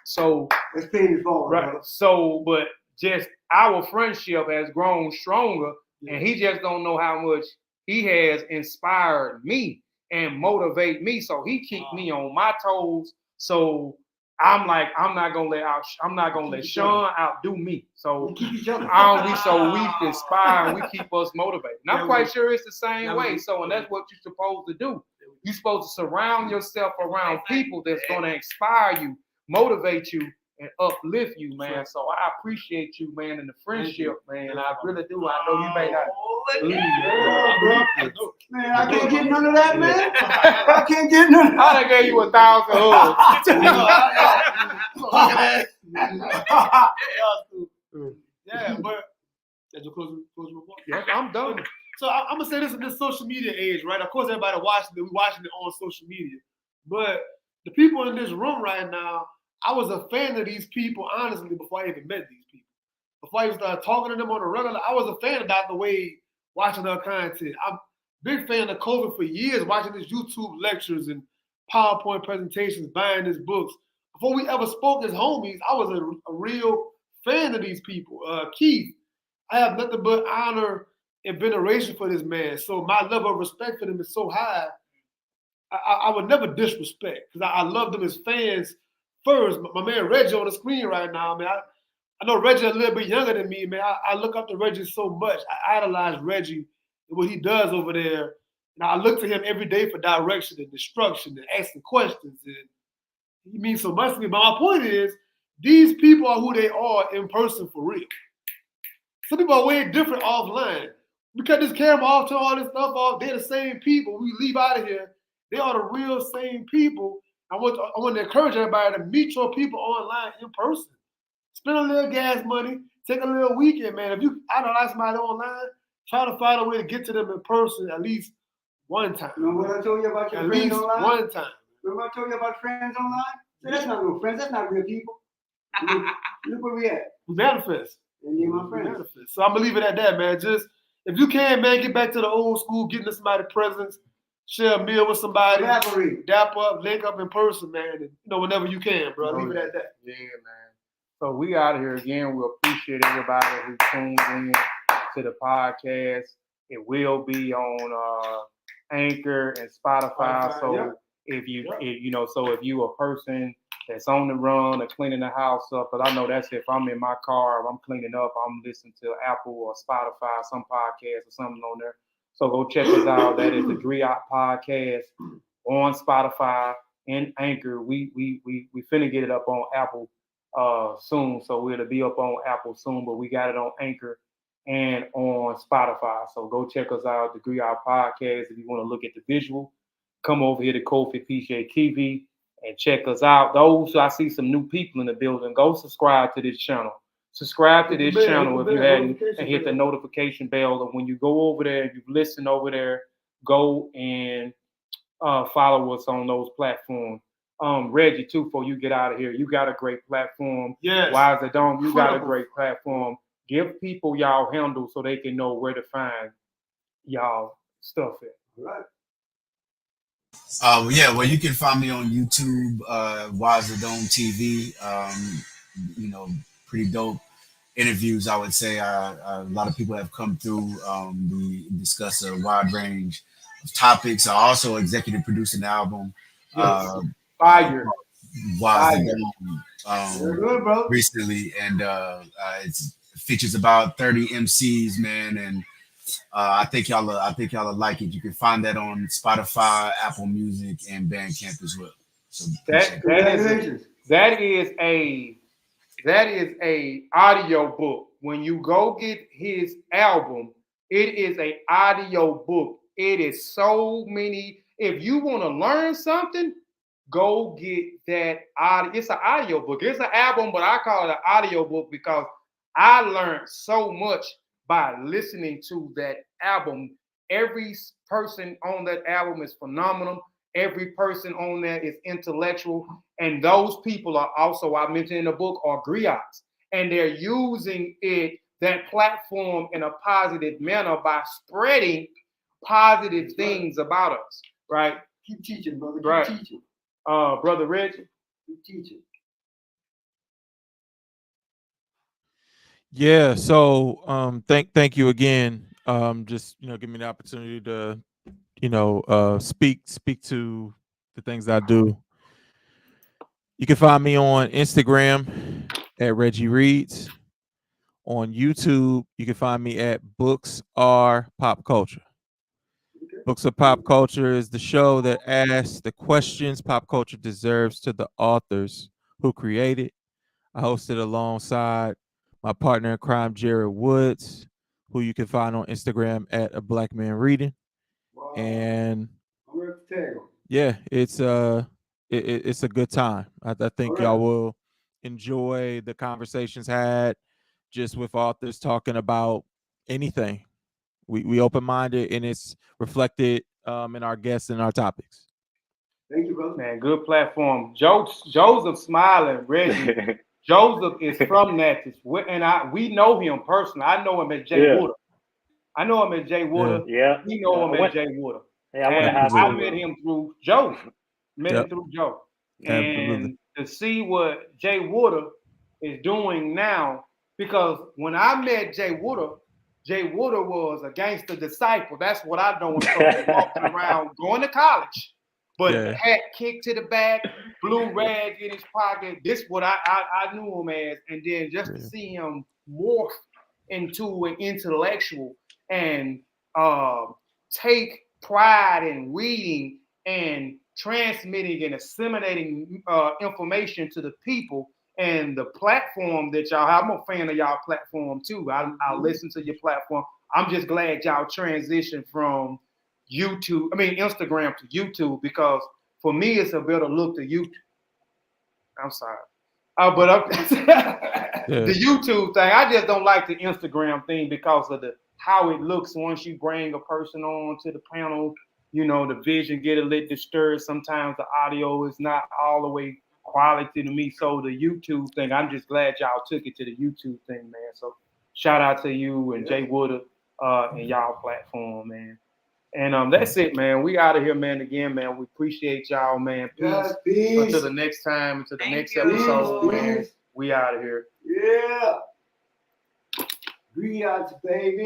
D: So
I: it's paid for,
D: right. So, but just our friendship has grown stronger, and he just don't know how much he has inspired me and motivate me. So he keep me on my toes. So I'm like, I'm not gonna let Sean outdo me. So we inspire and we keep us motivated. And I'm quite sure it's the same way. So, and that's what you're supposed to do. You're supposed to surround yourself around people that's gonna inspire you, motivate you, and uplift you, man. So I appreciate you, man, and the friendship, man. I really do. I know you may not believe it.
I: Man, I can't get none of that, man. I can't get none of that.
D: I done gave you 1,000 hugs.
E: Yeah, but that's your closing report.
D: Yes, I'm done.
E: So I'm gonna say this in this social media age, right? Of course, everybody watching it. We watching it on social media, but the people in this room right now, I was a fan of these people, honestly, before I even met these people. Before I even started talking to them on a regular, I was a fan of Dr. Wade, watching her content. I'm a big fan of Kofi for years, watching his YouTube lectures and PowerPoint presentations, buying his books. Before we ever spoke as homies, I was a real fan of these people. Keith, I have nothing but honor and veneration for this man. So my level of respect for him is so high. I would never disrespect because I love them as fans first. My man Reggie on the screen right now, man. I know Reggie a little bit younger than me, man. I look up to Reggie so much. I idolize Reggie and what he does over there. And I look to him every day for direction and instruction and asking questions. And he means so much to me. But my point is, these people are who they are in person for real. Some people are way different offline. We cut this camera off, turn all this stuff off. They're the same people. We leave out of here. They are the real same people. I want to encourage everybody to meet your people online in person. Spend a little gas money. Take a little weekend, man. If you idolize somebody online, try to find a way to get to them in person at least one time.
I: Remember what I told you about your friends online?
E: At least one time.
I: Remember I told you about friends online? So that's not real friends. That's not real people. Look where we at.
E: Manifest.
I: And you're my friends.
E: Manifest. So I'm going to leave it at that, man. Just, if you can, man, get back to the old school, get into somebody's presence, share a meal with somebody, dap up, link up in person, man, and, whenever you can, bro. Leave it at that.
D: Yeah, man. So we out here again. We appreciate everybody who tuned in to the podcast. It will be on Anchor and Spotify. So if you a person that's on the run or cleaning the house up, but I know that's if I'm in my car, or I'm cleaning up, I'm listening to Apple or Spotify, some podcast or something on there. So go check us out. That is the Griots Podcast on Spotify and Anchor. We finna get it up on Apple soon, so it'll be up on Apple soon. But we got it on Anchor and on Spotify. So go check us out, the Griots Podcast. If you want to look at the visual, come over here to Kofi Piesie TV and check us out. Those, I see some new people in the building. Go subscribe to this channel. Subscribe to this channel if you hadn't, and hit the notification bell. And when you go over there, if you've listened over there, go and follow us on those platforms. Reggie, too, before you get out of here, you got a great platform.
E: Yes.
D: Wise the Dome, you got a great platform. Give people y'all handle so they can know where to find y'all stuff at.
I: All right.
C: Well, you can find me on YouTube, Wise the Dome TV. Pretty dope interviews, I would say. A lot of people have come through. We discuss a wide range of topics. I also executive produced an album.
D: Fire.
C: Wise the Dome recently, and it features about 30 MCs, man, and I think y'all will like it. You can find that on Spotify, Apple Music, and Bandcamp as well. So
D: that is a audio book. When you go get his album, it is a audio book. It is so many. If you want to learn something, go get that audio. It's an audio book. It's an album, but I call it an audio book because I learned so much by listening to that album. Every person on that album is phenomenal. Every person on there is intellectual. And those people are also, I mentioned in the book, are griots. And they're using that platform in a positive manner by spreading positive things about us, right?
I: Keep teaching, brother. Keep teaching.
D: Brother Reggie?
I: Keep teaching.
F: Yeah, so thank you again. Just give me the opportunity to speak to the things I do. You can find me on Instagram at Reggie Reads. On YouTube, you can find me at Books Are Pop Culture. Books Are Pop Culture is the show that asks the questions pop culture deserves to the authors who create it. I host it alongside my partner in crime, Jared Woods, who you can find on Instagram at A Black Man Reading. Wow. And yeah, it's a good time. I think y'all will enjoy the conversations had just with authors talking about anything. We open-minded, and it's reflected in our guests and our topics.
I: Thank you, brother.
D: Man, good platform. Joseph smiling, Reggie. Joseph is from Natchez, and we know him personally. I know him as Jay Woodard. I know him as Jay Woodard.
H: Yeah.
D: We know him as Jay Woodard.
H: Yeah, I went to high school.
D: I met him through Joe.
F: Yep.
D: And to see what Jay Woodard is doing now, because when I met Jay Woodard was a gangster disciple. That's what I know him from, walking around, going to college, but hat kicked to the back, blue rag in his pocket. This what I knew him as, and then just to see him morph into an intellectual and take pride in reading and transmitting and assimilating information to the people, and the platform that y'all have. I'm a fan of y'all platform too. I listen to your platform. I'm just glad y'all transitioned from Instagram to YouTube, because for me it's a better look to YouTube. I'm sorry. The YouTube thing, I just don't like the Instagram thing because of how it looks once you bring a person on to the panel. You know, the vision get a little disturbed. Sometimes the audio is not all the way quality to me. So the YouTube thing, I'm just glad y'all took it to the YouTube thing, man. So shout out to you and Jay Woodard and y'all platform, man. And that's it, man. We out of here, man. Again, man, we appreciate y'all, man. Peace. Until the next time, until the next episode, man. We out of here.
I: Yeah. Griots, baby.